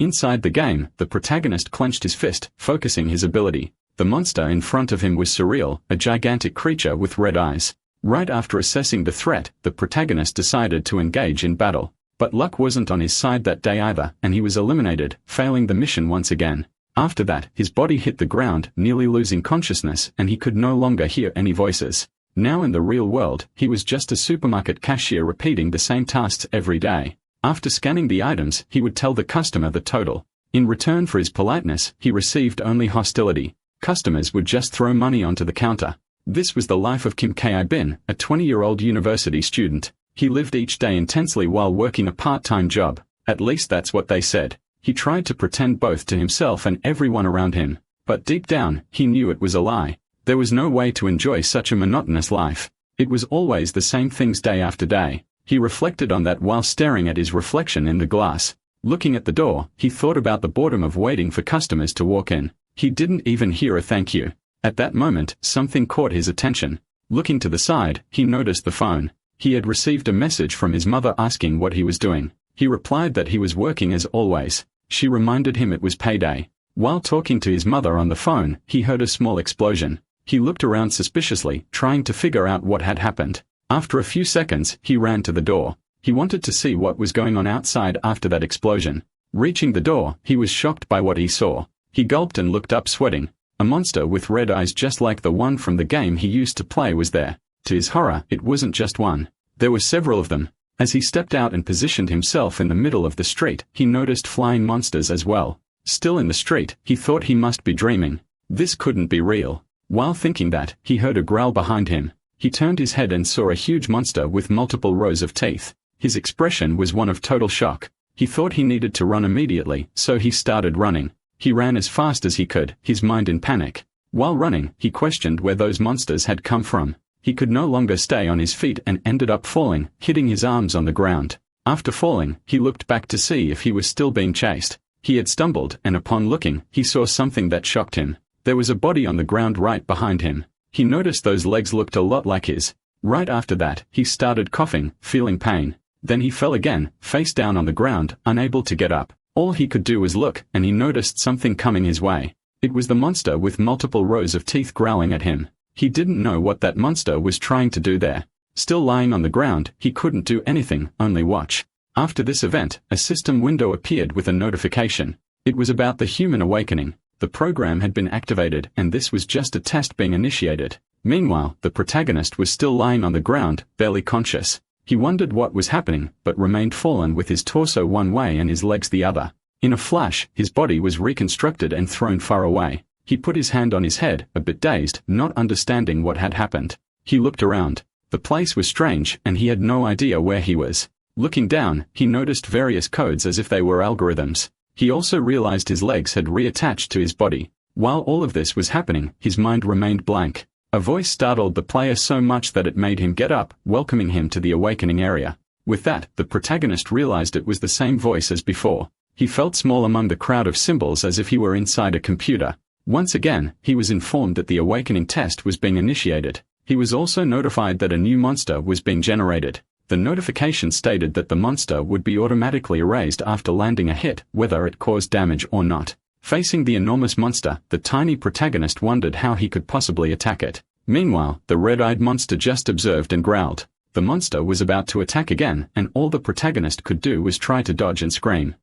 Inside the game, the protagonist clenched his fist, focusing his ability. The monster in front of him was surreal, a gigantic creature with red eyes. Right after assessing the threat, the protagonist decided to engage in battle. But luck wasn't on his side that day either, and he was eliminated, failing the mission once again. After that, his body hit the ground, nearly losing consciousness, and he could no longer hear any voices. Now in the real world, he was just a supermarket cashier repeating the same tasks every day. After scanning the items, he would tell the customer the total. In return for his politeness, he received only hostility. Customers would just throw money onto the counter. This was the life of Kim Ki-bin, a 20-year-old university student. He lived each day intensely while working a part-time job. At least that's what they said. He tried to pretend both to himself and everyone around him. But deep down, he knew it was a lie. There was no way to enjoy such a monotonous life. It was always the same things day after day. He reflected on that while staring at his reflection in the glass. Looking at the door, he thought about the boredom of waiting for customers to walk in. He didn't even hear a thank you. At that moment, something caught his attention. Looking to the side, he noticed the phone. He had received a message from his mother asking what he was doing. He replied that he was working as always. She reminded him it was payday. While talking to his mother on the phone, he heard a small explosion. He looked around suspiciously, trying to figure out what had happened. After a few seconds, he ran to the door. He wanted to see what was going on outside after that explosion. Reaching the door, he was shocked by what he saw. He gulped and looked up, sweating. A monster with red eyes just like the one from the game he used to play was there. To his horror, it wasn't just one. There were several of them. As he stepped out and positioned himself in the middle of the street, he noticed flying monsters as well. Still in the street, he thought he must be dreaming. This couldn't be real. While thinking that, he heard a growl behind him. He turned his head and saw a huge monster with multiple rows of teeth. His expression was one of total shock. He thought he needed to run immediately, so he started running. He ran as fast as he could, his mind in panic. While running, he questioned where those monsters had come from. He could no longer stay on his feet and ended up falling, hitting his arms on the ground. After falling, he looked back to see if he was still being chased. He had stumbled, and upon looking, he saw something that shocked him. There was a body on the ground right behind him. He noticed those legs looked a lot like his. Right after that, he started coughing, feeling pain. Then he fell again, face down on the ground, unable to get up. All he could do was look, and he noticed something coming his way. It was the monster with multiple rows of teeth growling at him. He didn't know what that monster was trying to do there. Still lying on the ground, he couldn't do anything, only watch. After this event, a system window appeared with a notification. It was about the human awakening. The program had been activated, and this was just a test being initiated. Meanwhile, the protagonist was still lying on the ground, barely conscious. He wondered what was happening, but remained fallen with his torso one way and his legs the other. In a flash, his body was reconstructed and thrown far away. He put his hand on his head, a bit dazed, not understanding what had happened. He looked around. The place was strange, and he had no idea where he was. Looking down, he noticed various codes as if they were algorithms. He also realized his legs had reattached to his body. While all of this was happening, his mind remained blank. A voice startled the player so much that it made him get up, welcoming him to the awakening area. With that, the protagonist realized it was the same voice as before. He felt small among the crowd of symbols as if he were inside a computer. Once again, he was informed that the awakening test was being initiated. He was also notified that a new monster was being generated. The notification stated that the monster would be automatically erased after landing a hit, whether it caused damage or not. Facing the enormous monster, the tiny protagonist wondered how he could possibly attack it. Meanwhile, the red-eyed monster just observed and growled. The monster was about to attack again, and all the protagonist could do was try to dodge and scream.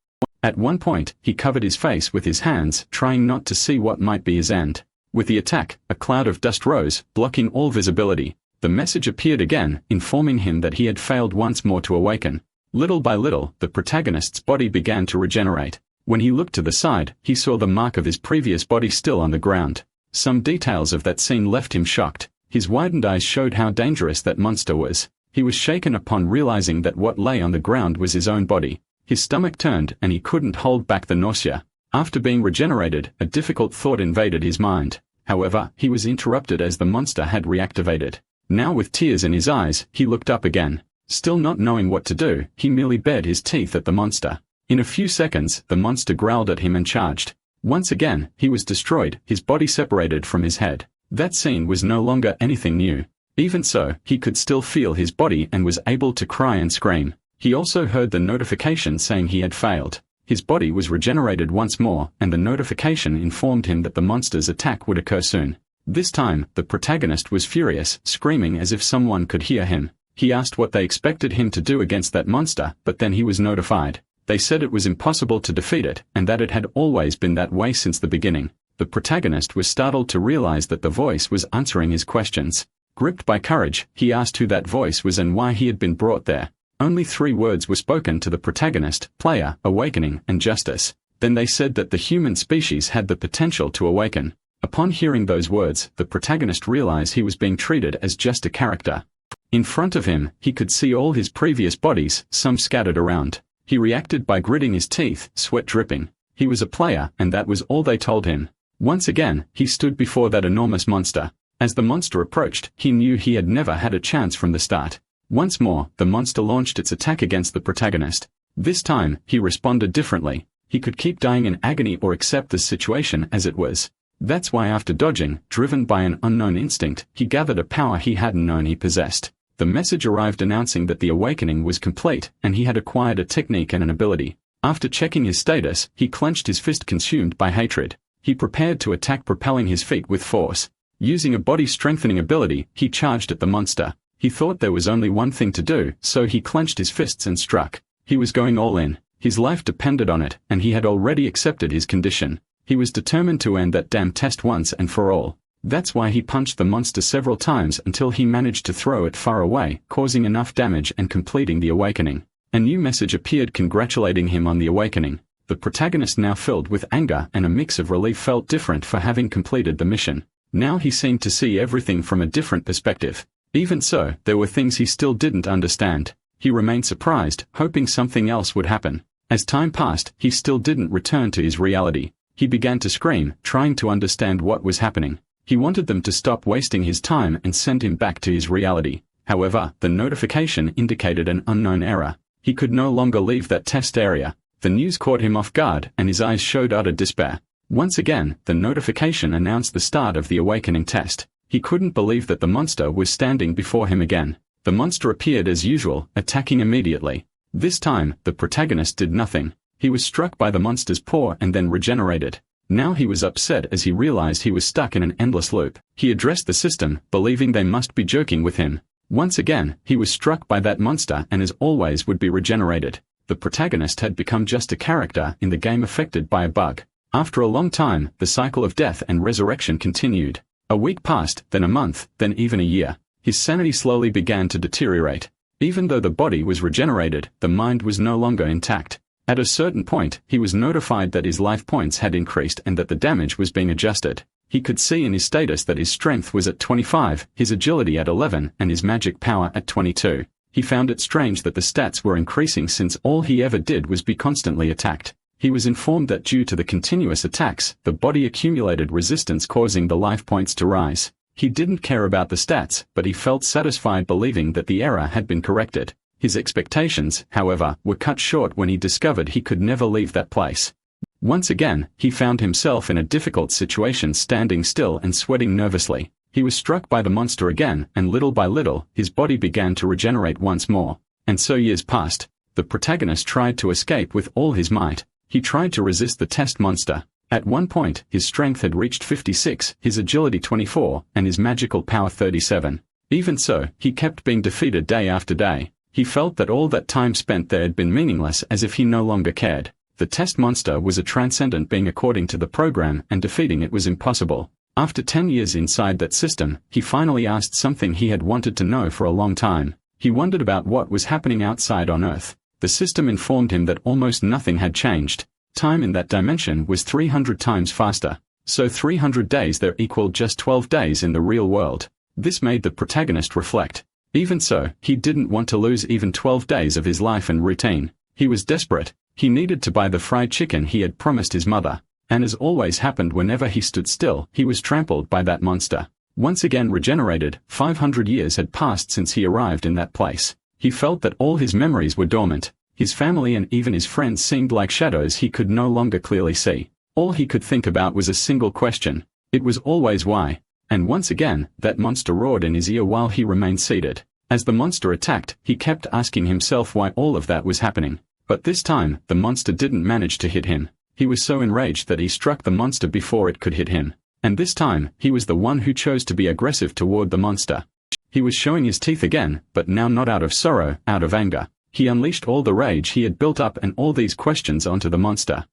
At one point, he covered his face with his hands, trying not to see what might be his end. With the attack, a cloud of dust rose, blocking all visibility. The message appeared again, informing him that he had failed once more to awaken. Little by little, the protagonist's body began to regenerate. When he looked to the side, he saw the mark of his previous body still on the ground. Some details of that scene left him shocked. His widened eyes showed how dangerous that monster was. He was shaken upon realizing that what lay on the ground was his own body. His stomach turned, and he couldn't hold back the nausea. After being regenerated, a difficult thought invaded his mind. However, he was interrupted as the monster had reactivated. Now with tears in his eyes, he looked up again. Still not knowing what to do, he merely bared his teeth at the monster. In a few seconds, the monster growled at him and charged. Once again, he was destroyed, his body separated from his head. That scene was no longer anything new. Even so, he could still feel his body and was able to cry and scream. He also heard the notification saying he had failed. his body was regenerated once more, and the notification informed him that the monster's attack would occur soon. This time, the protagonist was furious, screaming as if someone could hear him. He asked what they expected him to do against that monster, but then he was notified. They said it was impossible to defeat it, and that it had always been that way since the beginning. The protagonist was startled to realize that the voice was answering his questions. Gripped by courage, he asked who that voice was and why he had been brought there. Only 3 words were spoken to the protagonist: player, awakening, and justice. Then they said that the human species had the potential to awaken. Upon hearing those words, the protagonist realized he was being treated as just a character. In front of him, he could see all his previous bodies, some scattered around. He reacted by gritting his teeth, sweat dripping. He was a player, and that was all they told him. Once again, he stood before that enormous monster. As the monster approached, he knew he had never had a chance from the start. Once more, the monster launched its attack against the protagonist. This time, he responded differently. He could keep dying in agony or accept the situation as it was. That's why after dodging, driven by an unknown instinct, he gathered a power he hadn't known he possessed. The message arrived announcing that the awakening was complete, and he had acquired a technique and an ability. After checking his status, he clenched his fist consumed by hatred. He prepared to attack, propelling his feet with force. Using a body-strengthening ability, he charged at the monster. He thought there was only one thing to do, so he clenched his fists and struck. He was going all in. His life depended on it, and he had already accepted his condition. He was determined to end that damn test once and for all. That's why he punched the monster several times until he managed to throw it far away, causing enough damage and completing the awakening. A new message appeared congratulating him on the awakening. The protagonist, now filled with anger and a mix of relief, felt different for having completed the mission. Now he seemed to see everything from a different perspective. Even so, there were things he still didn't understand. He remained surprised, hoping something else would happen. As time passed, he still didn't return to his reality. He began to scream, trying to understand what was happening. He wanted them to stop wasting his time and send him back to his reality. However, the notification indicated an unknown error. He could no longer leave that test area. The news caught him off guard, and his eyes showed utter despair. Once again, the notification announced the start of the awakening test. He couldn't believe that the monster was standing before him again. The monster appeared as usual, attacking immediately. This time, the protagonist did nothing. He was struck by the monster's paw and then regenerated. Now he was upset as he realized he was stuck in an endless loop. He addressed the system, believing they must be joking with him. Once again, he was struck by that monster and as always would be regenerated. The protagonist had become just a character in the game affected by a bug. After a long time, the cycle of death and resurrection continued. A week passed, then a month, then even a year. His sanity slowly began to deteriorate. Even though the body was regenerated, the mind was no longer intact. At a certain point, he was notified that his life points had increased and that the damage was being adjusted. He could see in his status that his strength was at 25, his agility at 11, and his magic power at 22. He found it strange that the stats were increasing since all he ever did was be constantly attacked. He was informed that due to the continuous attacks, the body accumulated resistance causing the life points to rise. He didn't care about the stats, but he felt satisfied believing that the error had been corrected. His expectations, however, were cut short when he discovered he could never leave that place. Once again, he found himself in a difficult situation, standing still and sweating nervously. He was struck by the monster again, and little by little, his body began to regenerate once more. And so years passed. The protagonist tried to escape with all his might. He tried to resist the test monster. At one point, his strength had reached 56, his agility 24, and his magical power 37. Even so, he kept being defeated day after day. He felt that all that time spent there had been meaningless, as if he no longer cared. The test monster was a transcendent being according to the program, and defeating it was impossible. After 10 years inside that system, he finally asked something he had wanted to know for a long time. He wondered about what was happening outside on Earth. The system informed him that almost nothing had changed. Time in that dimension was 300 times faster. So 300 days there equaled just 12 days in the real world. This made the protagonist reflect. Even so, he didn't want to lose even 12 days of his life and routine. He was desperate. He needed to buy the fried chicken he had promised his mother. And as always happened whenever he stood still, he was trampled by that monster. Once again regenerated, 500 years had passed since he arrived in that place. He felt that all his memories were dormant. His family and even his friends seemed like shadows he could no longer clearly see. All he could think about was a single question. It was always why. And once again, that monster roared in his ear while he remained seated. As the monster attacked, he kept asking himself why all of that was happening. But this time, the monster didn't manage to hit him. He was so enraged that he struck the monster before it could hit him. And this time, he was the one who chose to be aggressive toward the monster. He was showing his teeth again, but now not out of sorrow, out of anger. He unleashed all the rage he had built up and all these questions onto the monster.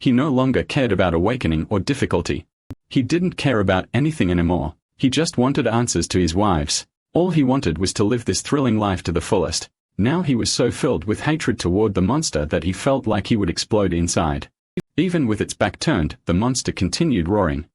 He no longer cared about awakening or difficulty. He didn't care about anything anymore. He just wanted answers to his wives. All he wanted was to live this thrilling life to the fullest. Now he was so filled with hatred toward the monster that he felt like he would explode inside. Even with its back turned, the monster continued roaring.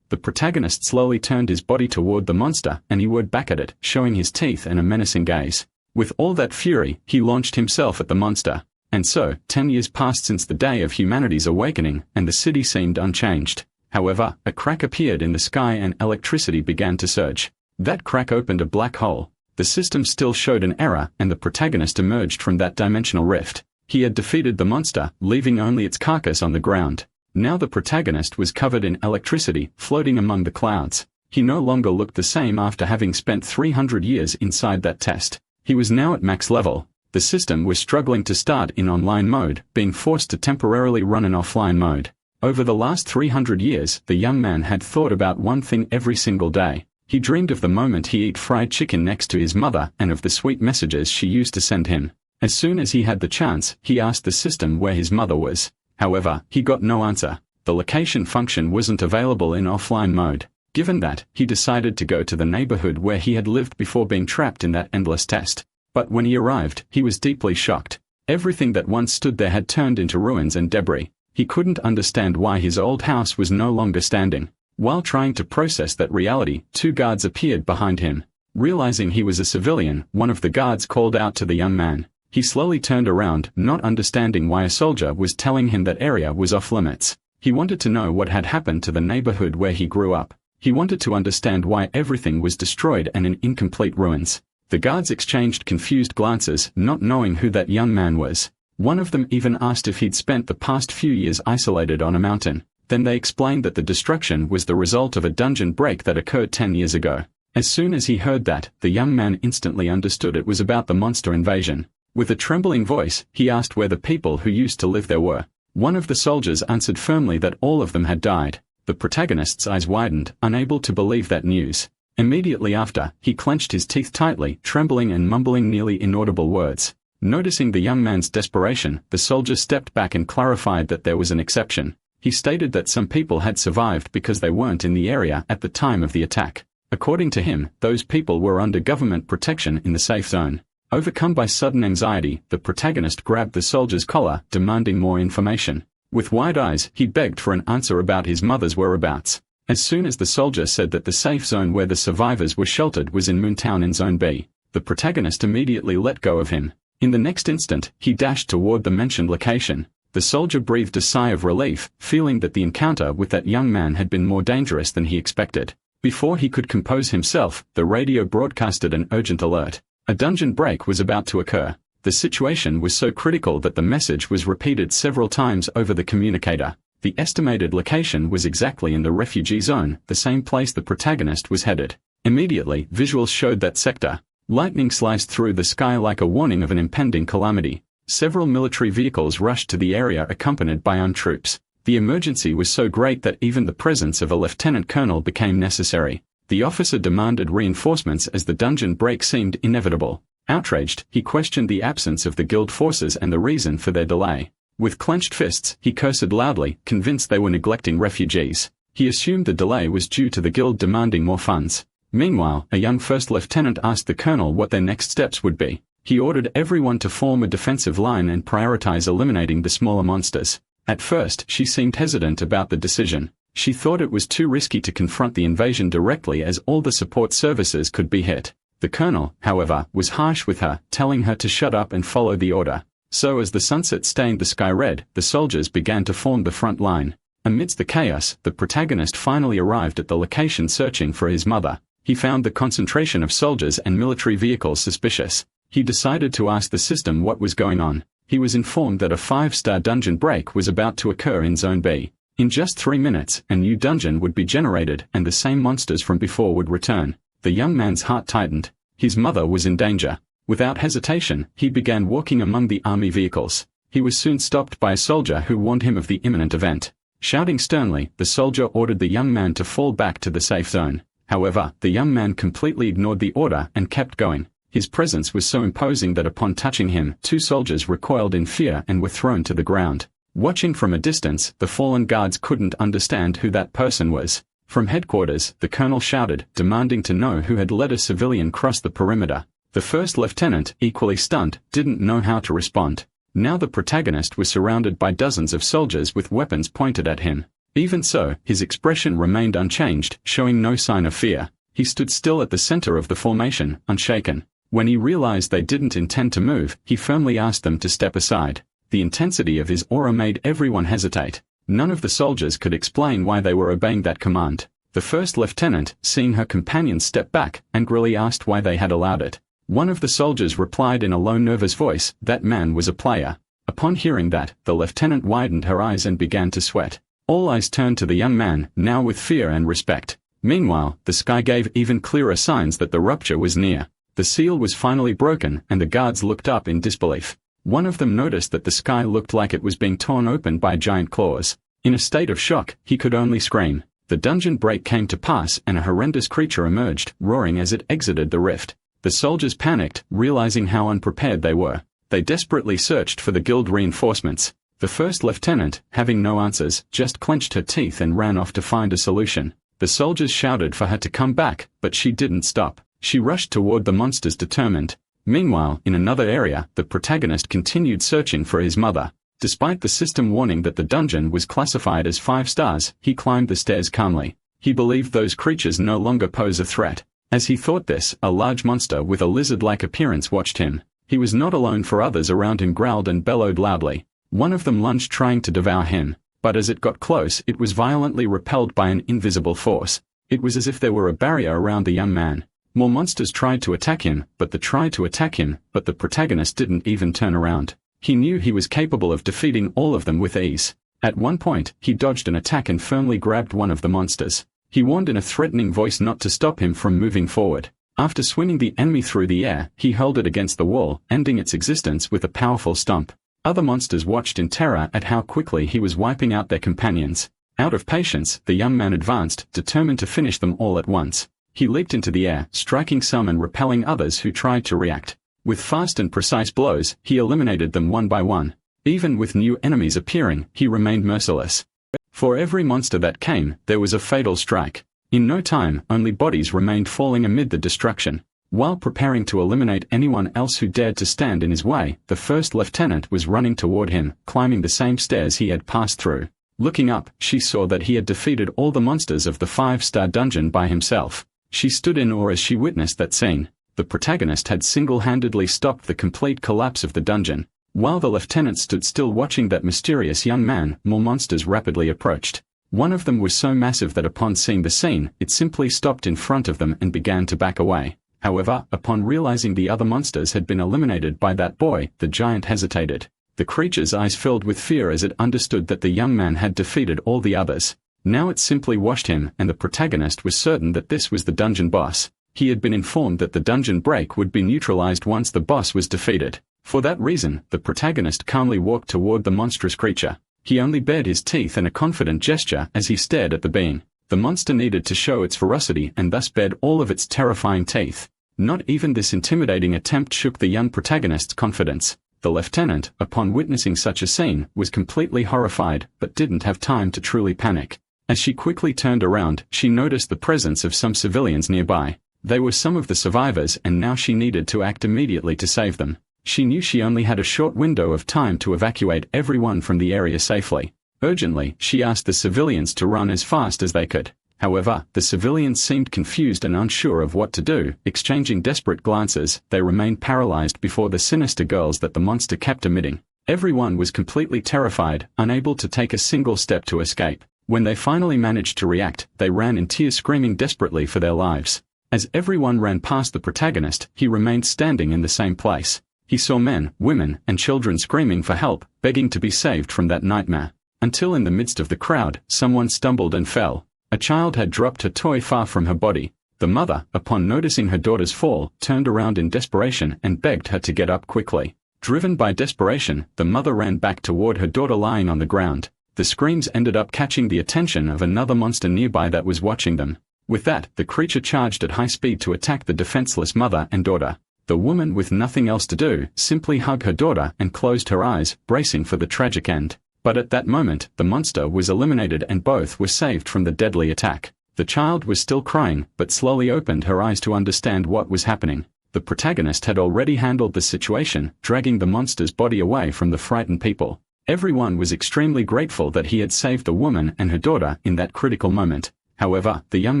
The protagonist slowly turned his body toward the monster and he whirred back at it, showing his teeth and a menacing gaze. With all that fury, he launched himself at the monster. And so, 10 years passed since the day of humanity's awakening, and the city seemed unchanged. However, a crack appeared in the sky and electricity began to surge. That crack opened a black hole. The system still showed an error, and the protagonist emerged from that dimensional rift. He had defeated the monster, leaving only its carcass on the ground. Now the protagonist was covered in electricity, floating among the clouds. He no longer looked the same after having spent 300 years inside that test. He was now at max level. The system was struggling to start in online mode, being forced to temporarily run in offline mode. Over the last 300 years, the young man had thought about one thing every single day. He dreamed of the moment he ate fried chicken next to his mother and of the sweet messages she used to send him. As soon as he had the chance, he asked the system where his mother was. However, he got no answer. The location function wasn't available in offline mode. Given that, he decided to go to the neighborhood where he had lived before being trapped in that endless test. But when he arrived, he was deeply shocked. Everything that once stood there had turned into ruins and debris. He couldn't understand why his old house was no longer standing. While trying to process that reality, 2 guards appeared behind him. Realizing he was a civilian, one of the guards called out to the young man. He slowly turned around, not understanding why a soldier was telling him that area was off limits. He wanted to know what had happened to the neighborhood where he grew up. He wanted to understand why everything was destroyed and in incomplete ruins. The guards exchanged confused glances, not knowing who that young man was. One of them even asked if he'd spent the past few years isolated on a mountain. Then they explained that the destruction was the result of a dungeon break that occurred 10 years ago. As soon as he heard that, the young man instantly understood it was about the monster invasion. With a trembling voice, he asked where the people who used to live there were. One of the soldiers answered firmly that all of them had died. The protagonist's eyes widened, unable to believe that news. Immediately after, he clenched his teeth tightly, trembling and mumbling nearly inaudible words. Noticing the young man's desperation, the soldier stepped back and clarified that there was an exception. He stated that some people had survived because they weren't in the area at the time of the attack. According to him, those people were under government protection in the safe zone. Overcome by sudden anxiety, the protagonist grabbed the soldier's collar, demanding more information. With wide eyes, he begged for an answer about his mother's whereabouts. As soon as the soldier said that the safe zone where the survivors were sheltered was in Moontown in Zone B, the protagonist immediately let go of him. In the next instant, he dashed toward the mentioned location. The soldier breathed a sigh of relief, feeling that the encounter with that young man had been more dangerous than he expected. Before he could compose himself, the radio broadcasted an urgent alert. A dungeon break was about to occur. The situation was so critical that the message was repeated several times over the communicator. The estimated location was exactly in the refugee zone, the same place the protagonist was headed. Immediately, visuals showed that sector. Lightning sliced through the sky like a warning of an impending calamity. Several military vehicles rushed to the area accompanied by armed troops. The emergency was so great that even the presence of a lieutenant colonel became necessary. The officer demanded reinforcements as the dungeon break seemed inevitable. Outraged, he questioned the absence of the guild forces and the reason for their delay. With clenched fists, he cursed loudly, convinced they were neglecting refugees. He assumed the delay was due to the guild demanding more funds. Meanwhile, a young first lieutenant asked the colonel what their next steps would be. He ordered everyone to form a defensive line and prioritize eliminating the smaller monsters. At first, she seemed hesitant about the decision. She thought it was too risky to confront the invasion directly as all the support services could be hit. The colonel, however, was harsh with her, telling her to shut up and follow the order. So as the sunset stained the sky red, the soldiers began to form the front line. Amidst the chaos, the protagonist finally arrived at the location searching for his mother. He found the concentration of soldiers and military vehicles suspicious. He decided to ask the system what was going on. He was informed that a 5-star dungeon break was about to occur in Zone B. In just 3 minutes, a new dungeon would be generated and the same monsters from before would return. The young man's heart tightened. His mother was in danger. Without hesitation, he began walking among the army vehicles. He was soon stopped by a soldier who warned him of the imminent event. Shouting sternly, the soldier ordered the young man to fall back to the safe zone. However, the young man completely ignored the order and kept going. His presence was so imposing that upon touching him, 2 soldiers recoiled in fear and were thrown to the ground. Watching from a distance, the fallen guards couldn't understand who that person was. From headquarters, the colonel shouted, demanding to know who had let a civilian cross the perimeter. The first lieutenant, equally stunned, didn't know how to respond. Now the protagonist was surrounded by dozens of soldiers with weapons pointed at him. Even so, his expression remained unchanged, showing no sign of fear. He stood still at the center of the formation, unshaken. When he realized they didn't intend to move, he firmly asked them to step aside. The intensity of his aura made everyone hesitate. None of the soldiers could explain why they were obeying that command. The first lieutenant, seeing her companions step back, angrily asked why they had allowed it. One of the soldiers replied in a low nervous voice, "That man was a player." Upon hearing that, the lieutenant widened her eyes and began to sweat. All eyes turned to the young man, now with fear and respect. Meanwhile, the sky gave even clearer signs that the rupture was near. The seal was finally broken, and the guards looked up in disbelief. One of them noticed that the sky looked like it was being torn open by giant claws. In a state of shock, he could only scream. The dungeon break came to pass and a horrendous creature emerged, roaring as it exited the rift. The soldiers panicked, realizing how unprepared they were. They desperately searched for the guild reinforcements. The first lieutenant, having no answers, just clenched her teeth and ran off to find a solution. The soldiers shouted for her to come back, but she didn't stop. She rushed toward the monsters determined. Meanwhile, in another area, the protagonist continued searching for his mother. Despite the system warning that the dungeon was classified as 5 stars, he climbed the stairs calmly. He believed those creatures no longer pose a threat. As he thought this, a large monster with a lizard-like appearance watched him. He was not alone, for others around him growled and bellowed loudly. One of them lunged, trying to devour him, but as it got close, it was violently repelled by an invisible force. It was as if there were a barrier around the young man. More monsters tried to attack him, but the protagonist didn't even turn around. He knew he was capable of defeating all of them with ease. At one point, he dodged an attack and firmly grabbed one of the monsters. He warned in a threatening voice not to stop him from moving forward. After swinging the enemy through the air, he hurled it against the wall, ending its existence with a powerful stomp. Other monsters watched in terror at how quickly he was wiping out their companions. Out of patience, the young man advanced, determined to finish them all at once. He leaped into the air, striking some and repelling others who tried to react. With fast and precise blows, he eliminated them one by one. Even with new enemies appearing, he remained merciless. For every monster that came, there was a fatal strike. In no time, only bodies remained falling amid the destruction. While preparing to eliminate anyone else who dared to stand in his way, the first lieutenant was running toward him, climbing the same stairs he had passed through. Looking up, she saw that he had defeated all the monsters of the 5-star dungeon by himself. She stood in awe as she witnessed that scene. The protagonist had single-handedly stopped the complete collapse of the dungeon. While the lieutenant stood still watching that mysterious young man, more monsters rapidly approached. One of them was so massive that upon seeing the scene, it simply stopped in front of them and began to back away. However, upon realizing the other monsters had been eliminated by that boy, the giant hesitated. The creature's eyes filled with fear as it understood that the young man had defeated all the others. Now it simply watched him, and the protagonist was certain that this was the dungeon boss. He had been informed that the dungeon break would be neutralized once the boss was defeated. For that reason, the protagonist calmly walked toward the monstrous creature. He only bared his teeth in a confident gesture as he stared at the being. The monster needed to show its ferocity and thus bared all of its terrifying teeth. Not even this intimidating attempt shook the young protagonist's confidence. The lieutenant, upon witnessing such a scene, was completely horrified, but didn't have time to truly panic. As she quickly turned around, she noticed the presence of some civilians nearby. They were some of the survivors, and now she needed to act immediately to save them. She knew she only had a short window of time to evacuate everyone from the area safely. Urgently, she asked the civilians to run as fast as they could. However, the civilians seemed confused and unsure of what to do. Exchanging desperate glances, they remained paralyzed before the sinister girls that the monster kept emitting. Everyone was completely terrified, unable to take a single step to escape. When they finally managed to react, they ran in tears, screaming desperately for their lives. As everyone ran past the protagonist, he remained standing in the same place. He saw men, women, and children screaming for help, begging to be saved from that nightmare. Until in the midst of the crowd, someone stumbled and fell. A child had dropped her toy far from her body. The mother, upon noticing her daughter's fall, turned around in desperation and begged her to get up quickly. Driven by desperation, the mother ran back toward her daughter lying on the ground. The screams ended up catching the attention of another monster nearby that was watching them. With that, the creature charged at high speed to attack the defenseless mother and daughter. The woman, with nothing else to do, simply hugged her daughter and closed her eyes, bracing for the tragic end. But at that moment, the monster was eliminated and both were saved from the deadly attack. The child was still crying, but slowly opened her eyes to understand what was happening. The protagonist had already handled the situation, dragging the monster's body away from the frightened people. Everyone was extremely grateful that he had saved the woman and her daughter in that critical moment. However, the young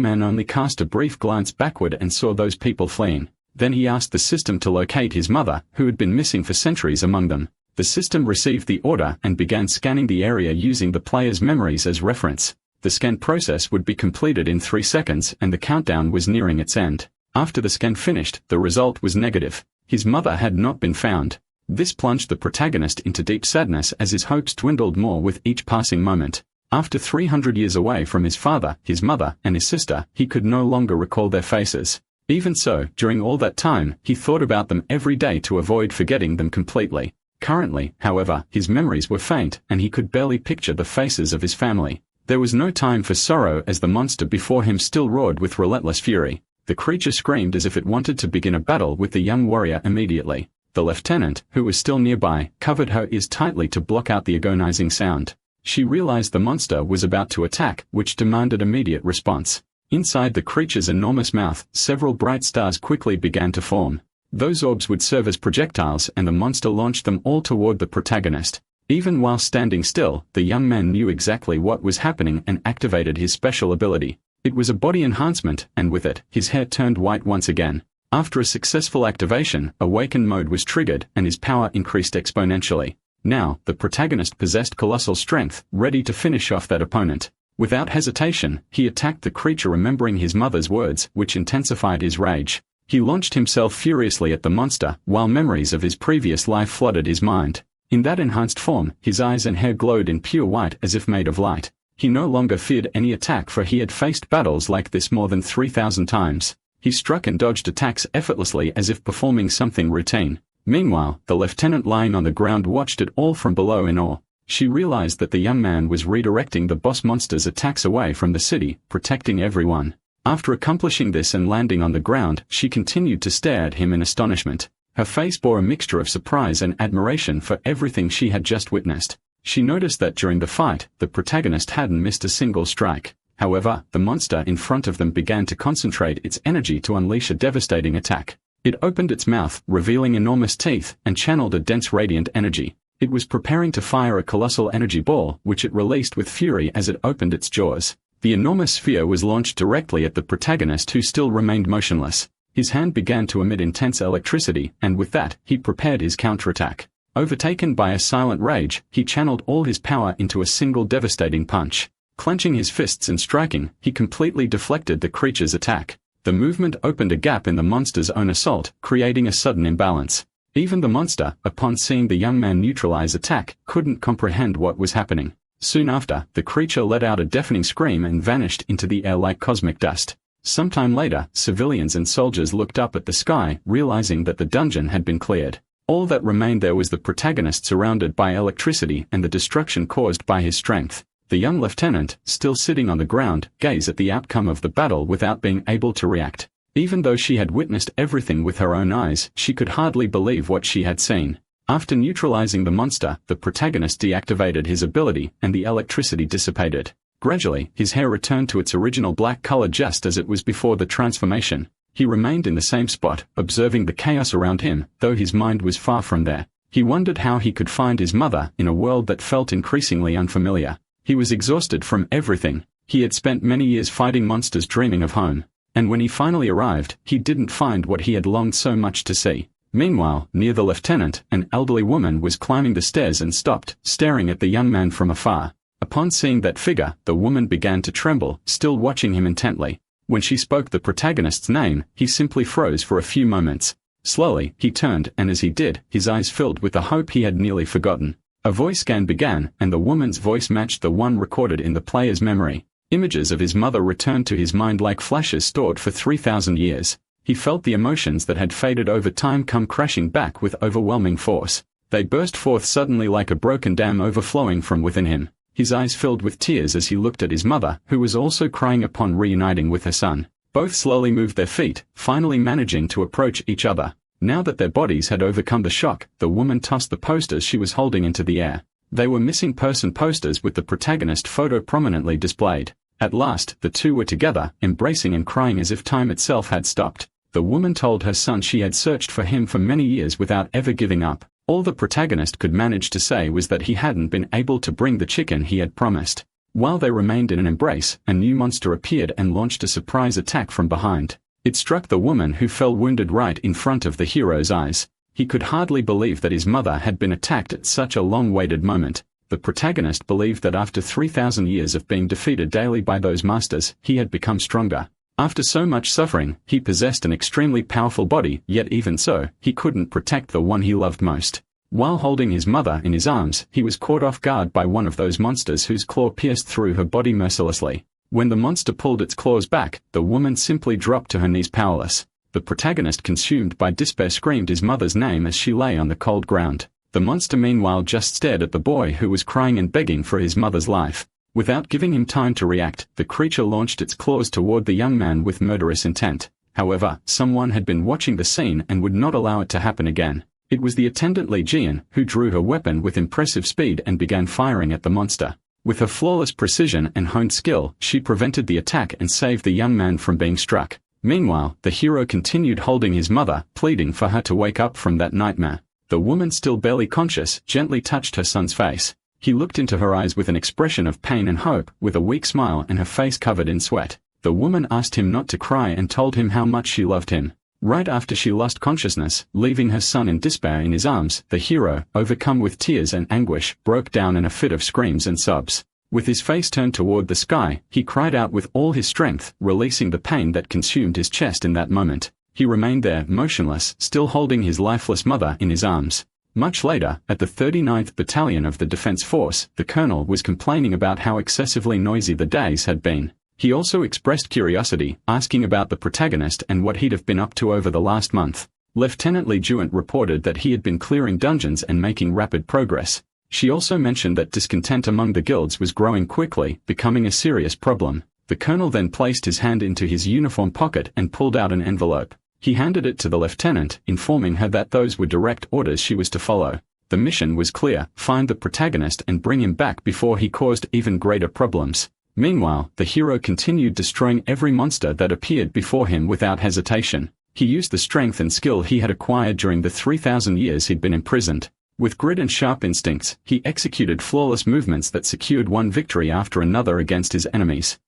man only cast a brief glance backward and saw those people fleeing. Then he asked the system to locate his mother, who had been missing for centuries among them. The system received the order and began scanning the area using the player's memories as reference. The scan process would be completed in 3 seconds and the countdown was nearing its end. After the scan finished, the result was negative. His mother had not been found. This plunged the protagonist into deep sadness as his hopes dwindled more with each passing moment. After 300 years away from his father, his mother, and his sister, he could no longer recall their faces. Even so, during all that time, he thought about them every day to avoid forgetting them completely. Currently, however, his memories were faint and he could barely picture the faces of his family. There was no time for sorrow as the monster before him still roared with relentless fury. The creature screamed as if it wanted to begin a battle with the young warrior immediately. The lieutenant, who was still nearby, covered her ears tightly to block out the agonizing sound. She realized the monster was about to attack, which demanded immediate response. Inside the creature's enormous mouth, several bright stars quickly began to form. Those orbs would serve as projectiles and the monster launched them all toward the protagonist. Even while standing still, the young man knew exactly what was happening and activated his special ability. It was a body enhancement, and with it, his hair turned white once again. After a successful activation, Awaken mode was triggered and his power increased exponentially. Now, the protagonist possessed colossal strength, ready to finish off that opponent. Without hesitation, he attacked the creature remembering his mother's words, which intensified his rage. He launched himself furiously at the monster, while memories of his previous life flooded his mind. In that enhanced form, his eyes and hair glowed in pure white as if made of light. He no longer feared any attack for he had faced battles like this more than 3,000 times. He struck and dodged attacks effortlessly as if performing something routine. Meanwhile, the lieutenant lying on the ground watched it all from below in awe. She realized that the young man was redirecting the boss monster's attacks away from the city, protecting everyone. After accomplishing this and landing on the ground, she continued to stare at him in astonishment. Her face bore a mixture of surprise and admiration for everything she had just witnessed. She noticed that during the fight, the protagonist hadn't missed a single strike. However, the monster in front of them began to concentrate its energy to unleash a devastating attack. It opened its mouth, revealing enormous teeth, and channeled a dense radiant energy. It was preparing to fire a colossal energy ball, which it released with fury as it opened its jaws. The enormous sphere was launched directly at the protagonist who still remained motionless. His hand began to emit intense electricity, and with that, he prepared his counterattack. Overtaken by a silent rage, he channeled all his power into a single devastating punch. Clenching his fists and striking, he completely deflected the creature's attack. The movement opened a gap in the monster's own assault, creating a sudden imbalance. Even the monster, upon seeing the young man neutralize attack, couldn't comprehend what was happening. Soon after, the creature let out a deafening scream and vanished into the air like cosmic dust. Sometime later, civilians and soldiers looked up at the sky, realizing that the dungeon had been cleared. All that remained there was the protagonist surrounded by electricity and the destruction caused by his strength. The young lieutenant, still sitting on the ground, gazed at the outcome of the battle without being able to react. Even though she had witnessed everything with her own eyes, she could hardly believe what she had seen. After neutralizing the monster, the protagonist deactivated his ability and the electricity dissipated. Gradually, his hair returned to its original black color just as it was before the transformation. He remained in the same spot, observing the chaos around him, though his mind was far from there. He wondered how he could find his mother in a world that felt increasingly unfamiliar. He was exhausted from everything. He had spent many years fighting monsters dreaming of home. And when he finally arrived, he didn't find what he had longed so much to see. Meanwhile, near the lieutenant, an elderly woman was climbing the stairs and stopped, staring at the young man from afar. Upon seeing that figure, the woman began to tremble, still watching him intently. When she spoke the protagonist's name, he simply froze for a few moments. Slowly, he turned, and as he did, his eyes filled with the hope he had nearly forgotten. A voice scan began, and the woman's voice matched the one recorded in the player's memory. Images of his mother returned to his mind like flashes stored for 3,000 years. He felt the emotions that had faded over time come crashing back with overwhelming force. They burst forth suddenly like a broken dam overflowing from within him. His eyes filled with tears as he looked at his mother, who was also crying upon reuniting with her son. Both slowly moved their feet, finally managing to approach each other. Now that their bodies had overcome the shock, the woman tossed the posters she was holding into the air. They were missing person posters with the protagonist photo prominently displayed. At last, the two were together, embracing and crying as if time itself had stopped. The woman told her son she had searched for him for many years without ever giving up. All the protagonist could manage to say was that he hadn't been able to bring the chicken he had promised. While they remained in an embrace, a new monster appeared and launched a surprise attack from behind. It struck the woman, who fell wounded right in front of the hero's eyes. He could hardly believe that his mother had been attacked at such a long-awaited moment. The protagonist believed that after 3,000 years of being defeated daily by those masters, he had become stronger. After so much suffering, he possessed an extremely powerful body, yet even so, he couldn't protect the one he loved most. While holding his mother in his arms, he was caught off guard by one of those monsters whose claw pierced through her body mercilessly. When the monster pulled its claws back, the woman simply dropped to her knees powerless. The protagonist, consumed by despair, screamed his mother's name as she lay on the cold ground. The monster meanwhile just stared at the boy, who was crying and begging for his mother's life. Without giving him time to react, the creature launched its claws toward the young man with murderous intent. However, someone had been watching the scene and would not allow it to happen again. It was the attendant Li Jian, who drew her weapon with impressive speed and began firing at the monster. With her flawless precision and honed skill, she prevented the attack and saved the young man from being struck. Meanwhile, the hero continued holding his mother, pleading for her to wake up from that nightmare. The woman, still barely conscious, gently touched her son's face. He looked into her eyes with an expression of pain and hope, with a weak smile and her face covered in sweat. The woman asked him not to cry and told him how much she loved him. Right after she lost consciousness, leaving her son in despair in his arms, the hero, overcome with tears and anguish, broke down in a fit of screams and sobs. With his face turned toward the sky, he cried out with all his strength, releasing the pain that consumed his chest in that moment. He remained there, motionless, still holding his lifeless mother in his arms. Much later, at the 39th Battalion of the Defense Force, the colonel was complaining about how excessively noisy the days had been. He also expressed curiosity, asking about the protagonist and what he'd have been up to over the last month. Lieutenant Li Jian reported that he had been clearing dungeons and making rapid progress. She also mentioned that discontent among the guilds was growing quickly, becoming a serious problem. The colonel then placed his hand into his uniform pocket and pulled out an envelope. He handed it to the lieutenant, informing her that those were direct orders she was to follow. The mission was clear: find the protagonist and bring him back before he caused even greater problems. Meanwhile, the hero continued destroying every monster that appeared before him without hesitation. He used the strength and skill he had acquired during the 3,000 years he'd been imprisoned. With grit and sharp instincts, he executed flawless movements that secured one victory after another against his enemies.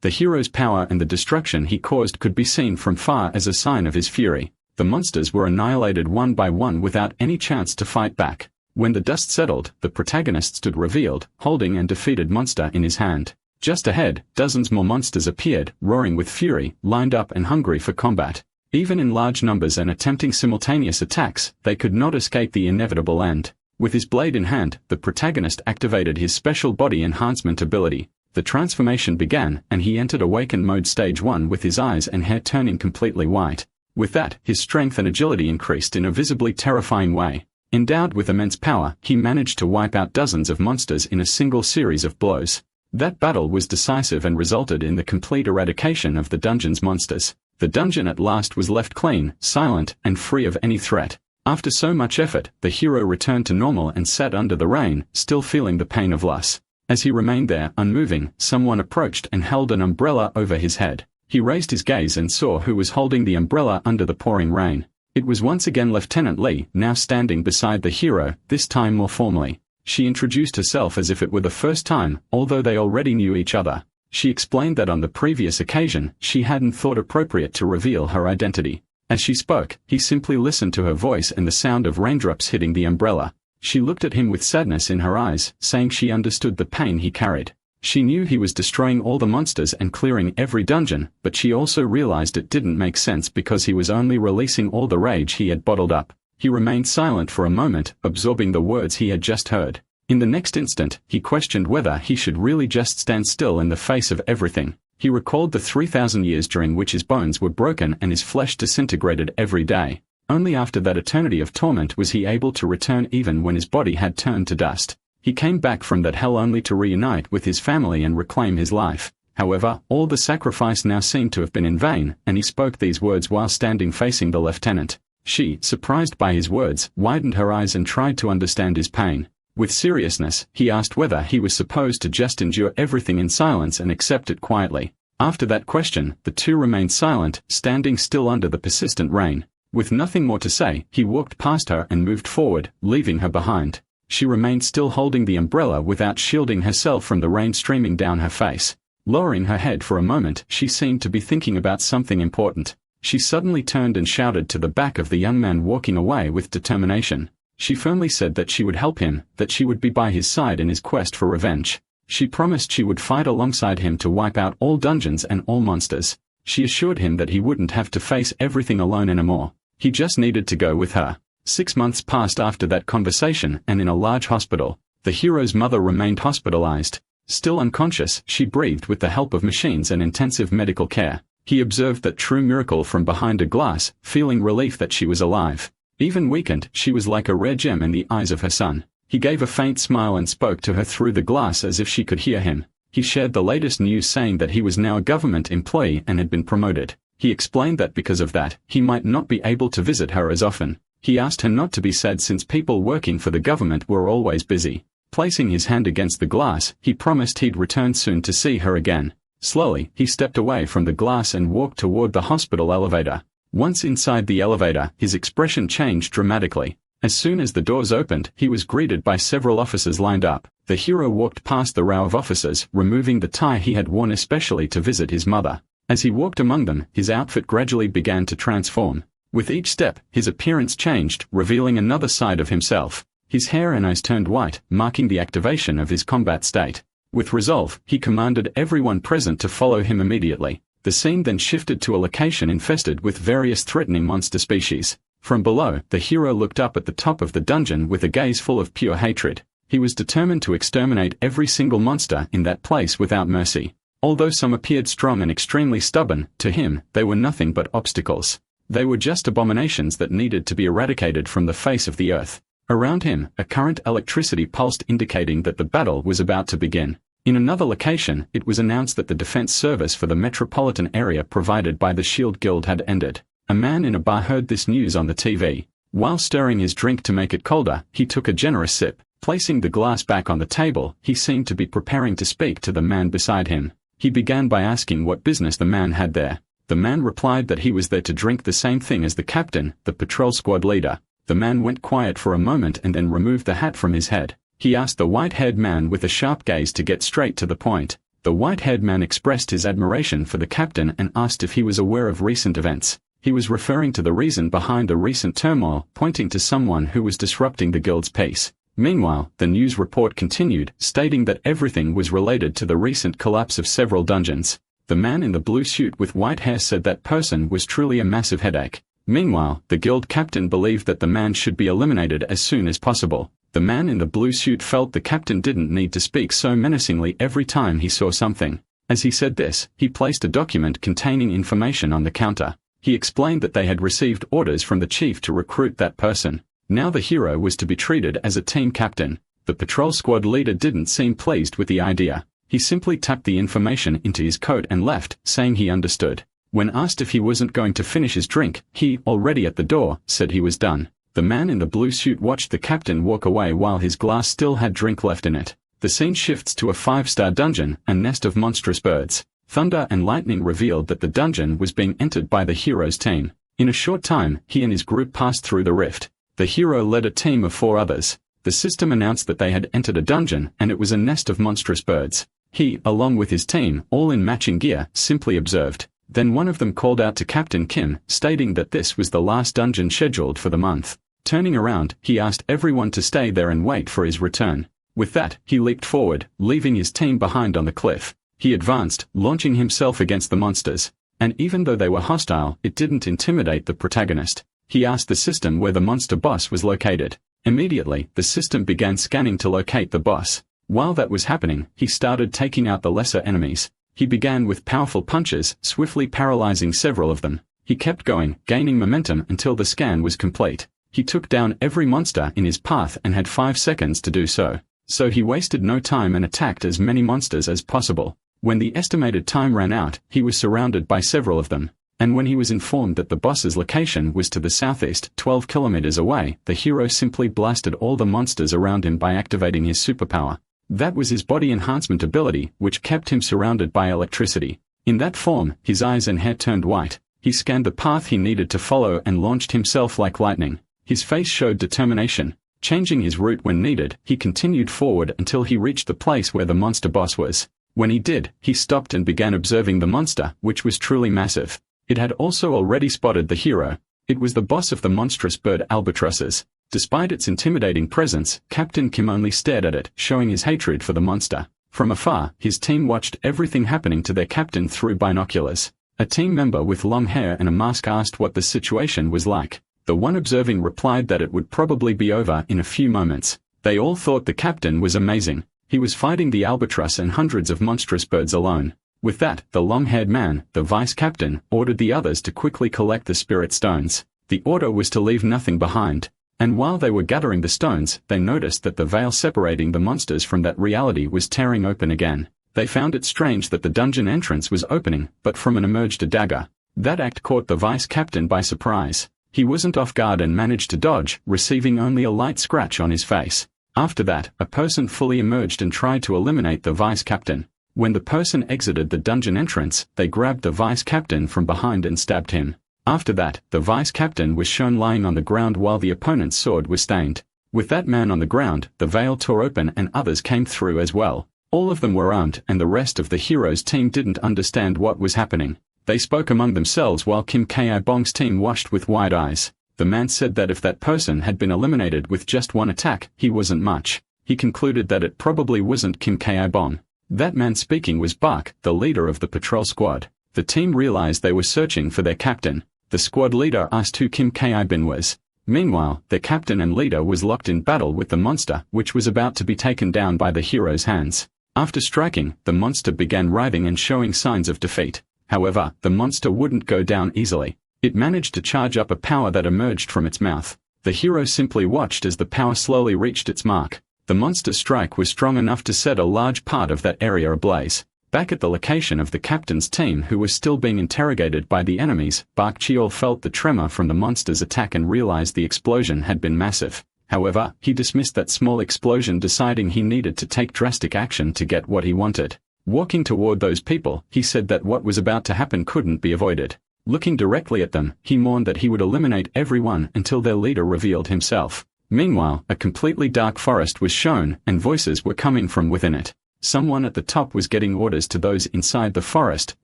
The hero's power and the destruction he caused could be seen from far as a sign of his fury. The monsters were annihilated one by one without any chance to fight back. When the dust settled, the protagonist stood revealed, holding an defeated monster in his hand. Just ahead, dozens more monsters appeared, roaring with fury, lined up and hungry for combat. Even in large numbers and attempting simultaneous attacks, they could not escape the inevitable end. With his blade in hand, the protagonist activated his special body enhancement ability. The transformation began, and he entered awakened mode stage 1 with his eyes and hair turning completely white. With that, his strength and agility increased in a visibly terrifying way. Endowed with immense power, he managed to wipe out dozens of monsters in a single series of blows. That battle was decisive and resulted in the complete eradication of the dungeon's monsters. The dungeon at last was left clean, silent, and free of any threat. After so much effort, the hero returned to normal and sat under the rain, still feeling the pain of loss. As he remained there, unmoving, someone approached and held an umbrella over his head. He raised his gaze and saw who was holding the umbrella under the pouring rain. It was once again Lieutenant Li, now standing beside the hero, this time more formally. She introduced herself as if it were the first time, although they already knew each other. She explained that on the previous occasion, she hadn't thought appropriate to reveal her identity. As she spoke, he simply listened to her voice and the sound of raindrops hitting the umbrella. She looked at him with sadness in her eyes, saying she understood the pain he carried. She knew he was destroying all the monsters and clearing every dungeon, but she also realized it didn't make sense because he was only releasing all the rage he had bottled up. He remained silent for a moment, absorbing the words he had just heard. In the next instant, he questioned whether he should really just stand still in the face of everything. He recalled the 3,000 years during which his bones were broken and his flesh disintegrated every day. Only after that eternity of torment was he able to return, even when his body had turned to dust. He came back from that hell only to reunite with his family and reclaim his life. However, all the sacrifice now seemed to have been in vain, and he spoke these words while standing facing the lieutenant. She, surprised by his words, widened her eyes and tried to understand his pain. With seriousness, he asked whether he was supposed to just endure everything in silence and accept it quietly. After that question, the two remained silent, standing still under the persistent rain. With nothing more to say, he walked past her and moved forward, leaving her behind. She remained still holding the umbrella without shielding herself from the rain streaming down her face. Lowering her head for a moment, she seemed to be thinking about something important. She suddenly turned and shouted to the back of the young man, walking away with determination. She firmly said that she would help him, that she would be by his side in his quest for revenge. She promised she would fight alongside him to wipe out all dungeons and all monsters. She assured him that he wouldn't have to face everything alone anymore. He just needed to go with her. 6 months passed after that conversation, and in a large hospital, the hero's mother remained hospitalized. Still unconscious, she breathed with the help of machines and intensive medical care. He observed that true miracle from behind a glass, feeling relief that she was alive. Even weakened, she was like a rare gem in the eyes of her son. He gave a faint smile and spoke to her through the glass as if she could hear him. He shared the latest news, saying that he was now a government employee and had been promoted. He explained that because of that, he might not be able to visit her as often. He asked her not to be sad since people working for the government were always busy. Placing his hand against the glass, he promised he'd return soon to see her again. Slowly, he stepped away from the glass and walked toward the hospital elevator. Once inside the elevator, his expression changed dramatically. As soon as the doors opened, he was greeted by several officers lined up. The hero walked past the row of officers, removing the tie he had worn especially to visit his mother. As he walked among them, his outfit gradually began to transform. With each step, his appearance changed, revealing another side of himself. His hair and eyes turned white, marking the activation of his combat state. With resolve, he commanded everyone present to follow him immediately. The scene then shifted to a location infested with various threatening monster species. From below, the hero looked up at the top of the dungeon with a gaze full of pure hatred. He was determined to exterminate every single monster in that place without mercy. Although some appeared strong and extremely stubborn, to him, they were nothing but obstacles. They were just abominations that needed to be eradicated from the face of the earth. Around him, a current electricity pulsed, indicating that the battle was about to begin. In another location, it was announced that the defense service for the metropolitan area provided by the Shield Guild had ended. A man in a bar heard this news on the TV. While stirring his drink to make it colder, he took a generous sip. Placing the glass back on the table, he seemed to be preparing to speak to the man beside him. He began by asking what business the man had there. The man replied that he was there to drink the same thing as the captain, the patrol squad leader. The man went quiet for a moment and then removed the hat from his head. He asked the white-haired man with a sharp gaze to get straight to the point. The white-haired man expressed his admiration for the captain and asked if he was aware of recent events. He was referring to the reason behind the recent turmoil, pointing to someone who was disrupting the guild's peace. Meanwhile, the news report continued, stating that everything was related to the recent collapse of several dungeons. The man in the blue suit with white hair said that person was truly a massive headache. Meanwhile, the guild captain believed that the man should be eliminated as soon as possible. The man in the blue suit felt the captain didn't need to speak so menacingly every time he saw something. As he said this, he placed a document containing information on the counter. He explained that they had received orders from the chief to recruit that person. Now the hero was to be treated as a team captain. The patrol squad leader didn't seem pleased with the idea. He simply tapped the information into his coat and left, saying he understood. When asked if he wasn't going to finish his drink, he, already at the door, said he was done. The man in the blue suit watched the captain walk away while his glass still had drink left in it. The scene shifts to a 5-star dungeon, a nest of monstrous birds. Thunder and lightning revealed that the dungeon was being entered by the hero's team. In a short time, he and his group passed through the rift. The hero led a team of 4 others. The system announced that they had entered a dungeon, and it was a nest of monstrous birds. He, along with his team, all in matching gear, simply observed. Then one of them called out to Captain Kim, stating that this was the last dungeon scheduled for the month. Turning around, he asked everyone to stay there and wait for his return. With that, he leaped forward, leaving his team behind on the cliff. He advanced, launching himself against the monsters. And even though they were hostile, it didn't intimidate the protagonist. He asked the system where the monster boss was located. Immediately, the system began scanning to locate the boss. While that was happening, he started taking out the lesser enemies. He began with powerful punches, swiftly paralyzing several of them. He kept going, gaining momentum until the scan was complete. He took down every monster in his path and had 5 seconds to do so. So he wasted no time and attacked as many monsters as possible. When the estimated time ran out, he was surrounded by several of them. And when he was informed that the boss's location was to the southeast, 12 kilometers away, the hero simply blasted all the monsters around him by activating his superpower. That was his body enhancement ability, which kept him surrounded by electricity. In that form, his eyes and hair turned white. He scanned the path he needed to follow and launched himself like lightning. His face showed determination. Changing his route when needed, he continued forward until he reached the place where the monster boss was. When he did, he stopped and began observing the monster, which was truly massive. It had also already spotted the hero. It was the boss of the monstrous bird albatrosses. Despite its intimidating presence, Captain Kim only stared at it, showing his hatred for the monster. From afar, his team watched everything happening to their captain through binoculars. A team member with long hair and a mask asked what the situation was like. The one observing replied that it would probably be over in a few moments. They all thought the captain was amazing. He was fighting the albatross and hundreds of monstrous birds alone. With that, the long-haired man, the vice-captain, ordered the others to quickly collect the spirit stones. The order was to leave nothing behind. And while they were gathering the stones, they noticed that the veil separating the monsters from that reality was tearing open again. They found it strange that the dungeon entrance was opening, but from it emerged a dagger. That act caught the vice-captain by surprise. He wasn't off guard and managed to dodge, receiving only a light scratch on his face. After that, a person fully emerged and tried to eliminate the vice-captain. When the person exited the dungeon entrance, they grabbed the vice-captain from behind and stabbed him. After that, the vice-captain was shown lying on the ground while the opponent's sword was stained. With that man on the ground, the veil tore open and others came through as well. All of them were armed and the rest of the hero's team didn't understand what was happening. They spoke among themselves while Kim Ki-bong's team watched with wide eyes. The man said that if that person had been eliminated with just one attack, he wasn't much. He concluded that it probably wasn't Kim Ki-bong. That man speaking was Bak, the leader of the patrol squad. The team realized they were searching for their captain. The squad leader asked who Kim Ki-bong was. Meanwhile, their captain and leader was locked in battle with the monster, which was about to be taken down by the hero's hands. After striking, the monster began writhing and showing signs of defeat. However, the monster wouldn't go down easily. It managed to charge up a power that emerged from its mouth. The hero simply watched as the power slowly reached its mark. The monster's strike was strong enough to set a large part of that area ablaze. Back at the location of the captain's team who was still being interrogated by the enemies, Bak Cheol felt the tremor from the monster's attack and realized the explosion had been massive. However, he dismissed that small explosion, deciding he needed to take drastic action to get what he wanted. Walking toward those people, he said that what was about to happen couldn't be avoided. Looking directly at them, he mourned that he would eliminate everyone until their leader revealed himself. Meanwhile, a completely dark forest was shown, and voices were coming from within it. Someone at the top was getting orders to those inside the forest,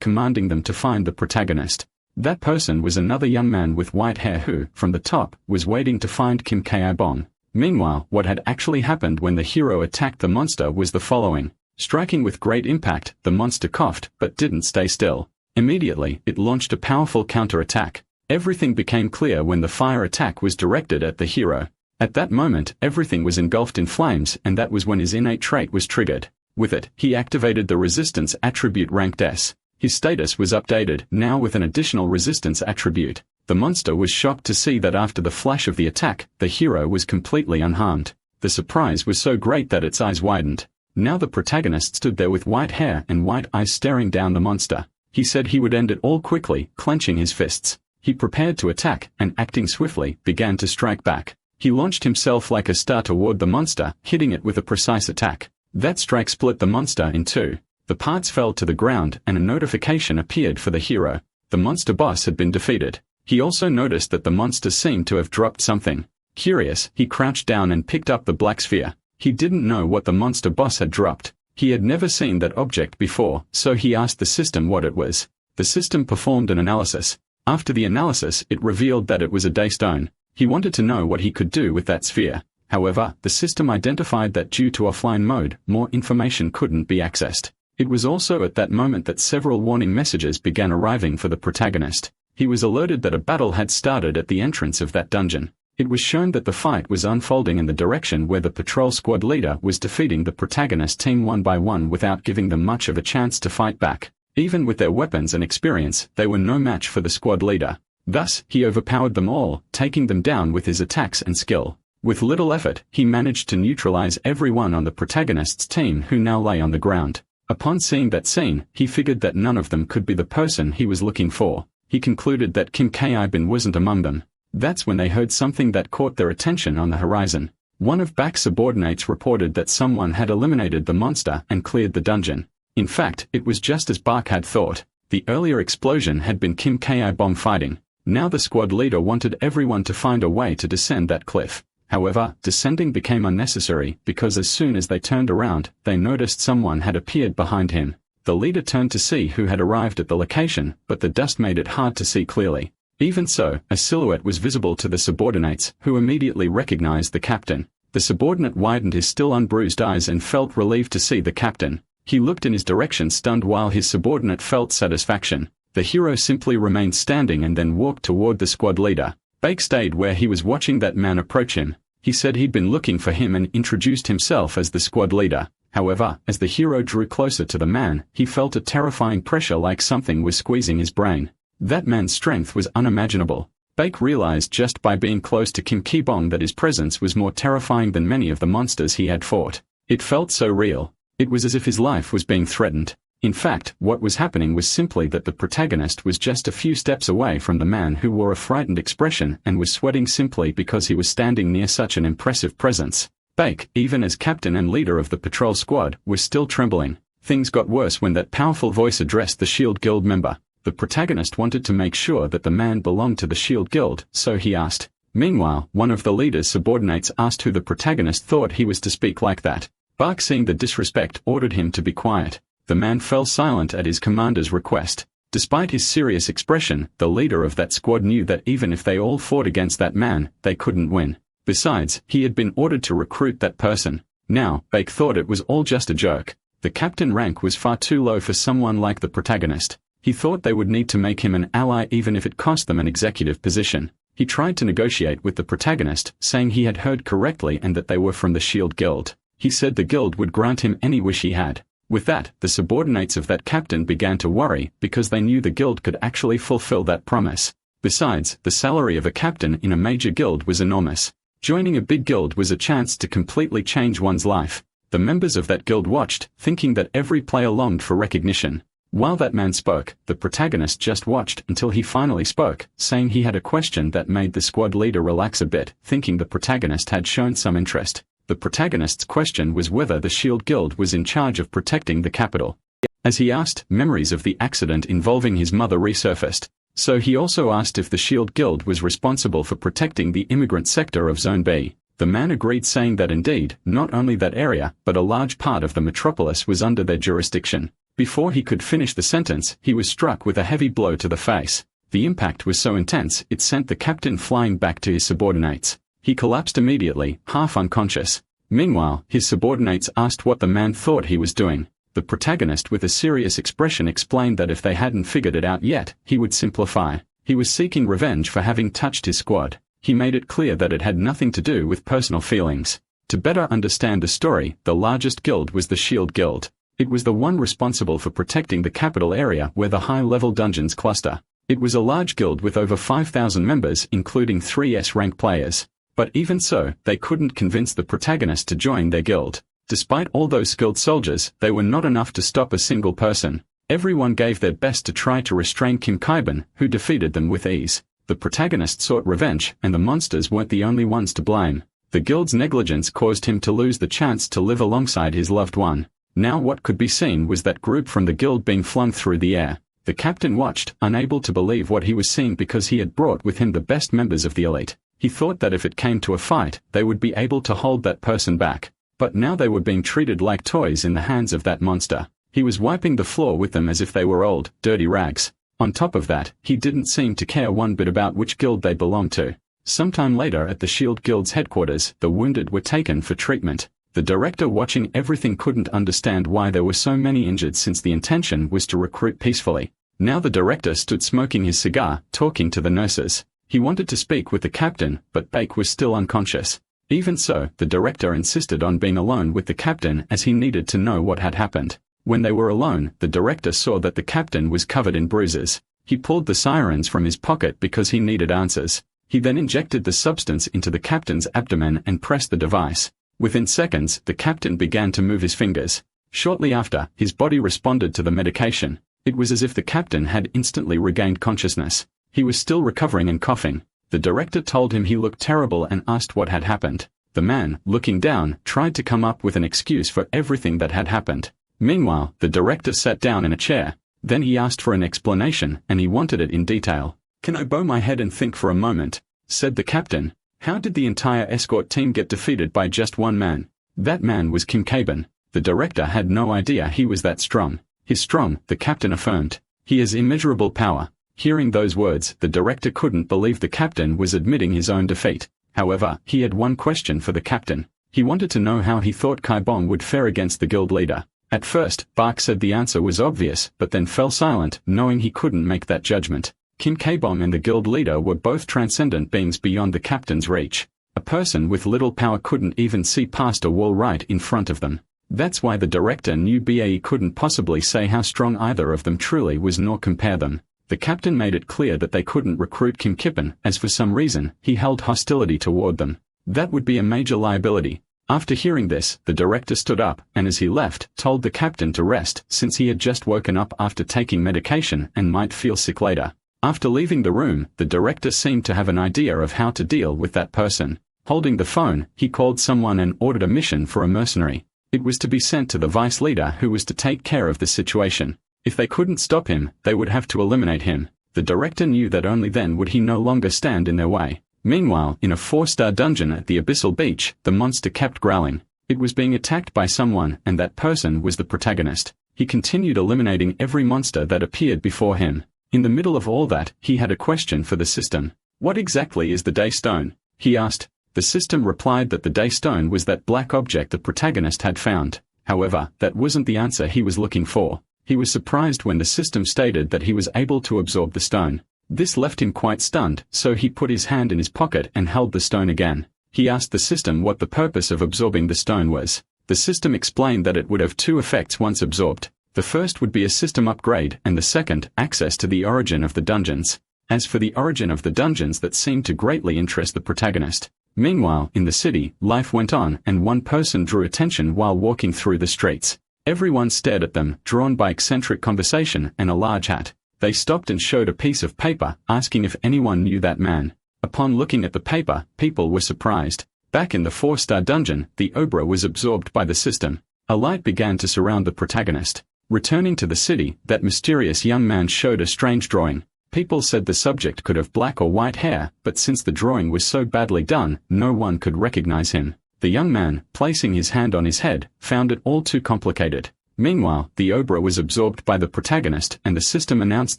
commanding them to find the protagonist. That person was another young man with white hair who, from the top, was waiting to find Kim Ki-bong. Meanwhile, what had actually happened when the hero attacked the monster was the following. Striking with great impact, the monster coughed, but didn't stay still. Immediately, it launched a powerful counter-attack. Everything became clear when the fire attack was directed at the hero. At that moment, everything was engulfed in flames, and that was when his innate trait was triggered. With it, he activated the resistance attribute ranked S. His status was updated, now with an additional resistance attribute. The monster was shocked to see that after the flash of the attack, the hero was completely unharmed. The surprise was so great that its eyes widened. Now the protagonist stood there with white hair and white eyes staring down the monster. He said he would end it all quickly, clenching his fists. He prepared to attack, and acting swiftly, began to strike back. He launched himself like a star toward the monster, hitting it with a precise attack. That strike split the monster in two. The parts fell to the ground, and a notification appeared for the hero. The monster boss had been defeated. He also noticed that the monster seemed to have dropped something. Curious, he crouched down and picked up the black sphere. He didn't know what the monster boss had dropped. He had never seen that object before, so he asked the system what it was. The system performed an analysis. After the analysis, it revealed that it was a daystone. He wanted to know what he could do with that sphere. However, the system identified that due to offline mode, more information couldn't be accessed. It was also at that moment that several warning messages began arriving for the protagonist. He was alerted that a battle had started at the entrance of that dungeon. It was shown that the fight was unfolding in the direction where the patrol squad leader was defeating the protagonist team one by one without giving them much of a chance to fight back. Even with their weapons and experience, they were no match for the squad leader. Thus, he overpowered them all, taking them down with his attacks and skill. With little effort, he managed to neutralize everyone on the protagonist's team who now lay on the ground. Upon seeing that scene, he figured that none of them could be the person he was looking for. He concluded that Kim Ki-bin wasn't among them. That's when they heard something that caught their attention on the horizon. One of Bak's subordinates reported that someone had eliminated the monster and cleared the dungeon. In fact, it was just as Bak had thought. The earlier explosion had been Kim Ki-bin fighting. Now the squad leader wanted everyone to find a way to descend that cliff. However, descending became unnecessary because as soon as they turned around, they noticed someone had appeared behind him. The leader turned to see who had arrived at the location, but the dust made it hard to see clearly. Even so, a silhouette was visible to the subordinates, who immediately recognized the captain. The subordinate widened his still unbruised eyes and felt relieved to see the captain. He looked in his direction stunned while his subordinate felt satisfaction. The hero simply remained standing and then walked toward the squad leader. Bake stayed where he was watching that man approach him. He said he'd been looking for him and introduced himself as the squad leader. However, as the hero drew closer to the man, he felt a terrifying pressure like something was squeezing his brain. That man's strength was unimaginable. Bake realized just by being close to Kim Ki-bin that his presence was more terrifying than many of the monsters he had fought. It felt so real. It was as if his life was being threatened. In fact, what was happening was simply that the protagonist was just a few steps away from the man who wore a frightened expression and was sweating simply because he was standing near such an impressive presence. Bake, even as captain and leader of the patrol squad, was still trembling. Things got worse when that powerful voice addressed the Shield Guild member. The protagonist wanted to make sure that the man belonged to the Shield Guild, so he asked. Meanwhile, one of the leader's subordinates asked who the protagonist thought he was to speak like that. Bak, seeing the disrespect, ordered him to be quiet. The man fell silent at his commander's request. Despite his serious expression, the leader of that squad knew that even if they all fought against that man, they couldn't win. Besides, he had been ordered to recruit that person. Now, Bake thought it was all just a joke. The captain rank was far too low for someone like the protagonist. He thought they would need to make him an ally even if it cost them an executive position. He tried to negotiate with the protagonist, saying he had heard correctly and that they were from the Shield Guild. He said the guild would grant him any wish he had. With that, the subordinates of that captain began to worry because they knew the guild could actually fulfill that promise. Besides, the salary of a captain in a major guild was enormous. Joining a big guild was a chance to completely change one's life. The members of that guild watched, thinking that every player longed for recognition. While that man spoke, the protagonist just watched until he finally spoke, saying he had a question that made the squad leader relax a bit, thinking the protagonist had shown some interest. The protagonist's question was whether the Shield Guild was in charge of protecting the capital. As he asked, memories of the accident involving his mother resurfaced. So he also asked if the Shield Guild was responsible for protecting the immigrant sector of Zone B. The man agreed, saying that indeed, not only that area, but a large part of the metropolis was under their jurisdiction. Before he could finish the sentence, he was struck with a heavy blow to the face. The impact was so intense, it sent the captain flying back to his subordinates. He collapsed immediately, half unconscious. Meanwhile, his subordinates asked what the man thought he was doing. The protagonist, with a serious expression, explained that if they hadn't figured it out yet, he would simplify. He was seeking revenge for having touched his squad. He made it clear that it had nothing to do with personal feelings. To better understand the story, the largest guild was the Shield Guild. It was the one responsible for protecting the capital area where the high-level dungeons cluster. It was a large guild with over 5,000 members, including 3 S-rank players. But even so, they couldn't convince the protagonist to join their guild. Despite all those skilled soldiers, they were not enough to stop a single person. Everyone gave their best to try to restrain Kim Ki-bin, who defeated them with ease. The protagonist sought revenge, and the monsters weren't the only ones to blame. The guild's negligence caused him to lose the chance to live alongside his loved one. Now what could be seen was that group from the guild being flung through the air. The captain watched, unable to believe what he was seeing because he had brought with him the best members of the elite. He thought that if it came to a fight, they would be able to hold that person back. But now they were being treated like toys in the hands of that monster. He was wiping the floor with them as if they were old, dirty rags. On top of that, he didn't seem to care one bit about which guild they belonged to. Sometime later at the Shield Guild's headquarters, the wounded were taken for treatment. The director, watching everything, couldn't understand why there were so many injured since the intention was to recruit peacefully. Now the director stood smoking his cigar, talking to the nurses. He wanted to speak with the captain, but Bake was still unconscious. Even so, the director insisted on being alone with the captain as he needed to know what had happened. When they were alone, the director saw that the captain was covered in bruises. He pulled the sirens from his pocket because he needed answers. He then injected the substance into the captain's abdomen and pressed the device. Within seconds, the captain began to move his fingers. Shortly after, his body responded to the medication. It was as if the captain had instantly regained consciousness. He was still recovering and coughing. The director told him he looked terrible and asked what had happened. The man, looking down, tried to come up with an excuse for everything that had happened. Meanwhile, the director sat down in a chair. Then he asked for an explanation, and he wanted it in detail. "Can I bow my head and think for a moment?" said the captain. "How did the entire escort team get defeated by just one man?" That man was Kim Caben. The director had no idea he was that strong. "He's strong," the captain affirmed. "He has immeasurable power." Hearing those words, the director couldn't believe the captain was admitting his own defeat. However, he had one question for the captain. He wanted to know how he thought Kaibong would fare against the guild leader. At first, Bark said the answer was obvious, but then fell silent, knowing he couldn't make that judgment. Kim Kaibong and the guild leader were both transcendent beings beyond the captain's reach. A person with little power couldn't even see past a wall right in front of them. That's why the director knew BAE couldn't possibly say how strong either of them truly was nor compare them. The captain made it clear that they couldn't recruit Kim Kippen, as for some reason, he held hostility toward them. That would be a major liability. After hearing this, the director stood up, and as he left, told the captain to rest, since he had just woken up after taking medication and might feel sick later. After leaving the room, the director seemed to have an idea of how to deal with that person. Holding the phone, he called someone and ordered a mission for a mercenary. It was to be sent to the vice leader who was to take care of the situation. If they couldn't stop him, they would have to eliminate him. The director knew that only then would he no longer stand in their way. Meanwhile, in a 4-star dungeon at the Abyssal Beach, the monster kept growling. It was being attacked by someone, and that person was the protagonist. He continued eliminating every monster that appeared before him. In the middle of all that, he had a question for the system. "What exactly is the Day Stone?" he asked. The system replied that the Day Stone was that black object the protagonist had found. However, that wasn't the answer he was looking for. He was surprised when the system stated that he was able to absorb the stone. This left him quite stunned, so he put his hand in his pocket and held the stone again. He asked the system what the purpose of absorbing the stone was. The system explained that it would have two effects once absorbed. The first would be a system upgrade, and the second, access to the origin of the dungeons. As for the origin of the dungeons, that seemed to greatly interest the protagonist. Meanwhile, in the city, life went on, and one person drew attention while walking through the streets. Everyone stared at them, drawn by eccentric conversation and a large hat. They stopped and showed a piece of paper, asking if anyone knew that man. Upon looking at the paper, people were surprised. Back in the 4-star dungeon, the Obra was absorbed by the system. A light began to surround the protagonist. Returning to the city, that mysterious young man showed a strange drawing. People said the subject could have black or white hair, but since the drawing was so badly done, no one could recognize him. The young man, placing his hand on his head, found it all too complicated. Meanwhile, the Obra was absorbed by the protagonist, and the system announced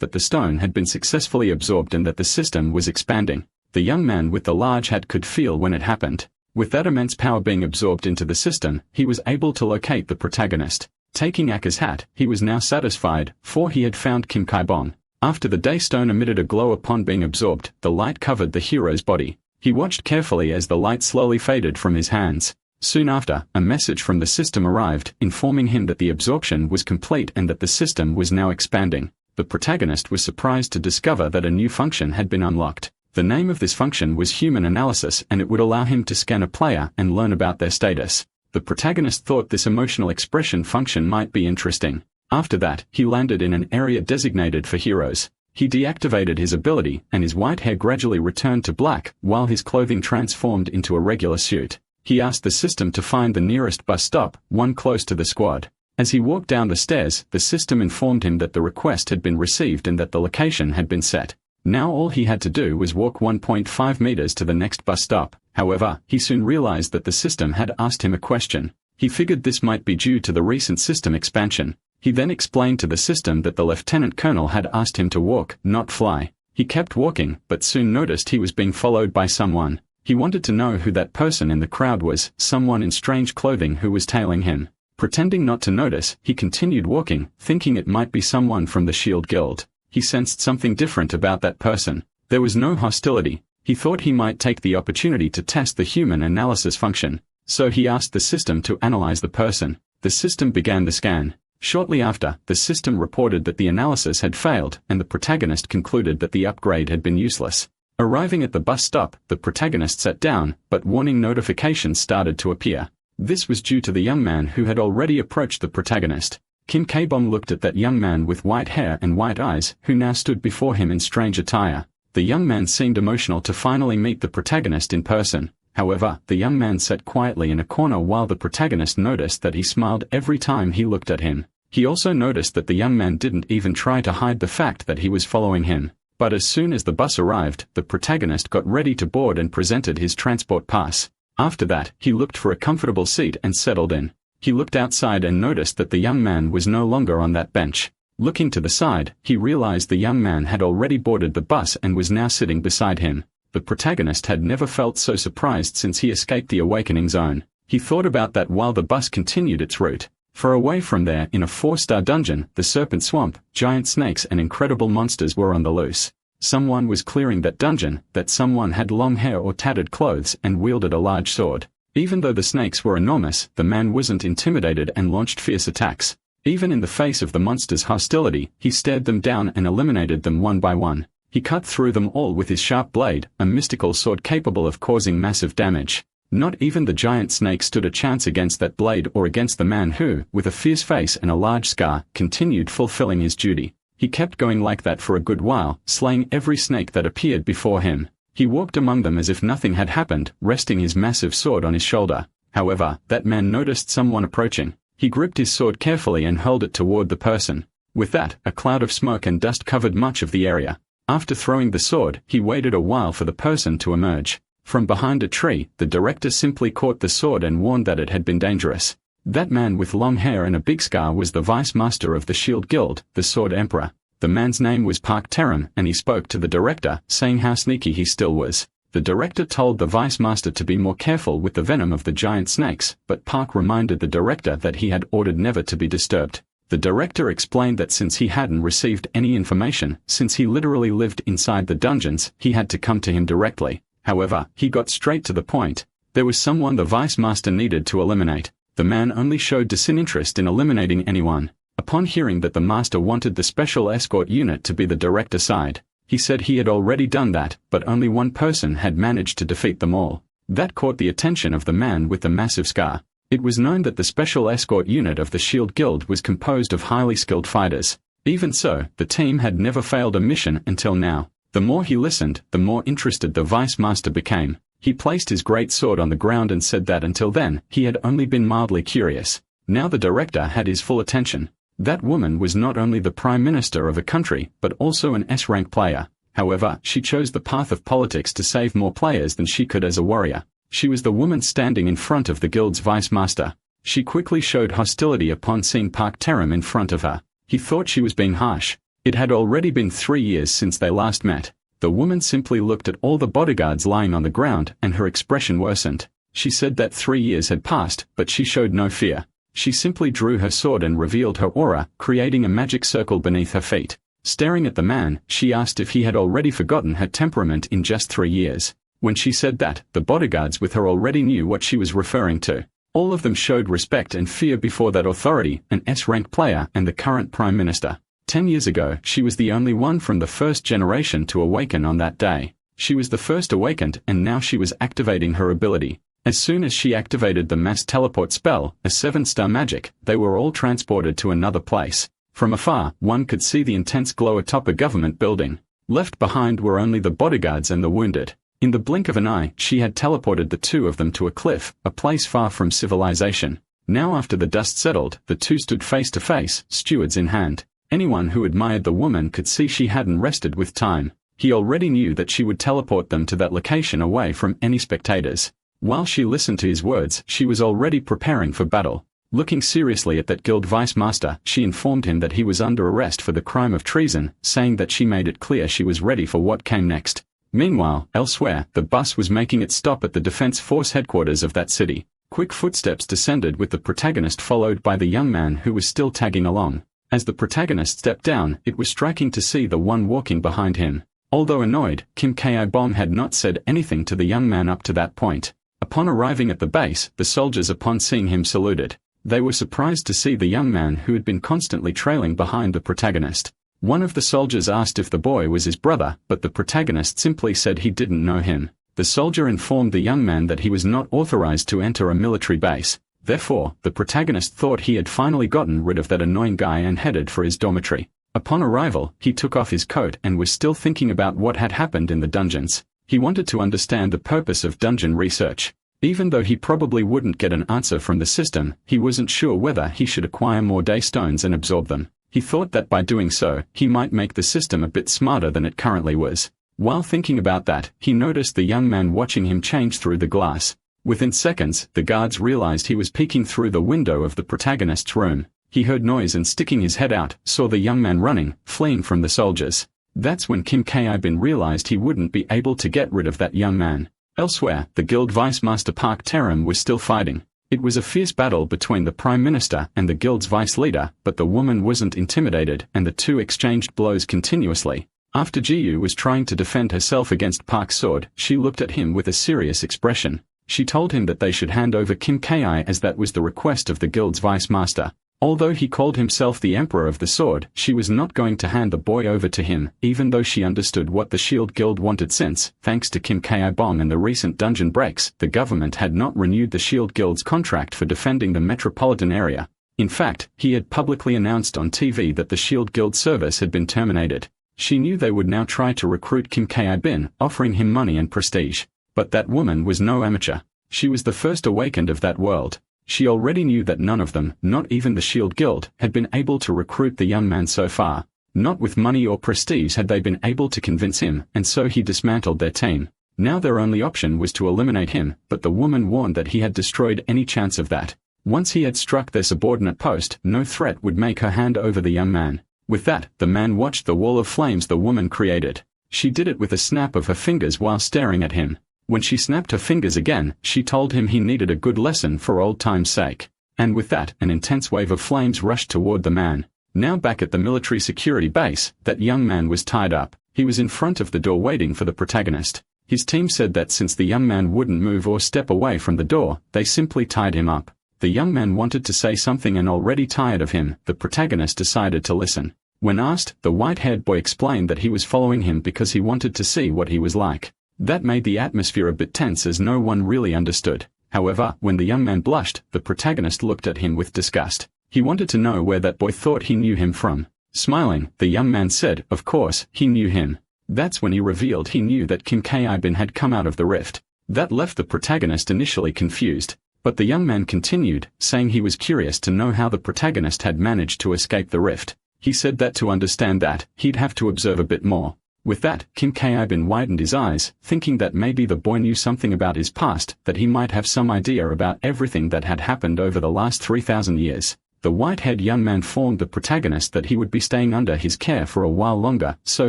that the stone had been successfully absorbed and that the system was expanding. The young man with the large hat could feel when it happened. With that immense power being absorbed into the system, he was able to locate the protagonist. Taking Aka's hat, he was now satisfied, for he had found Kim Kaibong. After the Day Stone emitted a glow upon being absorbed, the light covered the hero's body. He watched carefully as the light slowly faded from his hands. Soon after, a message from the system arrived, informing him that the absorption was complete and that the system was now expanding. The protagonist was surprised to discover that a new function had been unlocked. The name of this function was Human Analysis, and it would allow him to scan a player and learn about their status. The protagonist thought this emotional expression function might be interesting. After that, he landed in an area designated for heroes. He deactivated his ability, and his white hair gradually returned to black, while his clothing transformed into a regular suit. He asked the system to find the nearest bus stop, one close to the squad. As he walked down the stairs, the system informed him that the request had been received and that the location had been set. Now all he had to do was walk 1.5 meters to the next bus stop. However, he soon realized that the system had asked him a question. He figured this might be due to the recent system expansion. He then explained to the system that the lieutenant colonel had asked him to walk, not fly. He kept walking, but soon noticed he was being followed by someone. He wanted to know who that person in the crowd was, someone in strange clothing who was tailing him. Pretending not to notice, he continued walking, thinking it might be someone from the Shield Guild. He sensed something different about that person. There was no hostility. He thought he might take the opportunity to test the human analysis function. So he asked the system to analyze the person. The system began the scan. Shortly after, the system reported that the analysis had failed, and the protagonist concluded that the upgrade had been useless. Arriving at the bus stop, the protagonist sat down, but warning notifications started to appear. This was due to the young man who had already approached the protagonist. Kim K-Bom looked at that young man with white hair and white eyes, who now stood before him in strange attire. The young man seemed emotional to finally meet the protagonist in person. However, the young man sat quietly in a corner while the protagonist noticed that he smiled every time he looked at him. He also noticed that the young man didn't even try to hide the fact that he was following him. But as soon as the bus arrived, the protagonist got ready to board and presented his transport pass. After that, he looked for a comfortable seat and settled in. He looked outside and noticed that the young man was no longer on that bench. Looking to the side, he realized the young man had already boarded the bus and was now sitting beside him. The protagonist had never felt so surprised since he escaped the awakening zone. He thought about that while the bus continued its route. For away from there, in a 4-star dungeon, the serpent swamp, giant snakes and incredible monsters were on the loose. Someone was clearing that dungeon, that someone had long hair or tattered clothes and wielded a large sword. Even though the snakes were enormous, the man wasn't intimidated and launched fierce attacks. Even in the face of the monsters' hostility, he stared them down and eliminated them one by one. He cut through them all with his sharp blade, a mystical sword capable of causing massive damage. Not even the giant snake stood a chance against that blade or against the man who, with a fierce face and a large scar, continued fulfilling his duty. He kept going like that for a good while, slaying every snake that appeared before him. He walked among them as if nothing had happened, resting his massive sword on his shoulder. However, that man noticed someone approaching. He gripped his sword carefully and hurled it toward the person. With that, a cloud of smoke and dust covered much of the area. After throwing the sword, he waited a while for the person to emerge. From behind a tree, the director simply caught the sword and warned that it had been dangerous. That man with long hair and a big scar was the vice master of the Shield Guild, the Sword Emperor. The man's name was Park Terum, and he spoke to the director, saying how sneaky he still was. The director told the vice master to be more careful with the venom of the giant snakes, but Park reminded the director that he had ordered never to be disturbed. The director explained that since he hadn't received any information, since he literally lived inside the dungeons, he had to come to him directly. However, he got straight to the point. There was someone the vice master needed to eliminate. The man only showed disinterest in eliminating anyone. Upon hearing that the master wanted the special escort unit to be the director's side, he said he had already done that, but only one person had managed to defeat them all. That caught the attention of the man with the massive scar. It was known that the special escort unit of the Shield Guild was composed of highly skilled fighters. Even so, the team had never failed a mission until now. The more he listened, the more interested the vice master became. He placed his great sword on the ground and said that until then, he had only been mildly curious. Now the director had his full attention. That woman was not only the prime minister of a country, but also an S-rank player. However, she chose the path of politics to save more players than she could as a warrior. She was the woman standing in front of the guild's vice master. She quickly showed hostility upon seeing Park Terum in front of her. He thought she was being harsh. It had already been 3 years since they last met. The woman simply looked at all the bodyguards lying on the ground, and her expression worsened. She said that 3 years had passed, but she showed no fear. She simply drew her sword and revealed her aura, creating a magic circle beneath her feet. Staring at the man, she asked if he had already forgotten her temperament in just 3 years. When she said that, the bodyguards with her already knew what she was referring to. All of them showed respect and fear before that authority, an S-rank player and the current prime minister. 10 years ago, she was the only one from the first generation to awaken on that day. She was the first awakened, and now she was activating her ability. As soon as she activated the mass teleport spell, a 7-star magic, they were all transported to another place. From afar, one could see the intense glow atop a government building. Left behind were only the bodyguards and the wounded. In the blink of an eye, she had teleported the two of them to a cliff, a place far from civilization. Now after the dust settled, the two stood face to face, swords in hand. Anyone who admired the woman could see she hadn't rested with time. He already knew that she would teleport them to that location away from any spectators. While she listened to his words, she was already preparing for battle. Looking seriously at that guild vice master, she informed him that he was under arrest for the crime of treason, saying that she made it clear she was ready for what came next. Meanwhile, elsewhere, the bus was making its stop at the defense force headquarters of that city. Quick footsteps descended with the protagonist followed by the young man who was still tagging along. As the protagonist stepped down, it was striking to see the one walking behind him. Although annoyed, Kim Ki-bom had not said anything to the young man up to that point. Upon arriving at the base, the soldiers upon seeing him saluted. They were surprised to see the young man who had been constantly trailing behind the protagonist. One of the soldiers asked if the boy was his brother, but the protagonist simply said he didn't know him. The soldier informed the young man that he was not authorized to enter a military base. Therefore, the protagonist thought he had finally gotten rid of that annoying guy and headed for his dormitory. Upon arrival, he took off his coat and was still thinking about what had happened in the dungeons. He wanted to understand the purpose of dungeon research. Even though he probably wouldn't get an answer from the system, he wasn't sure whether he should acquire more day stones and absorb them. He thought that by doing so, he might make the system a bit smarter than it currently was. While thinking about that, he noticed the young man watching him change through the glass. Within seconds, the guards realized he was peeking through the window of the protagonist's room. He heard noise and sticking his head out, saw the young man running, fleeing from the soldiers. That's when Kim Ki-bin realized he wouldn't be able to get rid of that young man. Elsewhere, the guild vice master Park Terum was still fighting. It was a fierce battle between the Prime Minister and the guild's vice leader, but the woman wasn't intimidated and the two exchanged blows continuously. After Jiyu was trying to defend herself against Park's sword, she looked at him with a serious expression. She told him that they should hand over Kim Ki as that was the request of the guild's vice master. Although he called himself the Emperor of the Sword, she was not going to hand the boy over to him, even though she understood what the Shield Guild wanted since, thanks to Kim Ki-bong and the recent dungeon breaks, the government had not renewed the Shield Guild's contract for defending the metropolitan area. In fact, he had publicly announced on TV that the Shield Guild service had been terminated. She knew they would now try to recruit Kim Ki-bin, offering him money and prestige. But that woman was no amateur. She was the first awakened of that world. She already knew that none of them, not even the Shield Guild, had been able to recruit the young man so far. Not with money or prestige had they been able to convince him, and so he dismantled their team. Now their only option was to eliminate him, but the woman warned that he had destroyed any chance of that. Once he had struck their subordinate post, no threat would make her hand over the young man. With that, the man watched the wall of flames the woman created. She did it with a snap of her fingers while staring at him. When she snapped her fingers again, she told him he needed a good lesson for old time's sake. And with that, an intense wave of flames rushed toward the man. Now back at the military security base, that young man was tied up. He was in front of the door waiting for the protagonist. His team said that since the young man wouldn't move or step away from the door, they simply tied him up. The young man wanted to say something and already tired of him, the protagonist decided to listen. When asked, the white-haired boy explained that he was following him because he wanted to see what he was like. That made the atmosphere a bit tense as no one really understood. However, when the young man blushed, the protagonist looked at him with disgust. He wanted to know where that boy thought he knew him from. Smiling, the young man said, of course, he knew him. That's when he revealed he knew that Kim Ki-bin had come out of the rift. That left the protagonist initially confused. But the young man continued, saying he was curious to know how the protagonist had managed to escape the rift. He said that to understand that, he'd have to observe a bit more. With that, Kim Ki-bin widened his eyes, thinking that maybe the boy knew something about his past, that he might have some idea about everything that had happened over the last 3,000 years. The white-haired young man informed the protagonist that he would be staying under his care for a while longer, so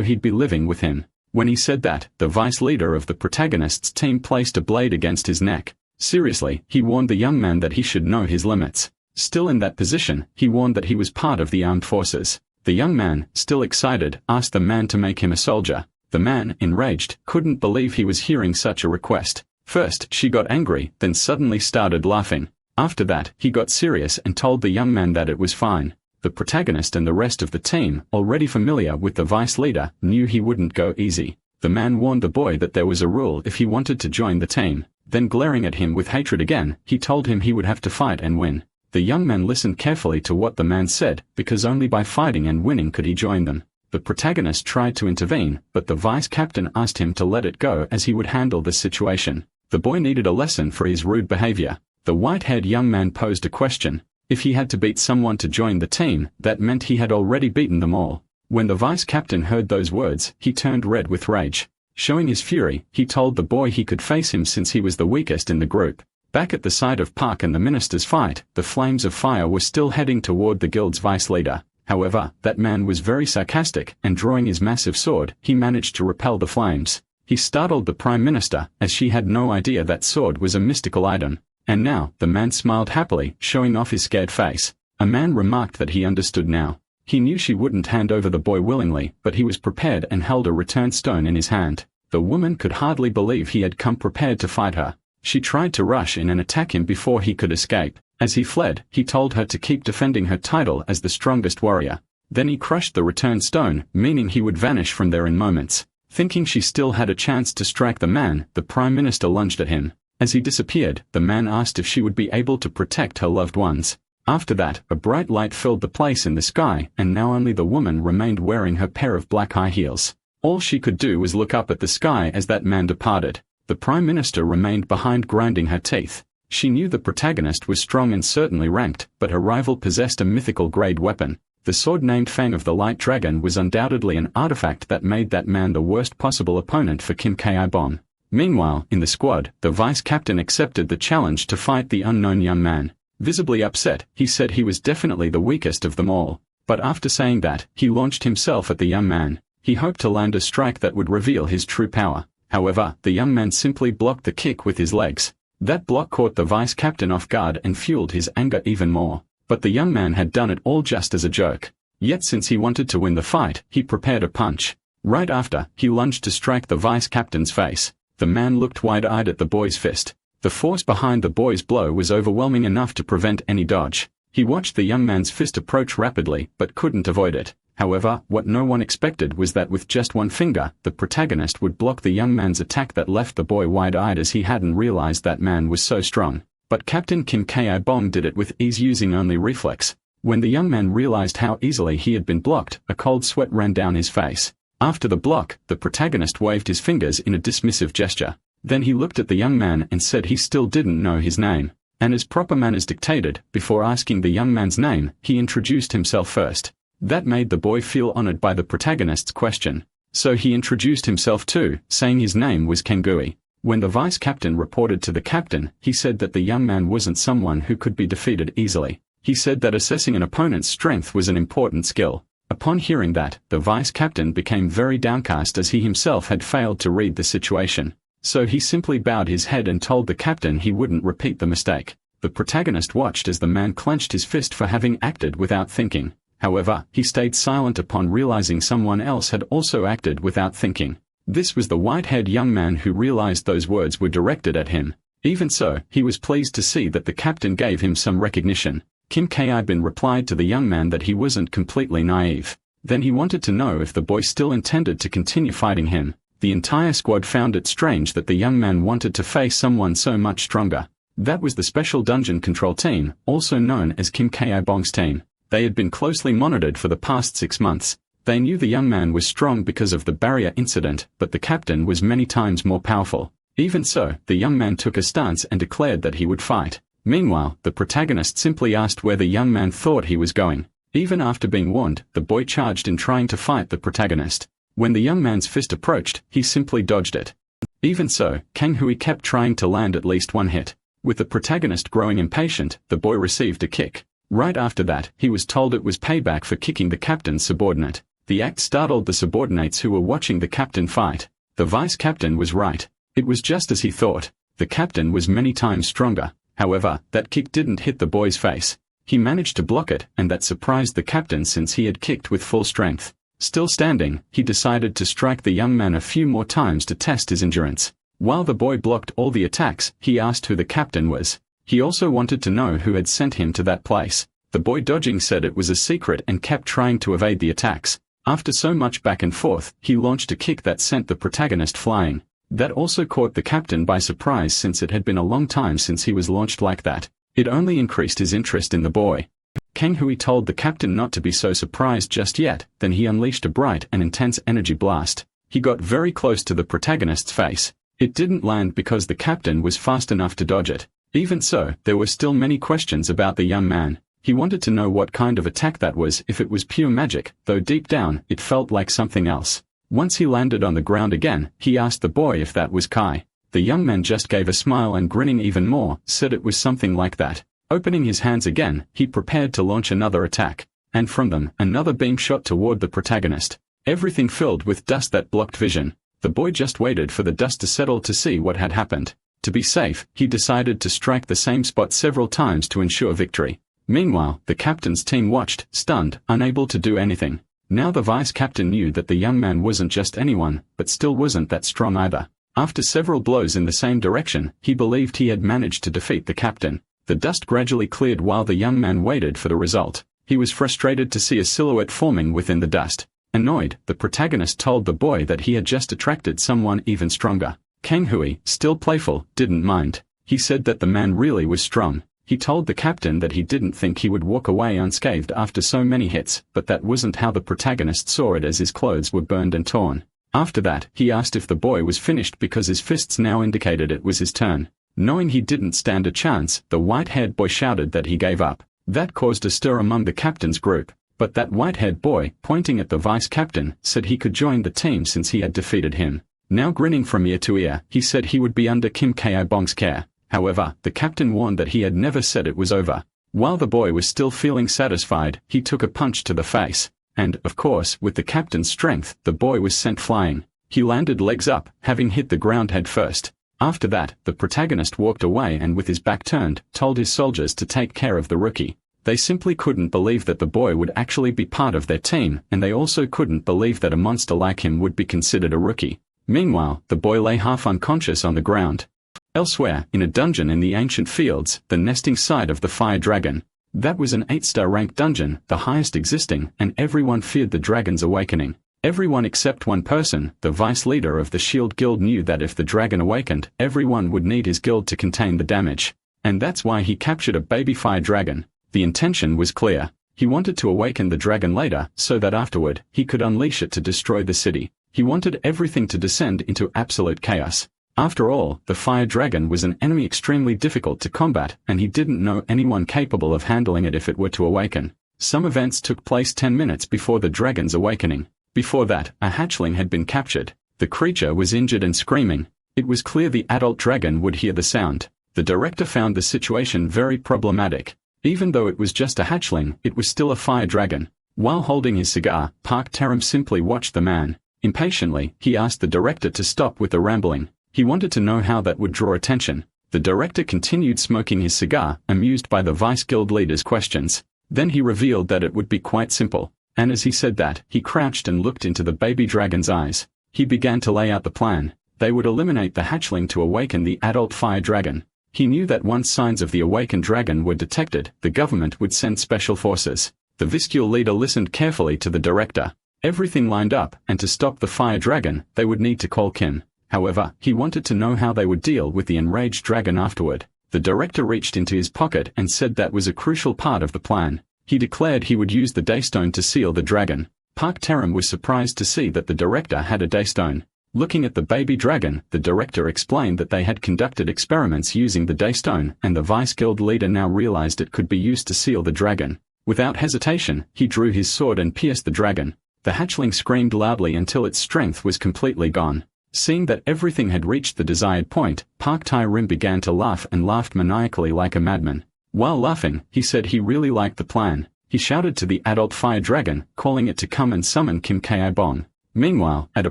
he'd be living with him. When he said that, the vice leader of the protagonist's team placed a blade against his neck. Seriously, he warned the young man that he should know his limits. Still in that position, he warned that he was part of the armed forces. The young man, still excited, asked the man to make him a soldier. The man, enraged, couldn't believe he was hearing such a request. First, she got angry, then suddenly started laughing. After that, he got serious and told the young man that it was fine. The protagonist and the rest of the team, already familiar with the vice leader, knew he wouldn't go easy. The man warned the boy that there was a rule if he wanted to join the team. Then glaring at him with hatred again, he told him he would have to fight and win. The young man listened carefully to what the man said, because only by fighting and winning could he join them. The protagonist tried to intervene, but the vice captain asked him to let it go as he would handle the situation. The boy needed a lesson for his rude behavior. The white-haired young man posed a question. If he had to beat someone to join the team, that meant he had already beaten them all. When the vice captain heard those words, he turned red with rage. Showing his fury, he told the boy he could face him since he was the weakest in the group. Back at the side of Park and the minister's fight, the flames of fire were still heading toward the guild's vice leader. However, that man was very sarcastic, and drawing his massive sword, he managed to repel the flames. He startled the prime minister, as she had no idea that sword was a mystical item. And now, the man smiled happily, showing off his scared face. A man remarked that he understood now. He knew she wouldn't hand over the boy willingly, but he was prepared and held a return stone in his hand. The woman could hardly believe he had come prepared to fight her. She tried to rush in and attack him before he could escape. As he fled, he told her to keep defending her title as the strongest warrior. Then he crushed the return stone, meaning he would vanish from there in moments. Thinking she still had a chance to strike the man, the Prime Minister lunged at him. As he disappeared, the man asked if she would be able to protect her loved ones. After that, a bright light filled the place in the sky, and now only the woman remained wearing her pair of black high heels. All she could do was look up at the sky as that man departed. The Prime Minister remained behind, grinding her teeth. She knew the protagonist was strong and certainly ranked, but her rival possessed a mythical grade weapon. The sword named Fang of the Light Dragon was undoubtedly an artifact that made that man the worst possible opponent for Kim Ki-bong. Meanwhile, in the squad, the vice-captain accepted the challenge to fight the unknown young man. Visibly upset, he said he was definitely the weakest of them all. But after saying that, he launched himself at the young man. He hoped to land a strike that would reveal his true power. However, the young man simply blocked the kick with his legs. That block caught the vice-captain off guard and fueled his anger even more. But the young man had done it all just as a joke. Yet since he wanted to win the fight, he prepared a punch. Right after, he lunged to strike the vice-captain's face. The man looked wide-eyed at the boy's fist. The force behind the boy's blow was overwhelming enough to prevent any dodge. He watched the young man's fist approach rapidly, but couldn't avoid it. However, what no one expected was that with just one finger, the protagonist would block the young man's attack that left the boy wide-eyed, as he hadn't realized that man was so strong. But Captain Kim Ki-bong did it with ease, using only reflex. When the young man realized how easily he had been blocked, a cold sweat ran down his face. After the block, the protagonist waved his fingers in a dismissive gesture. Then he looked at the young man and said he still didn't know his name. And as proper manners dictated, before asking the young man's name, he introduced himself first. That made the boy feel honored by the protagonist's question. So he introduced himself too, saying his name was Kangui. When the vice-captain reported to the captain, he said that the young man wasn't someone who could be defeated easily. He said that assessing an opponent's strength was an important skill. Upon hearing that, the vice-captain became very downcast, as he himself had failed to read the situation. So he simply bowed his head and told the captain he wouldn't repeat the mistake. The protagonist watched as the man clenched his fist for having acted without thinking. However, he stayed silent upon realizing someone else had also acted without thinking. This was the white-haired young man who realized those words were directed at him. Even so, he was pleased to see that the captain gave him some recognition. Kim Ki-bong replied to the young man that he wasn't completely naive. Then he wanted to know if the boy still intended to continue fighting him. The entire squad found it strange that the young man wanted to face someone so much stronger. That was the Special Dungeon Control Team, also known as Kim Ki-bong's team. They had been closely monitored for the past 6 months. They knew the young man was strong because of the barrier incident, but the captain was many times more powerful. Even so, the young man took a stance and declared that he would fight. Meanwhile, the protagonist simply asked where the young man thought he was going. Even after being warned, the boy charged in trying to fight the protagonist. When the young man's fist approached, he simply dodged it. Even so, Kangui kept trying to land at least one hit. With the protagonist growing impatient, the boy received a kick. Right after that, he was told it was payback for kicking the captain's subordinate. The act startled the subordinates who were watching the captain fight. The vice-captain was right. It was just as he thought. The captain was many times stronger. However, that kick didn't hit the boy's face. He managed to block it, and that surprised the captain since he had kicked with full strength. Still standing, he decided to strike the young man a few more times to test his endurance. While the boy blocked all the attacks, he asked who the captain was. He also wanted to know who had sent him to that place. The boy dodging said it was a secret and kept trying to evade the attacks. After so much back and forth, he launched a kick that sent the protagonist flying. That also caught the captain by surprise, since it had been a long time since he was launched like that. It only increased his interest in the boy. Kangui told the captain not to be so surprised just yet, then he unleashed a bright and intense energy blast. He got very close to the protagonist's face. It didn't land because the captain was fast enough to dodge it. Even so, there were still many questions about the young man. He wanted to know what kind of attack that was, if it was pure magic, though deep down, it felt like something else. Once he landed on the ground again, he asked the boy if that was Kai. The young man just gave a smile and, grinning even more, said it was something like that. Opening his hands again, he prepared to launch another attack. And from them, another beam shot toward the protagonist. Everything filled with dust that blocked vision. The boy just waited for the dust to settle to see what had happened. To be safe, he decided to strike the same spot several times to ensure victory. Meanwhile, the captain's team watched, stunned, unable to do anything. Now the vice-captain knew that the young man wasn't just anyone, but still wasn't that strong either. After several blows in the same direction, he believed he had managed to defeat the captain. The dust gradually cleared while the young man waited for the result. He was frustrated to see a silhouette forming within the dust. Annoyed, the protagonist told the boy that he had just attracted someone even stronger. Kangui, still playful, didn't mind. He said that the man really was strong. He told the captain that he didn't think he would walk away unscathed after so many hits, but that wasn't how the protagonist saw it, as his clothes were burned and torn. After that, he asked if the boy was finished because his fists now indicated it was his turn. Knowing he didn't stand a chance, the white-haired boy shouted that he gave up. That caused a stir among the captain's group. But that white-haired boy, pointing at the vice-captain, said he could join the team since he had defeated him. Now grinning from ear to ear, he said he would be under Kim Ki-bong's care. However, the captain warned that he had never said it was over. While the boy was still feeling satisfied, he took a punch to the face. And, of course, with the captain's strength, the boy was sent flying. He landed legs up, having hit the ground head first. After that, the protagonist walked away and with his back turned, told his soldiers to take care of the rookie. They simply couldn't believe that the boy would actually be part of their team, and they also couldn't believe that a monster like him would be considered a rookie. Meanwhile, the boy lay half unconscious on the ground. Elsewhere, in a dungeon in the ancient fields, the nesting site of the fire dragon. That was an 8-star ranked dungeon, the highest existing, and everyone feared the dragon's awakening. Everyone except one person, the vice leader of the Shield Guild, knew that if the dragon awakened, everyone would need his guild to contain the damage. And that's why he captured a baby fire dragon. The intention was clear. He wanted to awaken the dragon later, so that afterward, he could unleash it to destroy the city. He wanted everything to descend into absolute chaos. After all, the fire dragon was an enemy extremely difficult to combat, and he didn't know anyone capable of handling it if it were to awaken. Some events took place 10 minutes before the dragon's awakening. Before that, a hatchling had been captured. The creature was injured and screaming. It was clear the adult dragon would hear the sound. The director found the situation very problematic. Even though it was just a hatchling, it was still a fire dragon. While holding his cigar, Park Terum simply watched the man. Impatiently, he asked the director to stop with the rambling. He wanted to know how that would draw attention. The director continued smoking his cigar, amused by the vice guild leader's questions. Then he revealed that it would be quite simple. And as he said that, he crouched and looked into the baby dragon's eyes. He began to lay out the plan. They would eliminate the hatchling to awaken the adult fire dragon. He knew that once signs of the awakened dragon were detected, the government would send special forces. The Viscule leader listened carefully to the director. Everything lined up, and to stop the fire dragon, they would need to call Kim. However, he wanted to know how they would deal with the enraged dragon afterward. The director reached into his pocket and said that was a crucial part of the plan. He declared he would use the daystone to seal the dragon. Park Terum was surprised to see that the director had a daystone. Looking at the baby dragon, the director explained that they had conducted experiments using the daystone, and the vice guild leader now realized it could be used to seal the dragon. Without hesitation, he drew his sword and pierced the dragon. The hatchling screamed loudly until its strength was completely gone. Seeing that everything had reached the desired point, Park Terum began to laugh and laughed maniacally like a madman. While laughing, he said he really liked the plan. He shouted to the adult fire dragon, calling it to come and summon Kim Ki-bong. Meanwhile, at a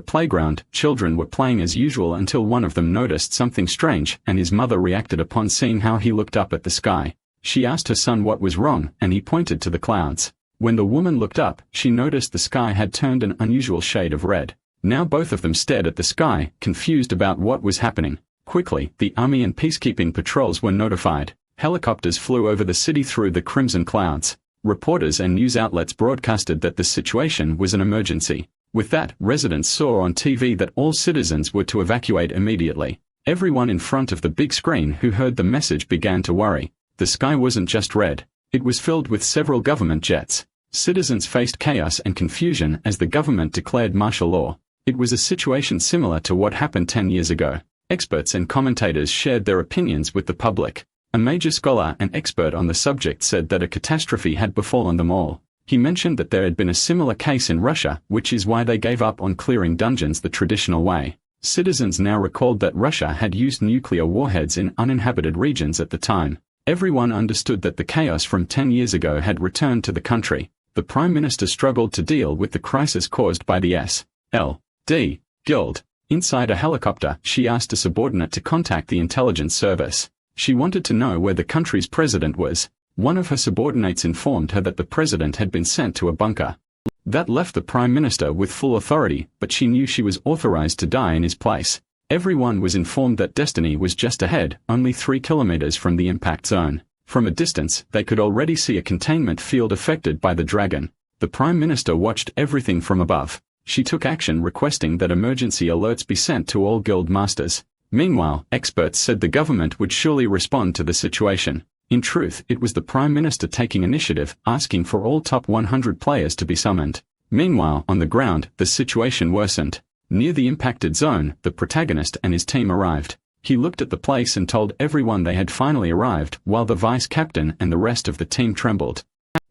playground, children were playing as usual until one of them noticed something strange, and his mother reacted upon seeing how he looked up at the sky. She asked her son what was wrong, and he pointed to the clouds. When the woman looked up, she noticed the sky had turned an unusual shade of red. Now both of them stared at the sky, confused about what was happening. Quickly, the army and peacekeeping patrols were notified. Helicopters flew over the city through the crimson clouds. Reporters and news outlets broadcasted that the situation was an emergency. With that, residents saw on TV that all citizens were to evacuate immediately. Everyone in front of the big screen who heard the message began to worry. The sky wasn't just red. It was filled with several government jets. Citizens faced chaos and confusion as the government declared martial law. It was a situation similar to what happened 10 years ago. Experts and commentators shared their opinions with the public. A major scholar and expert on the subject said that a catastrophe had befallen them all. He mentioned that there had been a similar case in Russia, which is why they gave up on clearing dungeons the traditional way. Citizens now recalled that Russia had used nuclear warheads in uninhabited regions at the time. Everyone understood that the chaos from 10 years ago had returned to the country. The Prime Minister struggled to deal with the crisis caused by the S.L.D. Guild. Inside a helicopter, she asked a subordinate to contact the intelligence service. She wanted to know where the country's president was. One of her subordinates informed her that the president had been sent to a bunker. That left the Prime Minister with full authority, but she knew she was authorized to die in his place. Everyone was informed that destiny was just ahead, only 3 kilometers from the impact zone. From a distance, they could already see a containment field affected by the dragon. The Prime Minister watched everything from above. She took action requesting that emergency alerts be sent to all guild masters. Meanwhile, experts said the government would surely respond to the situation. In truth, it was the Prime Minister taking initiative, asking for all top 100 players to be summoned. Meanwhile, on the ground, the situation worsened. Near the impacted zone, the protagonist and his team arrived. He looked at the place and told everyone they had finally arrived, while the vice-captain and the rest of the team trembled.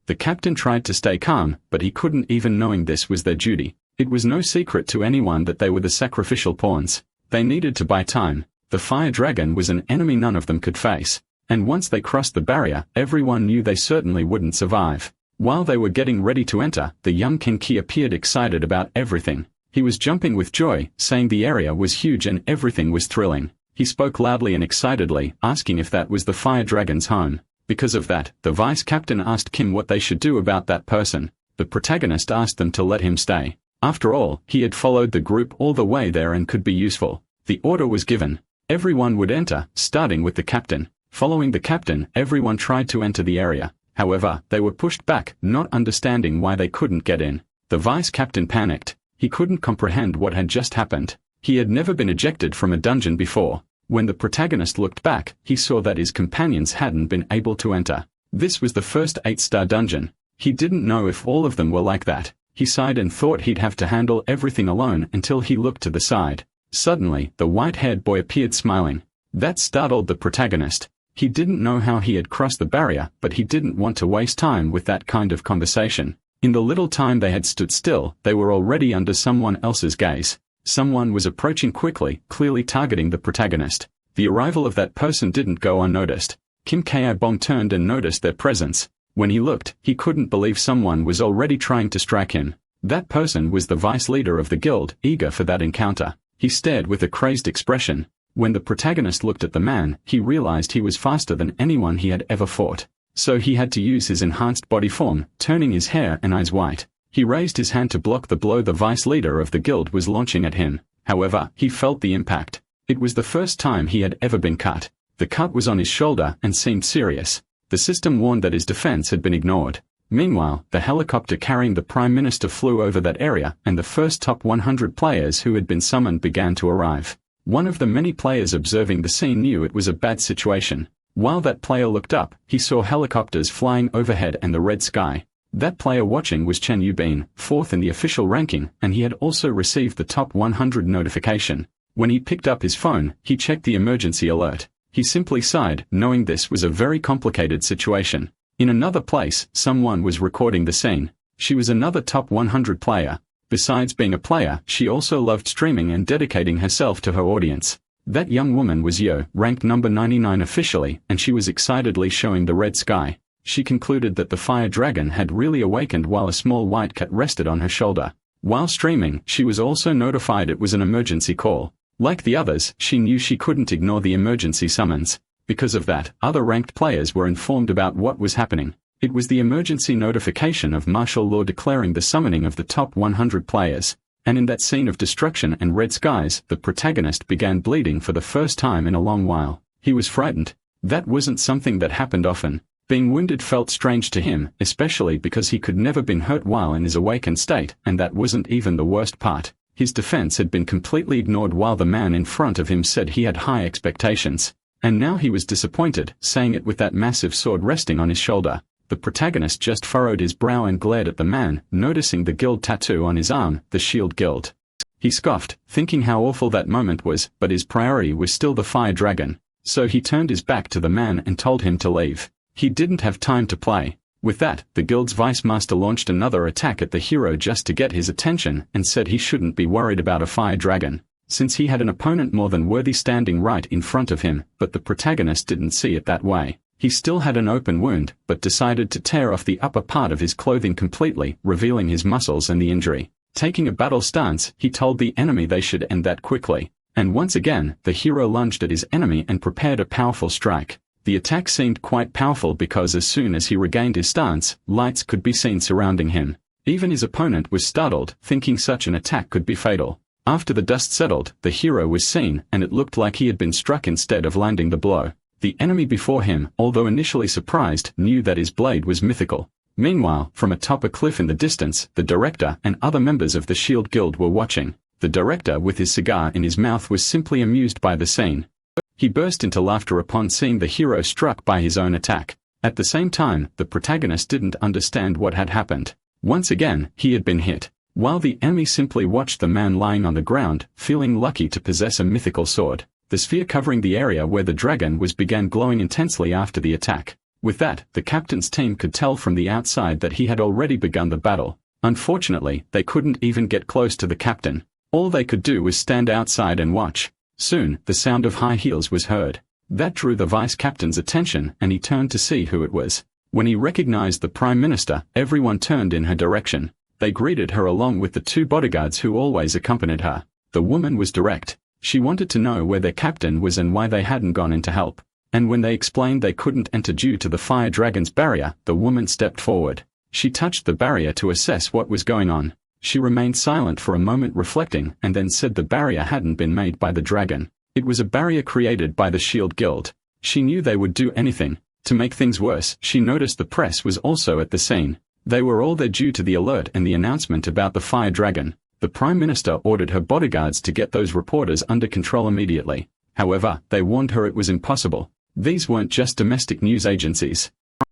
The captain tried to stay calm, but he couldn't, even knowing this was their duty. It was no secret to anyone that they were the sacrificial pawns. They needed to buy time. The fire dragon was an enemy none of them could face. And once they crossed the barrier, everyone knew they certainly wouldn't survive. While they were getting ready to enter, the young Kenki appeared excited about everything. He was jumping with joy, saying the area was huge and everything was thrilling. He spoke loudly and excitedly, asking if that was the fire dragon's home. Because of that, the vice-captain asked Kim what they should do about that person. The protagonist asked them to let him stay. After all, he had followed the group all the way there and could be useful. The order was given. Everyone would enter, starting with the captain. Following the captain, everyone tried to enter the area. However, they were pushed back, not understanding why they couldn't get in. The vice-captain panicked. He couldn't comprehend what had just happened. He had never been ejected from a dungeon before. When the protagonist looked back, he saw that his companions hadn't been able to enter. This was the first 8-star dungeon. He didn't know if all of them were like that. He sighed and thought he'd have to handle everything alone until he looked to the side. Suddenly, the white-haired boy appeared smiling. That startled the protagonist. He didn't know how he had crossed the barrier, but he didn't want to waste time with that kind of conversation. In the little time they had stood still, they were already under someone else's gaze. Someone was approaching quickly, clearly targeting the protagonist. The arrival of that person didn't go unnoticed. Kim Kae-bong turned and noticed their presence. When he looked, he couldn't believe someone was already trying to strike him. That person was the vice leader of the guild, eager for that encounter. He stared with a crazed expression. When the protagonist looked at the man, he realized he was faster than anyone he had ever fought. So he had to use his enhanced body form, turning his hair and eyes white. He raised his hand to block the blow the vice leader of the guild was launching at him. However, he felt the impact. It was the first time he had ever been cut. The cut was on his shoulder and seemed serious. The system warned that his defense had been ignored. Meanwhile, the helicopter carrying the Prime Minister flew over that area, and the first top 100 players who had been summoned began to arrive. One of the many players observing the scene knew it was a bad situation. While that player looked up, he saw helicopters flying overhead and the red sky. That player watching was Chen Yubin, 4th in the official ranking, and he had also received the top 100 notification. When he picked up his phone, he checked the emergency alert. He simply sighed, knowing this was a very complicated situation. In another place, someone was recording the scene. She was another top 100 player. Besides being a player, she also loved streaming and dedicating herself to her audience. That young woman was Yo, ranked number 99 officially, and she was excitedly showing the red sky. She concluded that the fire dragon had really awakened while a small white cat rested on her shoulder. While streaming, she was also notified it was an emergency call. Like the others, she knew she couldn't ignore the emergency summons. Because of that, other ranked players were informed about what was happening. It was the emergency notification of martial law declaring the summoning of the top 100 players. And in that scene of destruction and red skies, the protagonist began bleeding for the first time in a long while. He was frightened. That wasn't something that happened often. Being wounded felt strange to him, especially because he could never been hurt while in his awakened state, and that wasn't even the worst part. His defense had been completely ignored while the man in front of him said he had high expectations. And now he was disappointed, saying it with that massive sword resting on his shoulder. The protagonist just furrowed his brow and glared at the man, noticing the guild tattoo on his arm, the Shield Guild. He scoffed, thinking how awful that moment was, but his priority was still the fire dragon. So he turned his back to the man and told him to leave. He didn't have time to play. With that, the guild's vice master launched another attack at the hero just to get his attention and said he shouldn't be worried about a fire dragon, since he had an opponent more than worthy standing right in front of him, but the protagonist didn't see it that way. He still had an open wound, but decided to tear off the upper part of his clothing completely, revealing his muscles and the injury. Taking a battle stance, he told the enemy they should end that quickly. And once again, the hero lunged at his enemy and prepared a powerful strike. The attack seemed quite powerful because as soon as he regained his stance, lights could be seen surrounding him. Even his opponent was startled, thinking such an attack could be fatal. After the dust settled, the hero was seen, and it looked like he had been struck instead of landing the blow. The enemy before him, although initially surprised, knew that his blade was mythical. Meanwhile, from atop a cliff in the distance, the director and other members of the Shield Guild were watching. The director with his cigar in his mouth was simply amused by the scene. He burst into laughter upon seeing the hero struck by his own attack. At the same time, the protagonist didn't understand what had happened. Once again, he had been hit, while the enemy simply watched the man lying on the ground, feeling lucky to possess a mythical sword. The sphere covering the area where the dragon was began glowing intensely after the attack. With that, the captain's team could tell from the outside that he had already begun the battle. Unfortunately, they couldn't even get close to the captain. All they could do was stand outside and watch. Soon, the sound of high heels was heard. That drew the vice-captain's attention, and he turned to see who it was. When he recognized the Prime Minister, everyone turned in her direction. They greeted her along with the two bodyguards who always accompanied her. The woman was direct. She wanted to know where their captain was and why they hadn't gone in to help. And when they explained they couldn't enter due to the fire dragon's barrier, the woman stepped forward. She touched the barrier to assess what was going on. She remained silent for a moment reflecting and then said the barrier hadn't been made by the dragon. It was a barrier created by the Shield Guild. She knew they would do anything. To make things worse, she noticed the press was also at the scene. They were all there due to the alert and the announcement about the fire dragon. The Prime Minister ordered her bodyguards to get those reporters under control immediately. However, they warned her it was impossible. These weren't just domestic news agencies.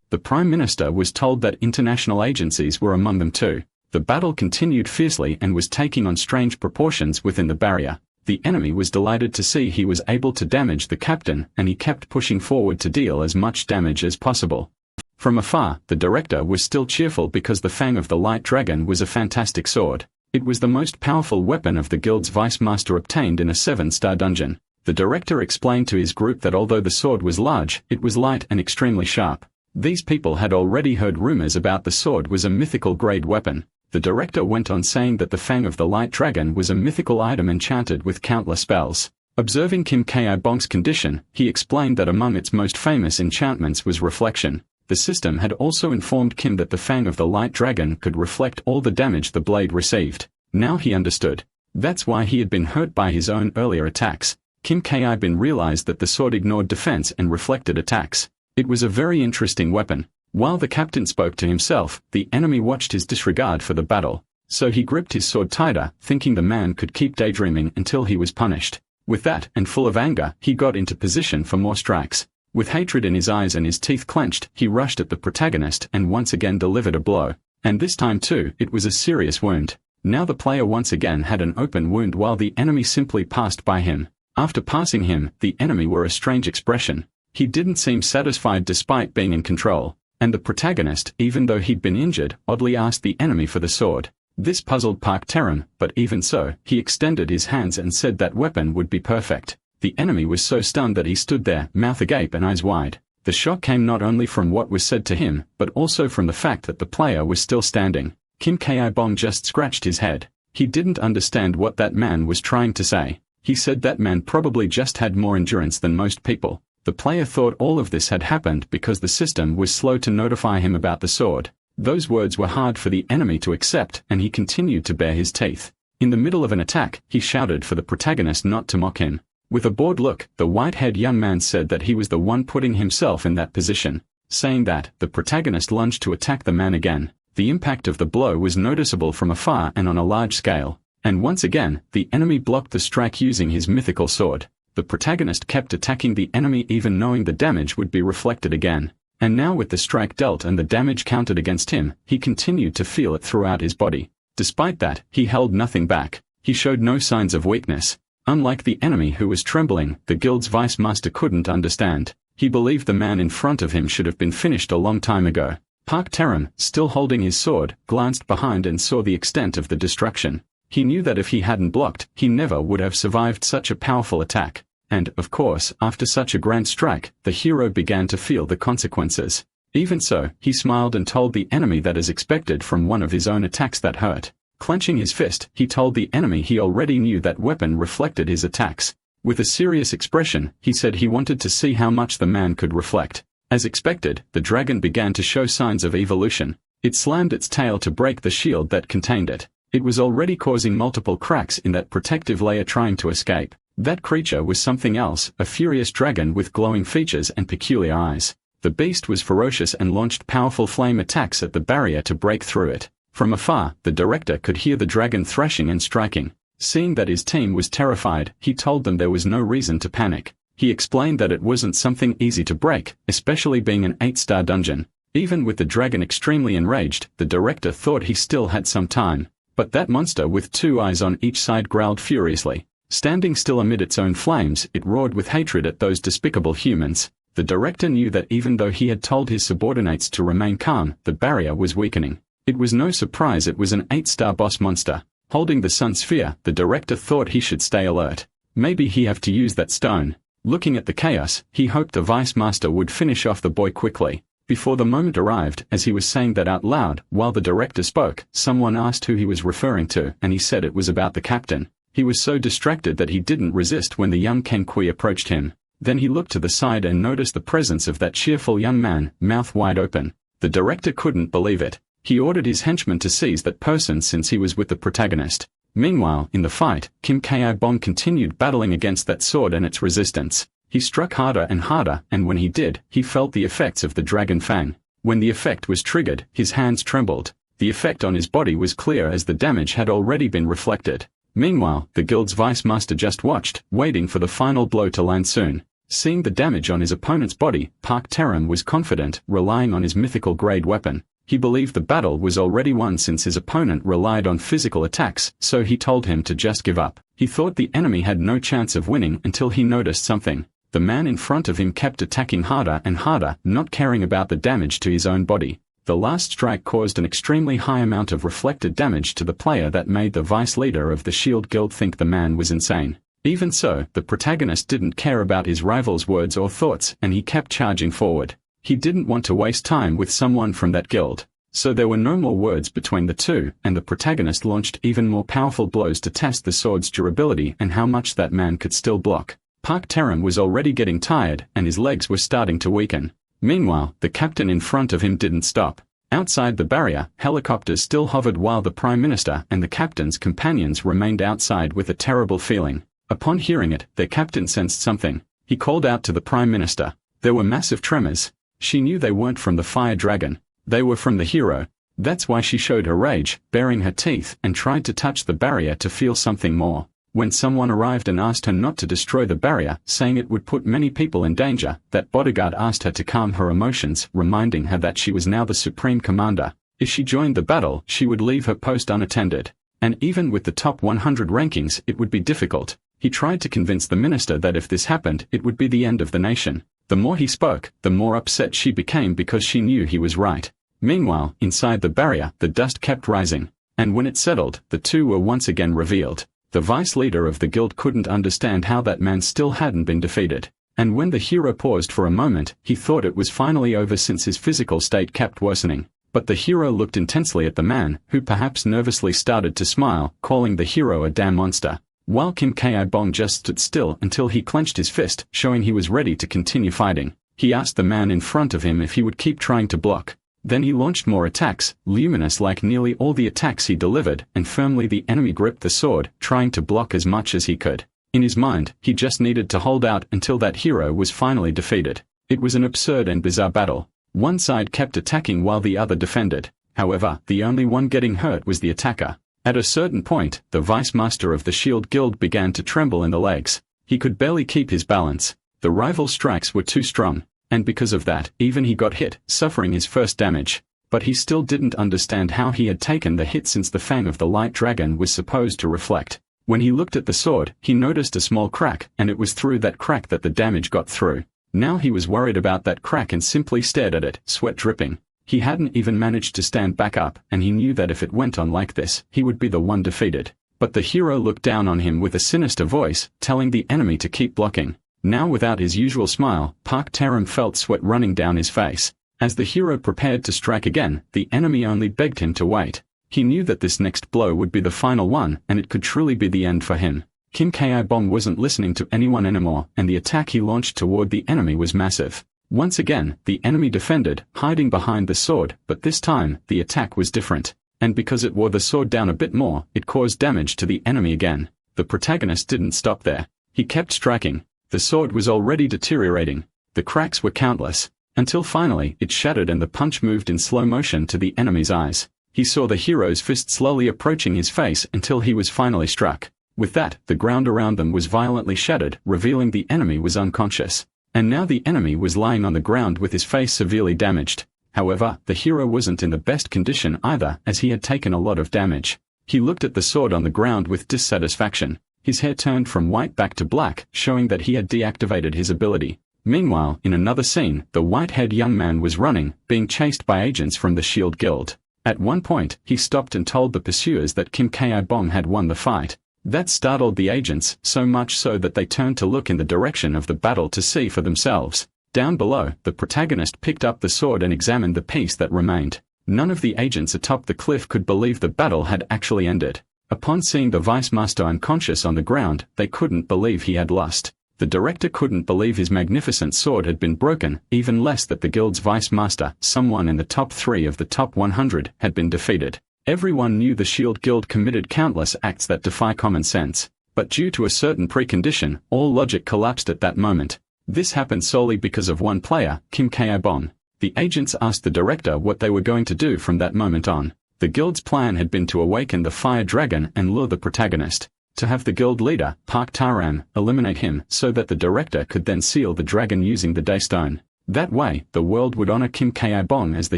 The Prime Minister was told that international agencies were among them too. The battle continued fiercely and was taking on strange proportions within the barrier. The enemy was delighted to see he was able to damage the captain, and he kept pushing forward to deal as much damage as possible. From afar, the director was still cheerful because the Fang of the Light Dragon was a fantastic sword. It was the most powerful weapon of the guild's vice master obtained in a 7-star dungeon. The director explained to his group that although the sword was large, it was light and extremely sharp. These people had already heard rumors about the sword was a mythical grade weapon. The director went on saying that the Fang of the Light Dragon was a mythical item enchanted with countless spells. Observing Kim Ki-bong's condition, he explained that among its most famous enchantments was reflection. The system had also informed Kim that the Fang of the Light Dragon could reflect all the damage the blade received. Now he understood. That's why he had been hurt by his own earlier attacks. Kim Ki-bong realized that the sword ignored defense and reflected attacks. It was a very interesting weapon. While the captain spoke to himself, the enemy watched his disregard for the battle. So he gripped his sword tighter, thinking the man could keep daydreaming until he was punished. With that, and full of anger, he got into position for more strikes. With hatred in his eyes and his teeth clenched, he rushed at the protagonist and once again delivered a blow. And this time too, it was a serious wound. Now the player once again had an open wound while the enemy simply passed by him. After passing him, the enemy wore a strange expression. He didn't seem satisfied despite being in control. And the protagonist, even though he'd been injured, oddly asked the enemy for the sword. This puzzled Park Terum, but even so, he extended his hands and said that weapon would be perfect. The enemy was so stunned that he stood there, mouth agape and eyes wide. The shock came not only from what was said to him, but also from the fact that the player was still standing. Kim Ki-bong just scratched his head. He didn't understand what that man was trying to say. He said that man probably just had more endurance than most people. The player thought all of this had happened because the system was slow to notify him about the sword. Those words were hard for the enemy to accept, and he continued to bare his teeth. In the middle of an attack, he shouted for the protagonist not to mock him. With a bored look, the white-haired young man said that he was the one putting himself in that position. Saying that, the protagonist lunged to attack the man again. The impact of the blow was noticeable from afar and on a large scale. And once again, the enemy blocked the strike using his mythical sword. The protagonist kept attacking the enemy even knowing the damage would be reflected again. And now with the strike dealt and the damage counted against him, he continued to feel it throughout his body. Despite that, he held nothing back. He showed no signs of weakness. Unlike the enemy who was trembling, the guild's vice master couldn't understand. He believed the man in front of him should have been finished a long time ago. Park Terum, still holding his sword, glanced behind and saw the extent of the destruction. He knew that if he hadn't blocked, he never would have survived such a powerful attack. And, of course, after such a grand strike, the hero began to feel the consequences. Even so, he smiled and told the enemy that as expected from one of his own attacks that hurt. Clenching his fist, he told the enemy he already knew that weapon reflected his attacks. With a serious expression, he said he wanted to see how much the man could reflect. As expected, the dragon began to show signs of evolution. It slammed its tail to break the shield that contained it. It was already causing multiple cracks in that protective layer trying to escape. That creature was something else, a furious dragon with glowing features and peculiar eyes. The beast was ferocious and launched powerful flame attacks at the barrier to break through it. From afar, the director could hear the dragon thrashing and striking. Seeing that his team was terrified, he told them there was no reason to panic. He explained that it wasn't something easy to break, especially being an 8-star dungeon. Even with the dragon extremely enraged, the director thought he still had some time. But that monster with 2 eyes on each side growled furiously. Standing still amid its own flames, it roared with hatred at those despicable humans. The director knew that even though he had told his subordinates to remain calm, the barrier was weakening. It was no surprise it was an 8-star boss monster. Holding the sun sphere, the director thought he should stay alert. Maybe he have to use that stone. Looking at the chaos, he hoped the vice master would finish off the boy quickly. Before the moment arrived, as he was saying that out loud, while the director spoke, someone asked who he was referring to, and he said it was about the captain. He was so distracted that he didn't resist when the young Kangui approached him. Then he looked to the side and noticed the presence of that cheerful young man, mouth wide open. The director couldn't believe it. He ordered his henchman to seize that person since he was with the protagonist. Meanwhile, in the fight, Kim Ki-bong continued battling against that sword and its resistance. He struck harder and harder, and when he did, he felt the effects of the dragon fang. When the effect was triggered, his hands trembled. The effect on his body was clear as the damage had already been reflected. Meanwhile, the guild's vice master just watched, waiting for the final blow to land soon. Seeing the damage on his opponent's body, Park Terum was confident, relying on his mythical grade weapon. He believed the battle was already won since his opponent relied on physical attacks, so he told him to just give up. He thought the enemy had no chance of winning until he noticed something. The man in front of him kept attacking harder and harder, not caring about the damage to his own body. The last strike caused an extremely high amount of reflected damage to the player that made the vice leader of the Shield Guild think the man was insane. Even so, the protagonist didn't care about his rival's words or thoughts, and he kept charging forward. He didn't want to waste time with someone from that guild. So there were no more words between the two, and the protagonist launched even more powerful blows to test the sword's durability and how much that man could still block. Park Terum was already getting tired, and his legs were starting to weaken. Meanwhile, the captain in front of him didn't stop. Outside the barrier, helicopters still hovered while the Prime Minister and the captain's companions remained outside with a terrible feeling. Upon hearing it, their captain sensed something. He called out to the Prime Minister. There were massive tremors. She knew they weren't from the fire dragon. They were from the hero. That's why she showed her rage, baring her teeth, and tried to touch the barrier to feel something more. When someone arrived and asked her not to destroy the barrier, saying it would put many people in danger, that bodyguard asked her to calm her emotions, reminding her that she was now the supreme commander. If she joined the battle, she would leave her post unattended. And even with the top 100 rankings, it would be difficult. He tried to convince the minister that if this happened, it would be the end of the nation. The more he spoke, the more upset she became because she knew he was right. Meanwhile, inside the barrier, the dust kept rising. And when it settled, the two were once again revealed. The vice leader of the guild couldn't understand how that man still hadn't been defeated. And when the hero paused for a moment, he thought it was finally over since his physical state kept worsening. But the hero looked intensely at the man, who perhaps nervously started to smile, calling the hero a damn monster. While Kim Ki-bong just stood still until he clenched his fist, showing he was ready to continue fighting. He asked the man in front of him if he would keep trying to block. Then he launched more attacks, luminous like nearly all the attacks he delivered, and firmly the enemy gripped the sword, trying to block as much as he could. In his mind, he just needed to hold out until that hero was finally defeated. It was an absurd and bizarre battle. One side kept attacking while the other defended. However, the only one getting hurt was the attacker. At a certain point, the vice master of the Shield Guild began to tremble in the legs. He could barely keep his balance. The rival strikes were too strong, and because of that, even he got hit, suffering his first damage. But he still didn't understand how he had taken the hit since the fang of the light dragon was supposed to reflect. When he looked at the sword, he noticed a small crack, and it was through that crack that the damage got through. Now he was worried about that crack and simply stared at it, sweat dripping. He hadn't even managed to stand back up, and he knew that if it went on like this, he would be the one defeated. But the hero looked down on him with a sinister voice, telling the enemy to keep blocking. Now without his usual smile, Park Terum felt sweat running down his face. As the hero prepared to strike again, the enemy only begged him to wait. He knew that this next blow would be the final one, and it could truly be the end for him. Kim Ki-bong wasn't listening to anyone anymore, and the attack he launched toward the enemy was massive. Once again, the enemy defended, hiding behind the sword, but this time, the attack was different. And because it wore the sword down a bit more, it caused damage to the enemy again. The protagonist didn't stop there. He kept striking. The sword was already deteriorating. The cracks were countless, until finally it shattered and the punch moved in slow motion to the enemy's eyes. He saw the hero's fist slowly approaching his face until he was finally struck. With that, the ground around them was violently shattered, revealing the enemy was unconscious. And now the enemy was lying on the ground with his face severely damaged. However, the hero wasn't in the best condition either, as he had taken a lot of damage. He looked at the sword on the ground with dissatisfaction. His hair turned from white back to black, showing that he had deactivated his ability. Meanwhile, in another scene, the white-haired young man was running, being chased by agents from the Shield Guild. At one point, he stopped and told the pursuers that Kim Ki-bong had won the fight. That startled the agents, so much so that they turned to look in the direction of the battle to see for themselves. Down below, the protagonist picked up the sword and examined the piece that remained. None of the agents atop the cliff could believe the battle had actually ended. Upon seeing the Vice Master unconscious on the ground, they couldn't believe he had lost. The director couldn't believe his magnificent sword had been broken, even less that the guild's Vice Master, someone in the top 3 of the top 100, had been defeated. Everyone knew the Shield Guild committed countless acts that defy common sense, but due to a certain precondition, all logic collapsed at that moment. This happened solely because of one player, Kim Ki-bong. The agents asked the director what they were going to do from that moment on. The guild's plan had been to awaken the fire dragon and lure the protagonist. To have the guild leader, Park Taram, eliminate him so that the director could then seal the dragon using the Daystone. That way, the world would honor Kim Ki-bong as the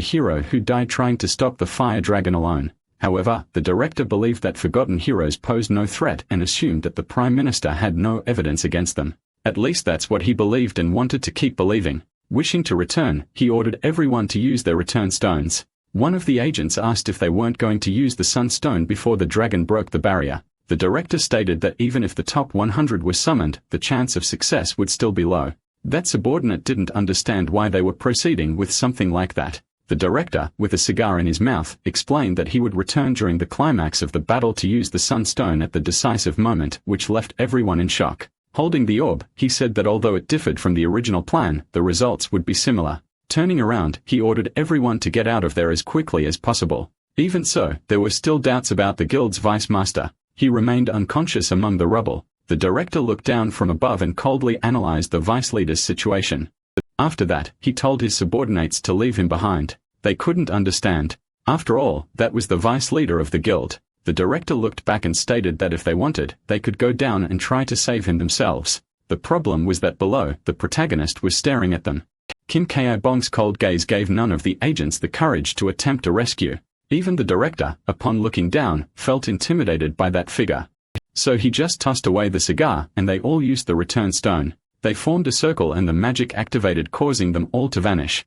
hero who died trying to stop the fire dragon alone. However, the director believed that forgotten heroes posed no threat and assumed that the Prime Minister had no evidence against them. At least that's what he believed and wanted to keep believing. Wishing to return, he ordered everyone to use their return stones. One of the agents asked if they weren't going to use the Sunstone before the dragon broke the barrier. The director stated that even if the top 100 were summoned, the chance of success would still be low. That subordinate didn't understand why they were proceeding with something like that. The director, with a cigar in his mouth, explained that he would return during the climax of the battle to use the Sunstone at the decisive moment, which left everyone in shock. Holding the orb, he said that although it differed from the original plan, the results would be similar. Turning around, he ordered everyone to get out of there as quickly as possible. Even so, there were still doubts about the guild's Vice Master. He remained unconscious among the rubble. The director looked down from above and coldly analyzed the vice leader's situation. After that, he told his subordinates to leave him behind. They couldn't understand. After all, that was the vice leader of the guild. The director looked back and stated that if they wanted, they could go down and try to save him themselves. The problem was that below, the protagonist was staring at them. Kim Ki-bong's cold gaze gave none of the agents the courage to attempt a rescue. Even the director, upon looking down, felt intimidated by that figure. So he just tossed away the cigar, and they all used the return stone. They formed a circle and the magic activated, causing them all to vanish.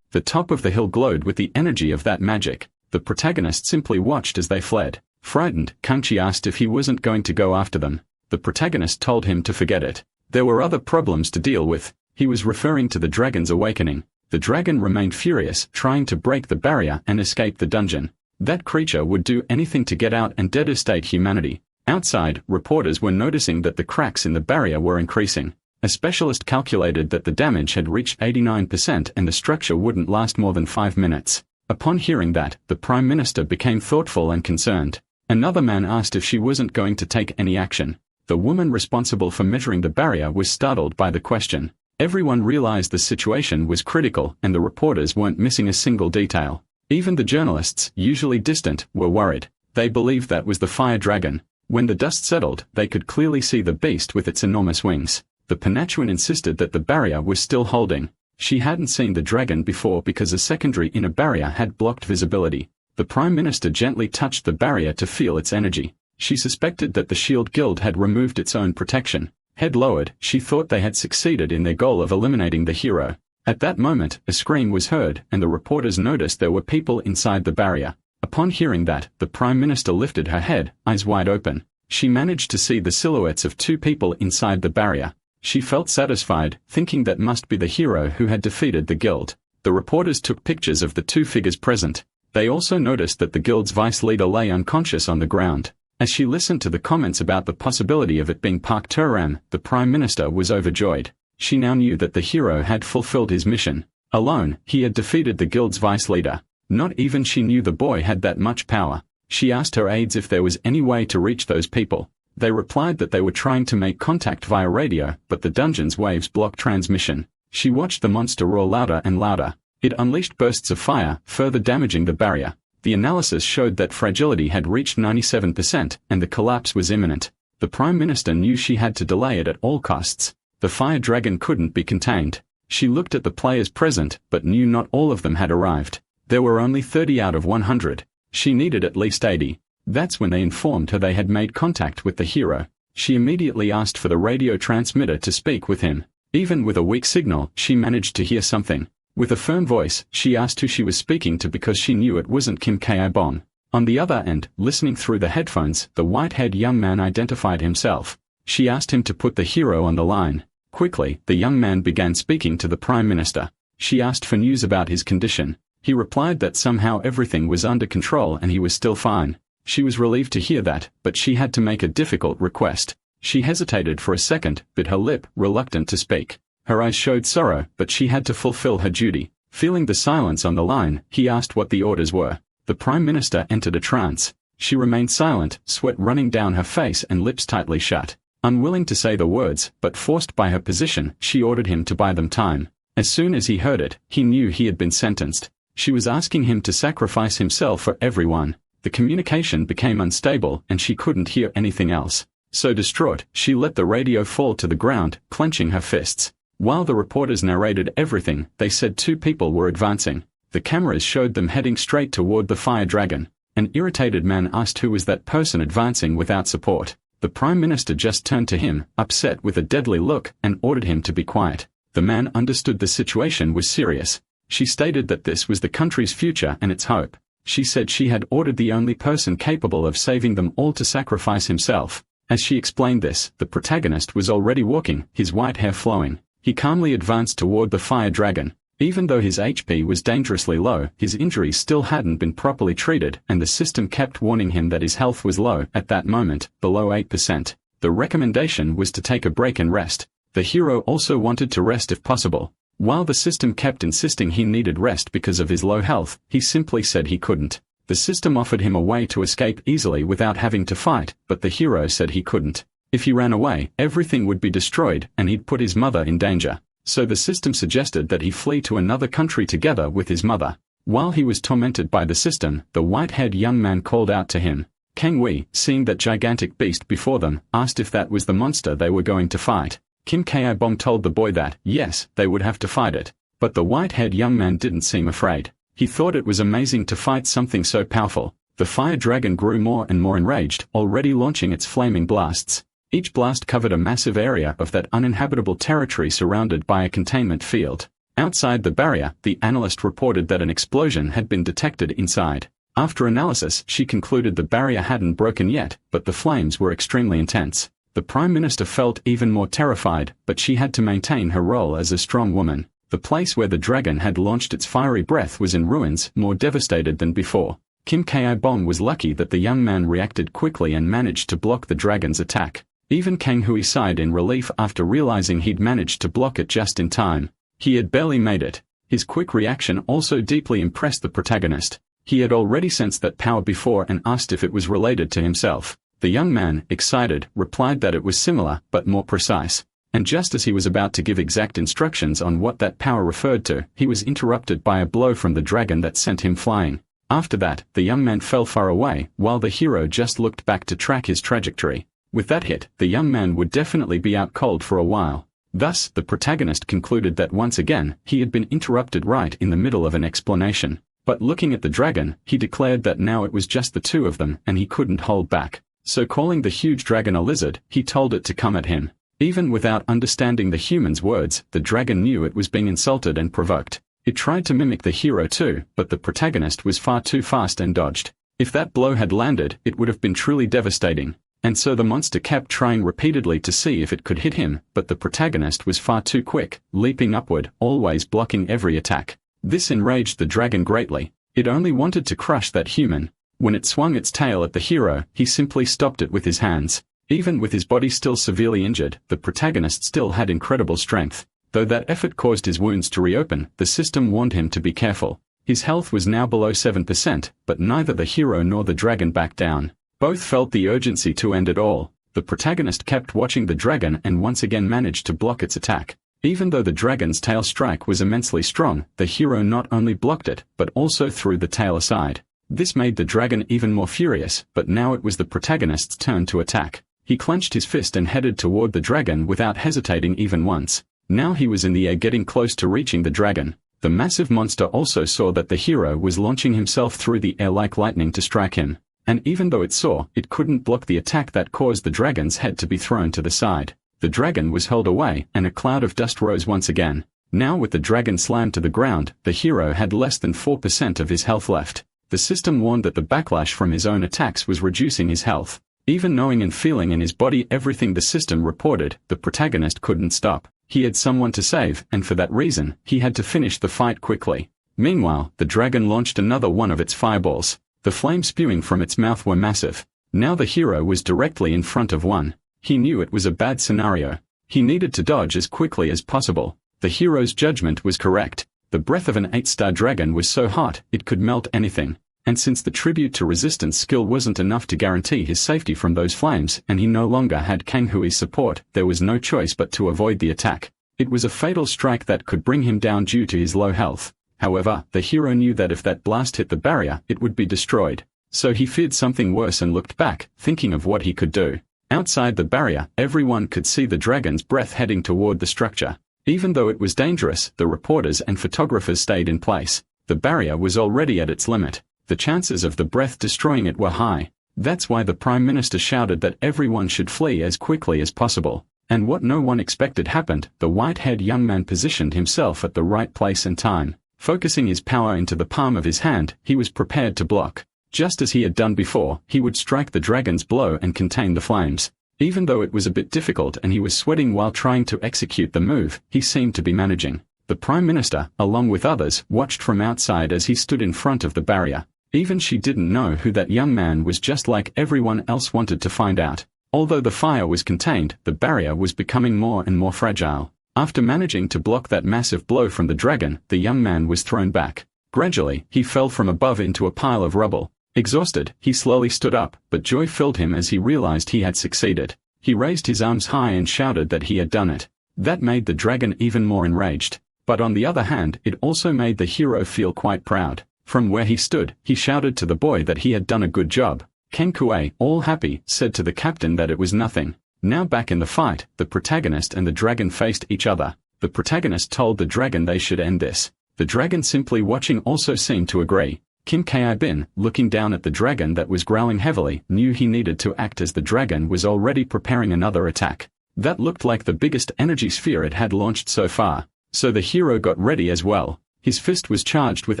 The top of the hill glowed with the energy of that magic. The protagonist simply watched as they fled. Frightened, Kangui asked if he wasn't going to go after them. The protagonist told him to forget it. There were other problems to deal with. He was referring to the dragon's awakening. The dragon remained furious, trying to break the barrier and escape the dungeon. That creature would do anything to get out and devastate humanity. Outside, reporters were noticing that the cracks in the barrier were increasing. A specialist calculated that the damage had reached 89% and the structure wouldn't last more than 5 minutes. Upon hearing that, the Prime Minister became thoughtful and concerned. Another man asked if she wasn't going to take any action. The woman responsible for measuring the barrier was startled by the question. Everyone realized the situation was critical and the reporters weren't missing a single detail. Even the journalists, usually distant, were worried. They believed that was the fire dragon. When the dust settled, they could clearly see the beast with its enormous wings. The Panachuan insisted that the barrier was still holding. She hadn't seen the dragon before because a secondary inner barrier had blocked visibility. The Prime Minister gently touched the barrier to feel its energy. She suspected that the Shield Guild had removed its own protection. Head lowered, she thought they had succeeded in their goal of eliminating the hero. At that moment, a scream was heard and the reporters noticed there were people inside the barrier. Upon hearing that, the Prime Minister lifted her head, eyes wide open. She managed to see the silhouettes of 2 people inside the barrier. She felt satisfied, thinking that must be the hero who had defeated the guild. The reporters took pictures of the 2 figures present. They also noticed that the guild's vice leader lay unconscious on the ground. As she listened to the comments about the possibility of it being Park Terum, the Prime Minister was overjoyed. She now knew that the hero had fulfilled his mission. Alone, he had defeated the guild's vice leader. Not even she knew the boy had that much power. She asked her aides if there was any way to reach those people. They replied that they were trying to make contact via radio, but the dungeon's waves blocked transmission. She watched the monster roar louder and louder. It unleashed bursts of fire, further damaging the barrier. The analysis showed that fragility had reached 97%, and the collapse was imminent. The Prime Minister knew she had to delay it at all costs. The fire dragon couldn't be contained. She looked at the players present, but knew not all of them had arrived. There were only 30 out of 100. She needed at least 80. That's when they informed her they had made contact with the hero. She immediately asked for the radio transmitter to speak with him. Even with a weak signal, she managed to hear something. With a firm voice, she asked who she was speaking to because she knew it wasn't Kim Ki-bong. On the other end, listening through the headphones, the white-haired young man identified himself. She asked him to put the hero on the line. Quickly, the young man began speaking to the Prime Minister. She asked for news about his condition. He replied that somehow everything was under control and he was still fine. She was relieved to hear that, but she had to make a difficult request. She hesitated for a second, bit her lip, reluctant to speak. Her eyes showed sorrow, but she had to fulfill her duty. Feeling the silence on the line, he asked what the orders were. The Prime Minister entered a trance. She remained silent, sweat running down her face and lips tightly shut. Unwilling to say the words, but forced by her position, she ordered him to buy them time. As soon as he heard it, he knew he had been sentenced. She was asking him to sacrifice himself for everyone. The communication became unstable and she couldn't hear anything else. So distraught, she let the radio fall to the ground, clenching her fists. While the reporters narrated everything, they said 2 people were advancing. The cameras showed them heading straight toward the fire dragon. An irritated man asked who was that person advancing without support. The Prime Minister just turned to him, upset with a deadly look, and ordered him to be quiet. The man understood the situation was serious. She stated that this was the country's future and its hope. She said she had ordered the only person capable of saving them all to sacrifice himself. As she explained this, the protagonist was already walking, his white hair flowing. He calmly advanced toward the fire dragon. Even though his HP was dangerously low, his injuries still hadn't been properly treated, and the system kept warning him that his health was low, at that moment, below 8%. The recommendation was to take a break and rest. The hero also wanted to rest if possible. While the system kept insisting he needed rest because of his low health, he simply said he couldn't. The system offered him a way to escape easily without having to fight, but the hero said he couldn't. If he ran away, everything would be destroyed, and he'd put his mother in danger. So the system suggested that he flee to another country together with his mother. While he was tormented by the system, the white-haired young man called out to him. Kangui, seeing that gigantic beast before them, asked if that was the monster they were going to fight. Kim Ki-bong told the boy that, yes, they would have to fight it. But the white-haired young man didn't seem afraid. He thought it was amazing to fight something so powerful. The fire dragon grew more and more enraged, already launching its flaming blasts. Each blast covered a massive area of that uninhabitable territory surrounded by a containment field. Outside the barrier, the analyst reported that an explosion had been detected inside. After analysis, she concluded the barrier hadn't broken yet, but the flames were extremely intense. The Prime Minister felt even more terrified, but she had to maintain her role as a strong woman. The place where the dragon had launched its fiery breath was in ruins, more devastated than before. Kim Ki-bong was lucky that the young man reacted quickly and managed to block the dragon's attack. Even Kangui sighed in relief after realizing he'd managed to block it just in time. He had barely made it. His quick reaction also deeply impressed the protagonist. He had already sensed that power before and asked if it was related to himself. The young man, excited, replied that it was similar, but more precise. And just as he was about to give exact instructions on what that power referred to, he was interrupted by a blow from the dragon that sent him flying. After that, the young man fell far away, while the hero just looked back to track his trajectory. With that hit, the young man would definitely be out cold for a while. Thus, the protagonist concluded that once again, he had been interrupted right in the middle of an explanation. But looking at the dragon, he declared that now it was just the two of them and he couldn't hold back. So calling the huge dragon a lizard, he told it to come at him. Even without understanding the human's words, the dragon knew it was being insulted and provoked. It tried to mimic the hero too, but the protagonist was far too fast and dodged. If that blow had landed, it would have been truly devastating. And so the monster kept trying repeatedly to see if it could hit him, but the protagonist was far too quick, leaping upward, always blocking every attack. This enraged the dragon greatly. It only wanted to crush that human. When it swung its tail at the hero, he simply stopped it with his hands. Even with his body still severely injured, the protagonist still had incredible strength. Though that effort caused his wounds to reopen, the system warned him to be careful. His health was now below 7%, but neither the hero nor the dragon backed down. Both felt the urgency to end it all. The protagonist kept watching the dragon and once again managed to block its attack. Even though the dragon's tail strike was immensely strong, the hero not only blocked it, but also threw the tail aside. This made the dragon even more furious, but now it was the protagonist's turn to attack. He clenched his fist and headed toward the dragon without hesitating even once. Now he was in the air getting close to reaching the dragon. The massive monster also saw that the hero was launching himself through the air like lightning to strike him. And even though it saw, it couldn't block the attack that caused the dragon's head to be thrown to the side. The dragon was hurled away, and a cloud of dust rose once again. Now with the dragon slammed to the ground, the hero had less than 4% of his health left. The system warned that the backlash from his own attacks was reducing his health. Even knowing and feeling in his body everything the system reported, the protagonist couldn't stop. He had someone to save, and for that reason, he had to finish the fight quickly. Meanwhile, the dragon launched another one of its fireballs. The flames spewing from its mouth were massive. Now the hero was directly in front of one. He knew it was a bad scenario. He needed to dodge as quickly as possible. The hero's judgment was correct. The breath of an 8-star dragon was so hot, it could melt anything. And since the tribute to resistance skill wasn't enough to guarantee his safety from those flames, and he no longer had Kangui's support, there was no choice but to avoid the attack. It was a fatal strike that could bring him down due to his low health. However, the hero knew that if that blast hit the barrier, it would be destroyed. So he feared something worse and looked back, thinking of what he could do. Outside the barrier, everyone could see the dragon's breath heading toward the structure. Even though it was dangerous, the reporters and photographers stayed in place. The barrier was already at its limit. The chances of the breath destroying it were high. That's why the Prime Minister shouted that everyone should flee as quickly as possible. And what no one expected happened. The white-haired young man positioned himself at the right place and time. Focusing his power into the palm of his hand, he was prepared to block. Just as he had done before, he would strike the dragon's blow and contain the flames. Even though it was a bit difficult and he was sweating while trying to execute the move, he seemed to be managing. The Prime Minister, along with others, watched from outside as he stood in front of the barrier. Even she didn't know who that young man was, just like everyone else wanted to find out. Although the fire was contained, the barrier was becoming more and more fragile. After managing to block that massive blow from the dragon, the young man was thrown back. Gradually, he fell from above into a pile of rubble. Exhausted, he slowly stood up, but joy filled him as he realized he had succeeded. He raised his arms high and shouted that he had done it. That made the dragon even more enraged. But on the other hand, it also made the hero feel quite proud. From where he stood, he shouted to the boy that he had done a good job. Kangui, all happy, said to the captain that it was nothing. Now back in the fight, the protagonist and the dragon faced each other. The protagonist told the dragon they should end this. The dragon simply watching also seemed to agree. Kim Ki-bin, looking down at the dragon that was growling heavily, knew he needed to act as the dragon was already preparing another attack. That looked like the biggest energy sphere it had launched so far. So the hero got ready as well. His fist was charged with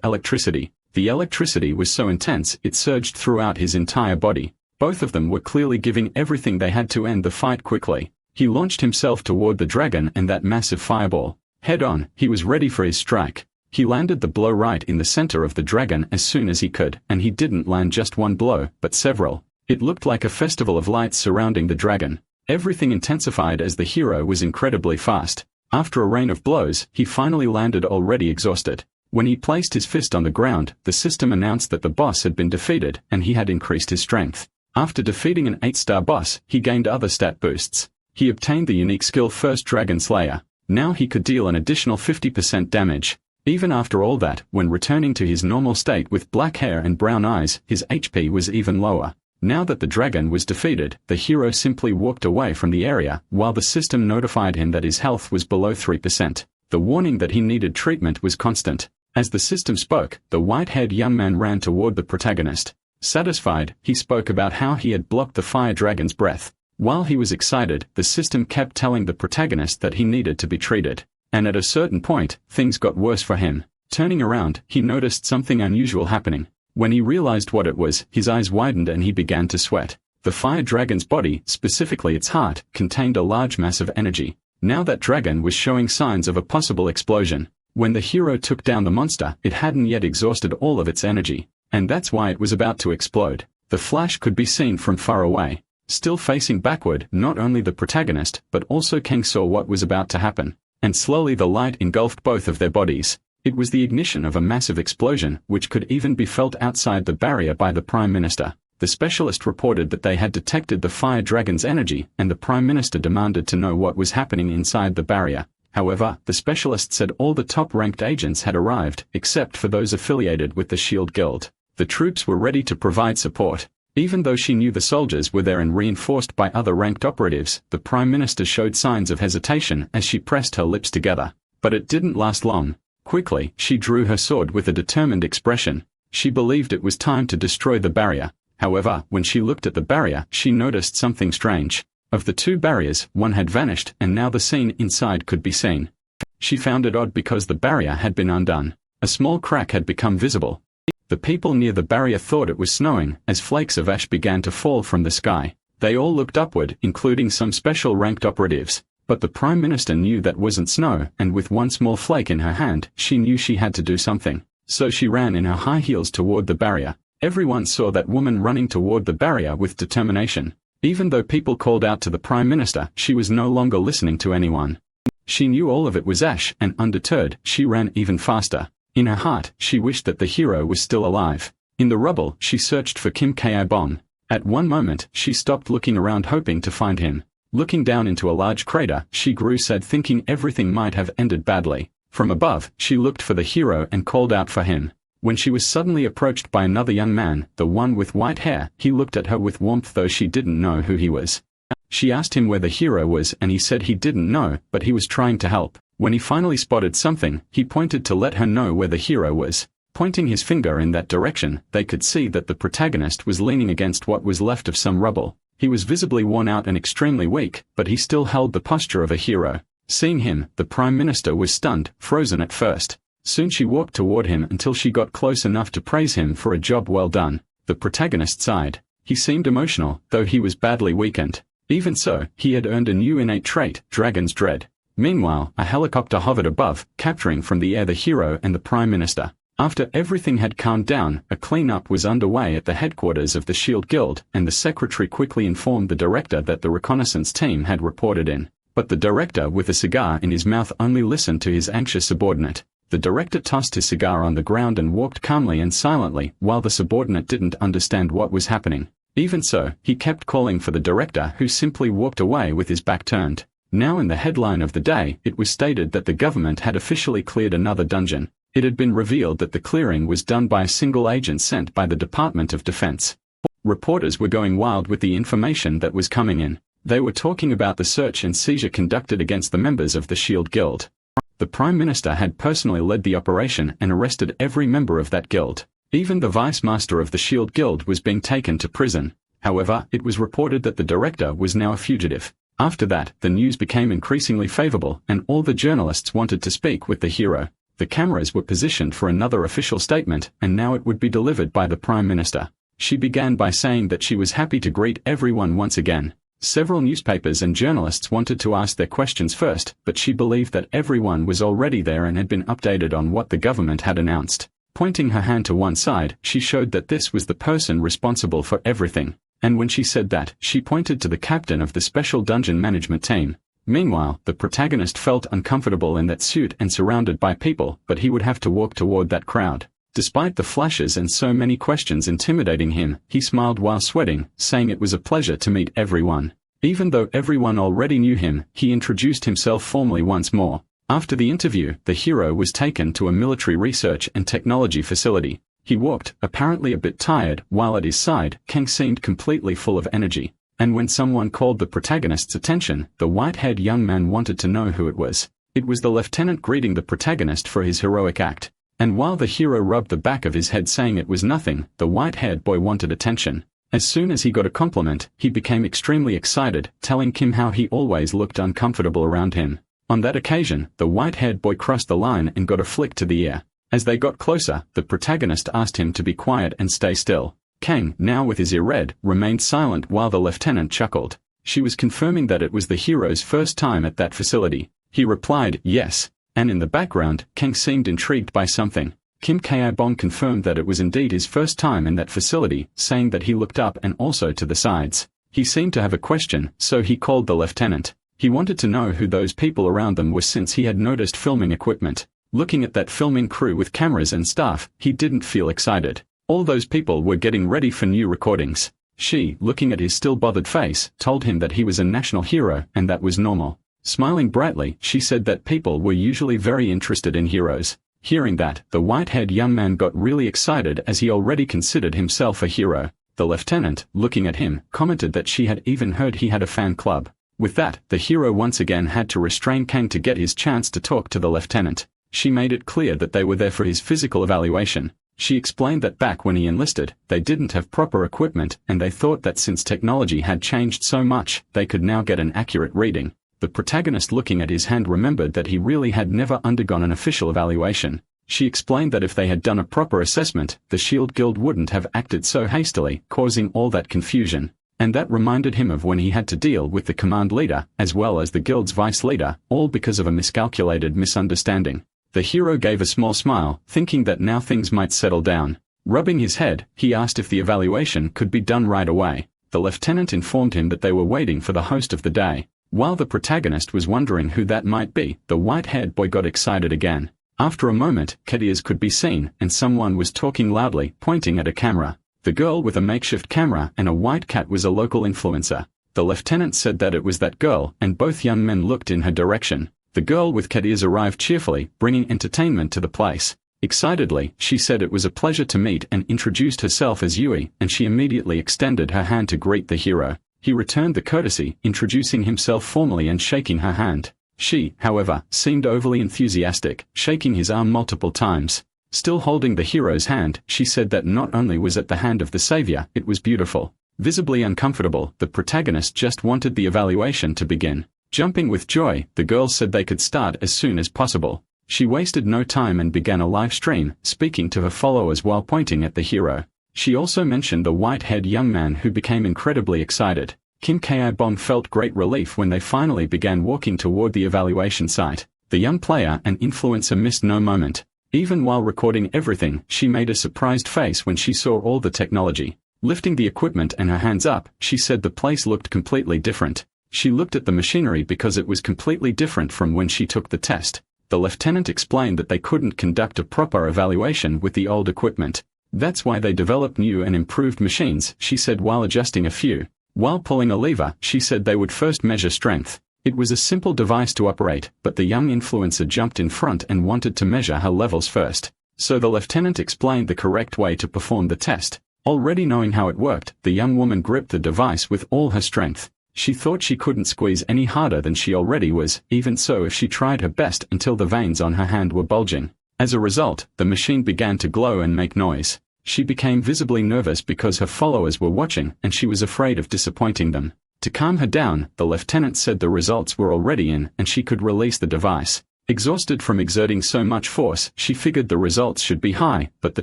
electricity. The electricity was so intense it surged throughout his entire body. Both of them were clearly giving everything they had to end the fight quickly. He launched himself toward the dragon and that massive fireball. Head on, he was ready for his strike. He landed the blow right in the center of the dragon as soon as he could, and he didn't land just one blow, but several. It looked like a festival of lights surrounding the dragon. Everything intensified as the hero was incredibly fast. After a rain of blows, he finally landed already exhausted. When he placed his fist on the ground, the system announced that the boss had been defeated and he had increased his strength. After defeating an 8-star boss, he gained other stat boosts. He obtained the unique skill First Dragon Slayer. Now he could deal an additional 50% damage. Even after all that, when returning to his normal state with black hair and brown eyes, his HP was even lower. Now that the dragon was defeated, the hero simply walked away from the area, while the system notified him that his health was below 3%. The warning that he needed treatment was constant. As the system spoke, the white-haired young man ran toward the protagonist. Satisfied, he spoke about how he had blocked the fire dragon's breath. While he was excited, the system kept telling the protagonist that he needed to be treated. And at a certain point, things got worse for him. Turning around, he noticed something unusual happening. When he realized what it was, his eyes widened and he began to sweat. The fire dragon's body, specifically its heart, contained a large mass of energy. Now that dragon was showing signs of a possible explosion. When the hero took down the monster, it hadn't yet exhausted all of its energy. And that's why it was about to explode. The flash could be seen from far away. Still facing backward, not only the protagonist, but also Kang saw what was about to happen. And slowly the light engulfed both of their bodies. It was the ignition of a massive explosion, which could even be felt outside the barrier by the Prime Minister. The specialist reported that they had detected the fire dragon's energy, and the Prime Minister demanded to know what was happening inside the barrier. However, the specialist said all the top-ranked agents had arrived, except for those affiliated with the Shield Guild. The troops were ready to provide support. Even though she knew the soldiers were there and reinforced by other ranked operatives, the Prime Minister showed signs of hesitation as she pressed her lips together. But it didn't last long. Quickly, she drew her sword with a determined expression. She believed it was time to destroy the barrier. However, when she looked at the barrier, she noticed something strange. Of the two barriers, one had vanished, and now the scene inside could be seen. She found it odd because the barrier had been undone. A small crack had become visible. The people near the barrier thought it was snowing, as flakes of ash began to fall from the sky. They all looked upward, including some special ranked operatives. But the Prime Minister knew that wasn't snow, and with one small flake in her hand, she knew she had to do something. So she ran in her high heels toward the barrier. Everyone saw that woman running toward the barrier with determination. Even though people called out to the Prime Minister, she was no longer listening to anyone. She knew all of it was ash, and undeterred, she ran even faster. In her heart, she wished that the hero was still alive. In the rubble, she searched for Kim Kae-bong. At one moment, she stopped looking around hoping to find him. Looking down into a large crater, she grew sad thinking everything might have ended badly. From above, she looked for the hero and called out for him. When she was suddenly approached by another young man, the one with white hair, he looked at her with warmth though she didn't know who he was. She asked him where the hero was and he said he didn't know, but he was trying to help. When he finally spotted something, he pointed to let her know where the hero was. Pointing his finger in that direction, they could see that the protagonist was leaning against what was left of some rubble. He was visibly worn out and extremely weak, but he still held the posture of a hero. Seeing him, the Prime Minister was stunned, frozen at first. Soon she walked toward him until she got close enough to praise him for a job well done. The protagonist sighed. He seemed emotional, though he was badly weakened. Even so, he had earned a new innate trait, Dragon's Dread. Meanwhile, a helicopter hovered above, capturing from the air the hero and the Prime Minister. After everything had calmed down, a clean-up was underway at the headquarters of the Shield Guild, and the secretary quickly informed the director that the reconnaissance team had reported in. But the director with a cigar in his mouth only listened to his anxious subordinate. The director tossed his cigar on the ground and walked calmly and silently, while the subordinate didn't understand what was happening. Even so, he kept calling for the director who simply walked away with his back turned. Now in the headline of the day, it was stated that the government had officially cleared another dungeon. It had been revealed that the clearing was done by a single agent sent by the Department of Defense. Reporters were going wild with the information that was coming in. They were talking about the search and seizure conducted against the members of the Shield Guild. The Prime Minister had personally led the operation and arrested every member of that guild. Even the Vice Master of the Shield Guild was being taken to prison. However, it was reported that the director was now a fugitive. After that, the news became increasingly favorable, and all the journalists wanted to speak with the hero. The cameras were positioned for another official statement, and now it would be delivered by the Prime Minister. She began by saying that she was happy to greet everyone once again. Several newspapers and journalists wanted to ask their questions first, but she believed that everyone was already there and had been updated on what the government had announced. Pointing her hand to one side, she showed that this was the person responsible for everything. And when she said that, she pointed to the captain of the special dungeon management team. Meanwhile, the protagonist felt uncomfortable in that suit and surrounded by people, but he would have to walk toward that crowd. Despite the flashes and so many questions intimidating him, he smiled while sweating, saying it was a pleasure to meet everyone. Even though everyone already knew him, he introduced himself formally once more. After the interview, the hero was taken to a military research and technology facility. He walked, apparently a bit tired, while at his side, Kang seemed completely full of energy. And when someone called the protagonist's attention, the white-haired young man wanted to know who it was. It was the lieutenant greeting the protagonist for his heroic act. And while the hero rubbed the back of his head saying it was nothing, the white-haired boy wanted attention. As soon as he got a compliment, he became extremely excited, telling Kim how he always looked uncomfortable around him. On that occasion, the white-haired boy crossed the line and got a flick to the ear. As they got closer, the protagonist asked him to be quiet and stay still. Kang, now with his ear red, remained silent while the lieutenant chuckled. She was confirming that it was the hero's first time at that facility. He replied, yes. And in the background, Kang seemed intrigued by something. Kim Kae-bong confirmed that it was indeed his first time in that facility, saying that he looked up and also to the sides. He seemed to have a question, so he called the lieutenant. He wanted to know who those people around them were since he had noticed filming equipment. Looking at that filming crew with cameras and staff, he didn't feel excited. All those people were getting ready for new recordings. She, looking at his still bothered face, told him that he was a national hero and that was normal. Smiling brightly, she said that people were usually very interested in heroes. Hearing that, the white-haired young man got really excited as he already considered himself a hero. The lieutenant, looking at him, commented that she had even heard he had a fan club. With that, the hero once again had to restrain Kang to get his chance to talk to the lieutenant. She made it clear that they were there for his physical evaluation. She explained that back when he enlisted, they didn't have proper equipment and they thought that since technology had changed so much, they could now get an accurate reading. The protagonist, looking at his hand, remembered that he really had never undergone an official evaluation. She explained that if they had done a proper assessment, the Shield Guild wouldn't have acted so hastily, causing all that confusion. And that reminded him of when he had to deal with the command leader, as well as the guild's vice leader, all because of a miscalculated misunderstanding. The hero gave a small smile, thinking that now things might settle down. Rubbing his head, he asked if the evaluation could be done right away. The lieutenant informed him that they were waiting for the host of the day. While the protagonist was wondering who that might be, the white-haired boy got excited again. After a moment, cat ears could be seen, and someone was talking loudly, pointing at a camera. The girl with a makeshift camera and a white cat was a local influencer. The lieutenant said that it was that girl, and both young men looked in her direction. The girl with cat ears arrived cheerfully, bringing entertainment to the place. Excitedly, she said it was a pleasure to meet and introduced herself as Yui, and she immediately extended her hand to greet the hero. He returned the courtesy, introducing himself formally and shaking her hand. She, however, seemed overly enthusiastic, shaking his arm multiple times. Still holding the hero's hand, she said that not only was it the hand of the savior, it was beautiful. Visibly uncomfortable, the protagonist just wanted the evaluation to begin. Jumping with joy, the girl said they could start as soon as possible. She wasted no time and began a live stream, speaking to her followers while pointing at the hero. She also mentioned the white-haired young man, who became incredibly excited. Kim Ki-bong felt great relief when they finally began walking toward the evaluation site. The young player and influencer missed no moment. Even while recording everything, she made a surprised face when she saw all the technology. Lifting the equipment and her hands up, she said the place looked completely different. She looked at the machinery because it was completely different from when she took the test. The lieutenant explained that they couldn't conduct a proper evaluation with the old equipment. That's why they developed new and improved machines, she said while adjusting a few. While pulling a lever, she said they would first measure strength. It was a simple device to operate, but the young influencer jumped in front and wanted to measure her levels first. So the lieutenant explained the correct way to perform the test. Already knowing how it worked, the young woman gripped the device with all her strength. She thought she couldn't squeeze any harder than she already was, even so if she tried her best until the veins on her hand were bulging. As a result, the machine began to glow and make noise. She became visibly nervous because her followers were watching and she was afraid of disappointing them. To calm her down, the lieutenant said the results were already in and she could release the device. Exhausted from exerting so much force, she figured the results should be high, but the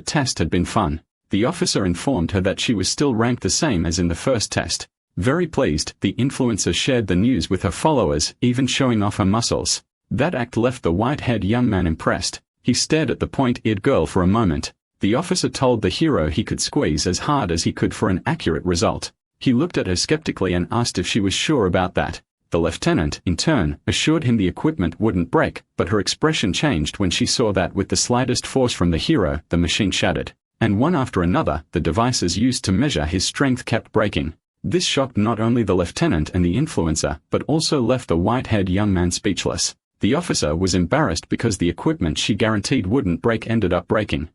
test had been fun. The officer informed her that she was still ranked the same as in the first test. Very pleased, the influencer shared the news with her followers, even showing off her muscles. That act left the white-haired young man impressed. He stared at the point-eared girl for a moment. The officer told the hero he could squeeze as hard as he could for an accurate result. He looked at her skeptically and asked if she was sure about that. The lieutenant, in turn, assured him the equipment wouldn't break, but her expression changed when she saw that with the slightest force from the hero, the machine shattered. And one after another, the devices used to measure his strength kept breaking. This shocked not only the lieutenant and the influencer, but also left the white-haired young man speechless. The officer was embarrassed because the equipment she guaranteed wouldn't break ended up breaking.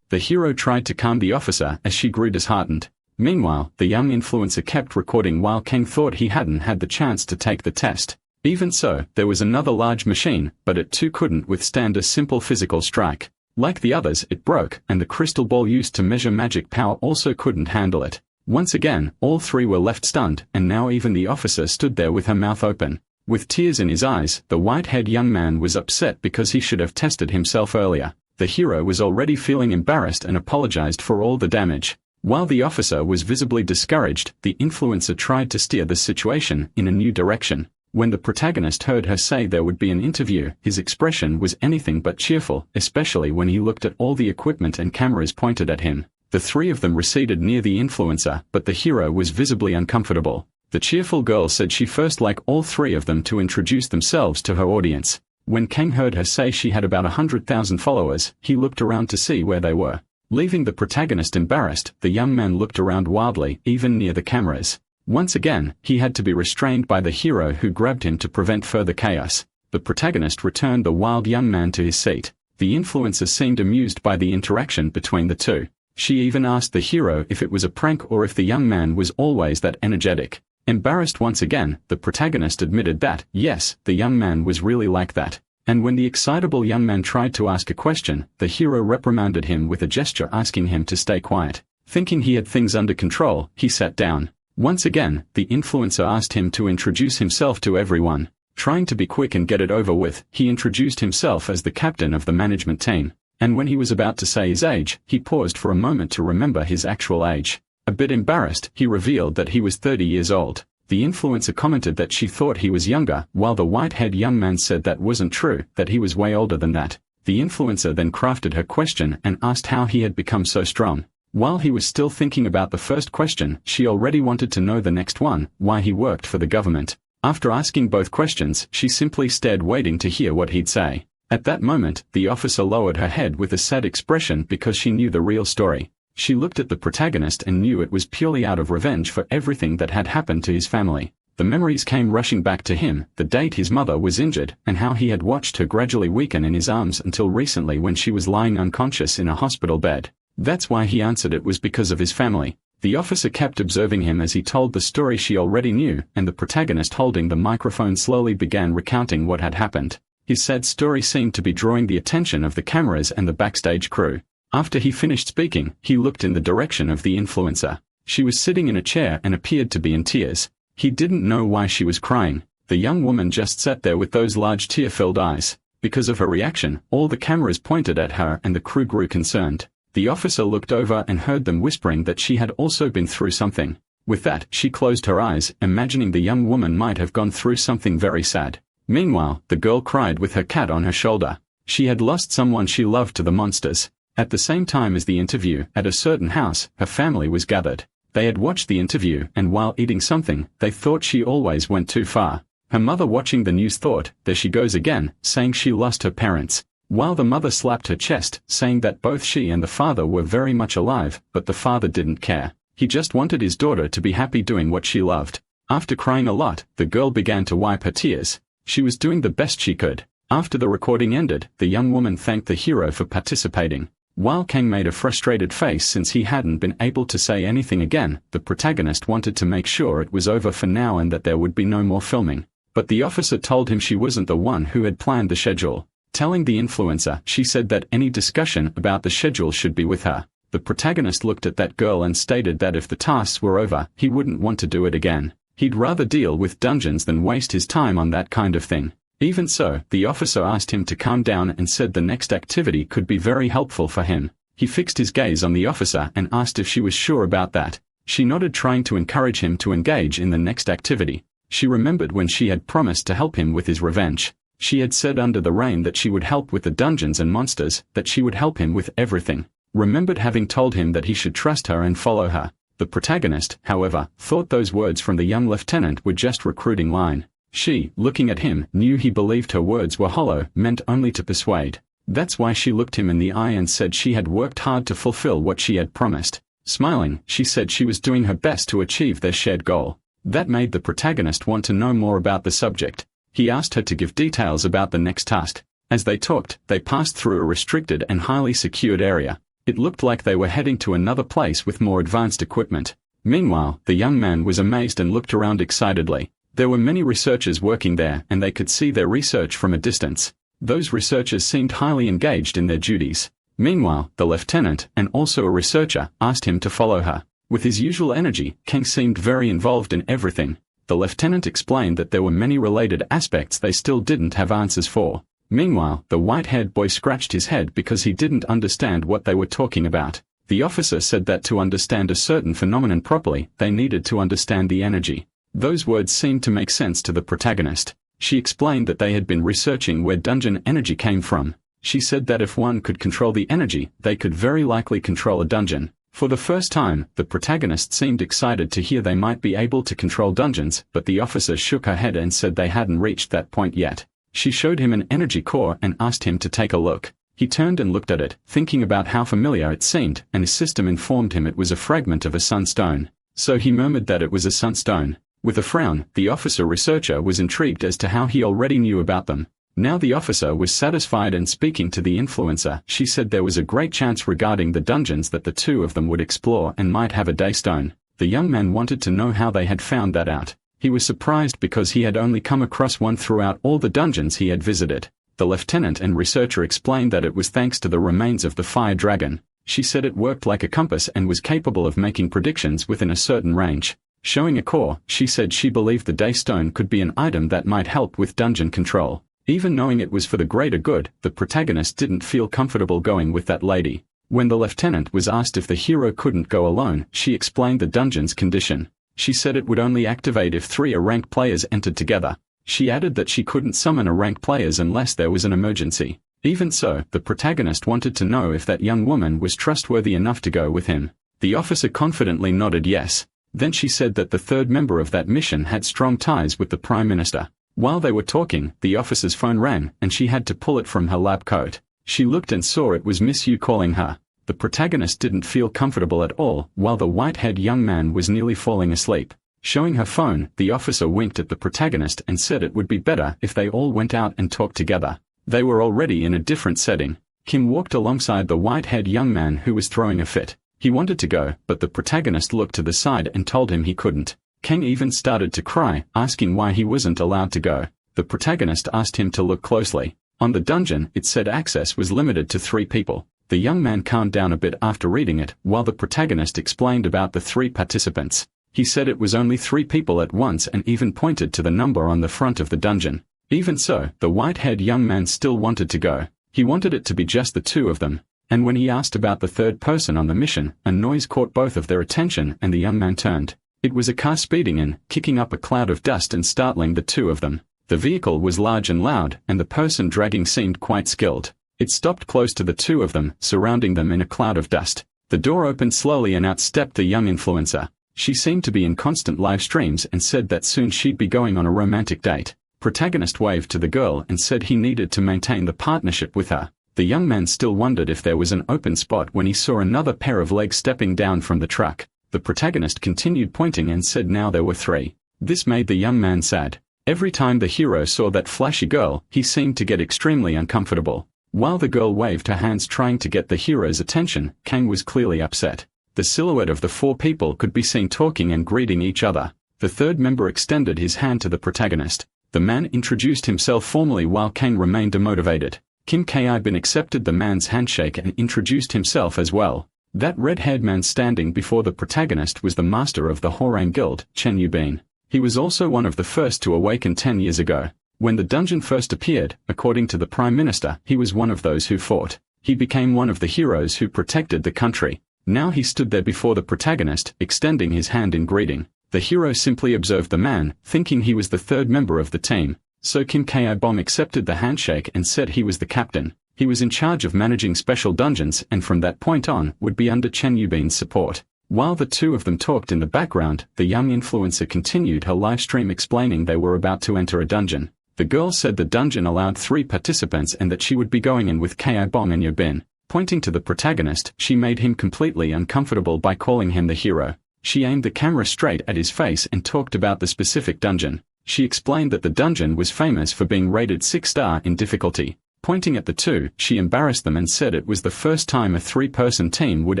The hero tried to calm the officer as she grew disheartened. Meanwhile, the young influencer kept recording while Kang thought he hadn't had the chance to take the test. Even so, there was another large machine, but it too couldn't withstand a simple physical strike. Like the others, it broke, and the crystal ball used to measure magic power also couldn't handle it. Once again, all three were left stunned, and now even the officer stood there with her mouth open. With tears in his eyes, the white-haired young man was upset because he should have tested himself earlier. The hero was already feeling embarrassed and apologized for all the damage. While the officer was visibly discouraged, the influencer tried to steer the situation in a new direction. When the protagonist heard her say there would be an interview, his expression was anything but cheerful, especially when he looked at all the equipment and cameras pointed at him. The three of them receded near the influencer, but the hero was visibly uncomfortable. The cheerful girl said she first liked all three of them to introduce themselves to her audience. When Kang heard her say she had about 100,000 followers, he looked around to see where they were. Leaving the protagonist embarrassed, the young man looked around wildly, even near the cameras. Once again, he had to be restrained by the hero who grabbed him to prevent further chaos. The protagonist returned the wild young man to his seat. The influencer seemed amused by the interaction between the two. She even asked the hero if it was a prank or if the young man was always that energetic. Embarrassed once again, the protagonist admitted that, yes, the young man was really like that. And when the excitable young man tried to ask a question, the hero reprimanded him with a gesture asking him to stay quiet. Thinking he had things under control, he sat down. Once again, the influencer asked him to introduce himself to everyone. Trying to be quick and get it over with, he introduced himself as the captain of the management team. And when he was about to say his age, he paused for a moment to remember his actual age. A bit embarrassed, he revealed that he was 30 years old. The influencer commented that she thought he was younger, while the white-haired young man said that wasn't true, that he was way older than that. The influencer then crafted her question and asked how he had become so strong. While he was still thinking about the first question, she already wanted to know the next one, why he worked for the government. After asking both questions, she simply stared waiting to hear what he'd say. At that moment, the officer lowered her head with a sad expression because she knew the real story. She looked at the protagonist and knew it was purely out of revenge for everything that had happened to his family. The memories came rushing back to him, the date his mother was injured, and how he had watched her gradually weaken in his arms until recently when she was lying unconscious in a hospital bed. That's why he answered it was because of his family. The officer kept observing him as he told the story she already knew, and the protagonist holding the microphone slowly began recounting what had happened. His sad story seemed to be drawing the attention of the cameras and the backstage crew. After he finished speaking, he looked in the direction of the influencer. She was sitting in a chair and appeared to be in tears. He didn't know why she was crying. The young woman just sat there with those large tear-filled eyes. Because of her reaction, all the cameras pointed at her and the crew grew concerned. The officer looked over and heard them whispering that she had also been through something. With that, she closed her eyes, imagining the young woman might have gone through something very sad. Meanwhile, the girl cried with her cat on her shoulder. She had lost someone she loved to the monsters. At the same time as the interview, at a certain house, her family was gathered. They had watched the interview, and while eating something, they thought she always went too far. Her mother watching the news thought, there she goes again, saying she lost her parents. While the mother slapped her chest, saying that both she and the father were very much alive, but the father didn't care. He just wanted his daughter to be happy doing what she loved. After crying a lot, the girl began to wipe her tears. She was doing the best she could. After the recording ended, the young woman thanked the hero for participating. While Kang made a frustrated face since he hadn't been able to say anything again, the protagonist wanted to make sure it was over for now and that there would be no more filming. But the officer told him she wasn't the one who had planned the schedule. Telling the influencer, she said that any discussion about the schedule should be with her. The protagonist looked at that girl and stated that if the tasks were over, he wouldn't want to do it again. He'd rather deal with dungeons than waste his time on that kind of thing. Even so, the officer asked him to calm down and said the next activity could be very helpful for him. He fixed his gaze on the officer and asked if she was sure about that. She nodded, trying to encourage him to engage in the next activity. She remembered when she had promised to help him with his revenge. She had said under the rain that she would help with the dungeons and monsters, that she would help him with everything. Remembered having told him that he should trust her and follow her. The protagonist, however, thought those words from the young lieutenant were just recruiting line. She, looking at him, knew he believed her words were hollow, meant only to persuade. That's why she looked him in the eye and said she had worked hard to fulfill what she had promised. Smiling, she said she was doing her best to achieve their shared goal. That made the protagonist want to know more about the subject. He asked her to give details about the next task. As they talked, they passed through a restricted and highly secured area. It looked like they were heading to another place with more advanced equipment. Meanwhile, the young man was amazed and looked around excitedly. There were many researchers working there, and they could see their research from a distance. Those researchers seemed highly engaged in their duties. Meanwhile, the lieutenant, and also a researcher, asked him to follow her. With his usual energy, Kang seemed very involved in everything. The lieutenant explained that there were many related aspects they still didn't have answers for. Meanwhile, the white-haired boy scratched his head because he didn't understand what they were talking about. The officer said that to understand a certain phenomenon properly, they needed to understand the energy. Those words seemed to make sense to the protagonist. She explained that they had been researching where dungeon energy came from. She said that if one could control the energy, they could very likely control a dungeon. For the first time, the protagonist seemed excited to hear they might be able to control dungeons, but the officer shook her head and said they hadn't reached that point yet. She showed him an energy core and asked him to take a look. He turned and looked at it, thinking about how familiar it seemed, and his system informed him it was a fragment of a sunstone. So he murmured that it was a sunstone. With a frown, the officer-researcher was intrigued as to how he already knew about them. Now the officer was satisfied, and speaking to the influencer, she said there was a great chance regarding the dungeons that the two of them would explore and might have a daystone. The young man wanted to know how they had found that out. He was surprised because he had only come across one throughout all the dungeons he had visited. The lieutenant and researcher explained that it was thanks to the remains of the fire dragon. She said it worked like a compass and was capable of making predictions within a certain range. Showing a core, she said she believed the daystone could be an item that might help with dungeon control. Even knowing it was for the greater good, the protagonist didn't feel comfortable going with that lady. When the lieutenant was asked if the hero couldn't go alone, she explained the dungeon's condition. She said it would only activate if 3 ranked players entered together. She added that she couldn't summon ranked players unless there was an emergency. Even so, the protagonist wanted to know if that young woman was trustworthy enough to go with him. The officer confidently nodded yes. Then she said that the third member of that mission had strong ties with the Prime Minister. While they were talking, the officer's phone rang, and she had to pull it from her lab coat. She looked and saw it was Miss Yu calling her. The protagonist didn't feel comfortable at all, while the white-haired young man was nearly falling asleep. Showing her phone, the officer winked at the protagonist and said it would be better if they all went out and talked together. They were already in a different setting. Kim walked alongside the white-haired young man who was throwing a fit. He wanted to go, but the protagonist looked to the side and told him he couldn't. Kang even started to cry, asking why he wasn't allowed to go. The protagonist asked him to look closely. On the dungeon, it said access was limited to 3 people. The young man calmed down a bit after reading it, while the protagonist explained about the 3 participants. He said it was only 3 people at once and even pointed to the number on the front of the dungeon. Even so, the white-haired young man still wanted to go. He wanted it to be just the 2 of them. And when he asked about the third person on the mission, a noise caught both of their attention and the young man turned. It was a car speeding in, kicking up a cloud of dust and startling the 2 of them. The vehicle was large and loud, and the person dragging seemed quite skilled. It stopped close to the 2 of them, surrounding them in a cloud of dust. The door opened slowly and out stepped the young influencer. She seemed to be in constant live streams and said that soon she'd be going on a romantic date. Protagonist waved to the girl and said he needed to maintain the partnership with her. The young man still wondered if there was an open spot when he saw another pair of legs stepping down from the truck. The protagonist continued pointing and said now there were 3. This made the young man sad. Every time the hero saw that flashy girl, he seemed to get extremely uncomfortable. While the girl waved her hands trying to get the hero's attention, Kang was clearly upset. The silhouette of the 4 people could be seen talking and greeting each other. The third member extended his hand to the protagonist. The man introduced himself formally while Kang remained demotivated. Kim Ki-bin accepted the man's handshake and introduced himself as well. That red-haired man standing before the protagonist was the master of the Hwoarang Guild, Chen Yubin. He was also one of the first to awaken 10 years ago. When the dungeon first appeared, according to the Prime Minister, he was one of those who fought. He became one of the heroes who protected the country. Now he stood there before the protagonist, extending his hand in greeting. The hero simply observed the man, thinking he was the third member of the team. So Kim Ki-bin accepted the handshake and said he was the captain. He was in charge of managing special dungeons and from that point on would be under Chen Yubin's support. While the 2 of them talked in the background, the young influencer continued her livestream explaining they were about to enter a dungeon. The girl said the dungeon allowed 3 participants and that she would be going in with Ki-bin and Yubin. Pointing to the protagonist, she made him completely uncomfortable by calling him the hero. She aimed the camera straight at his face and talked about the specific dungeon. She explained that the dungeon was famous for being rated 6-star in difficulty. Pointing at the 2, she embarrassed them and said it was the first time a 3-person team would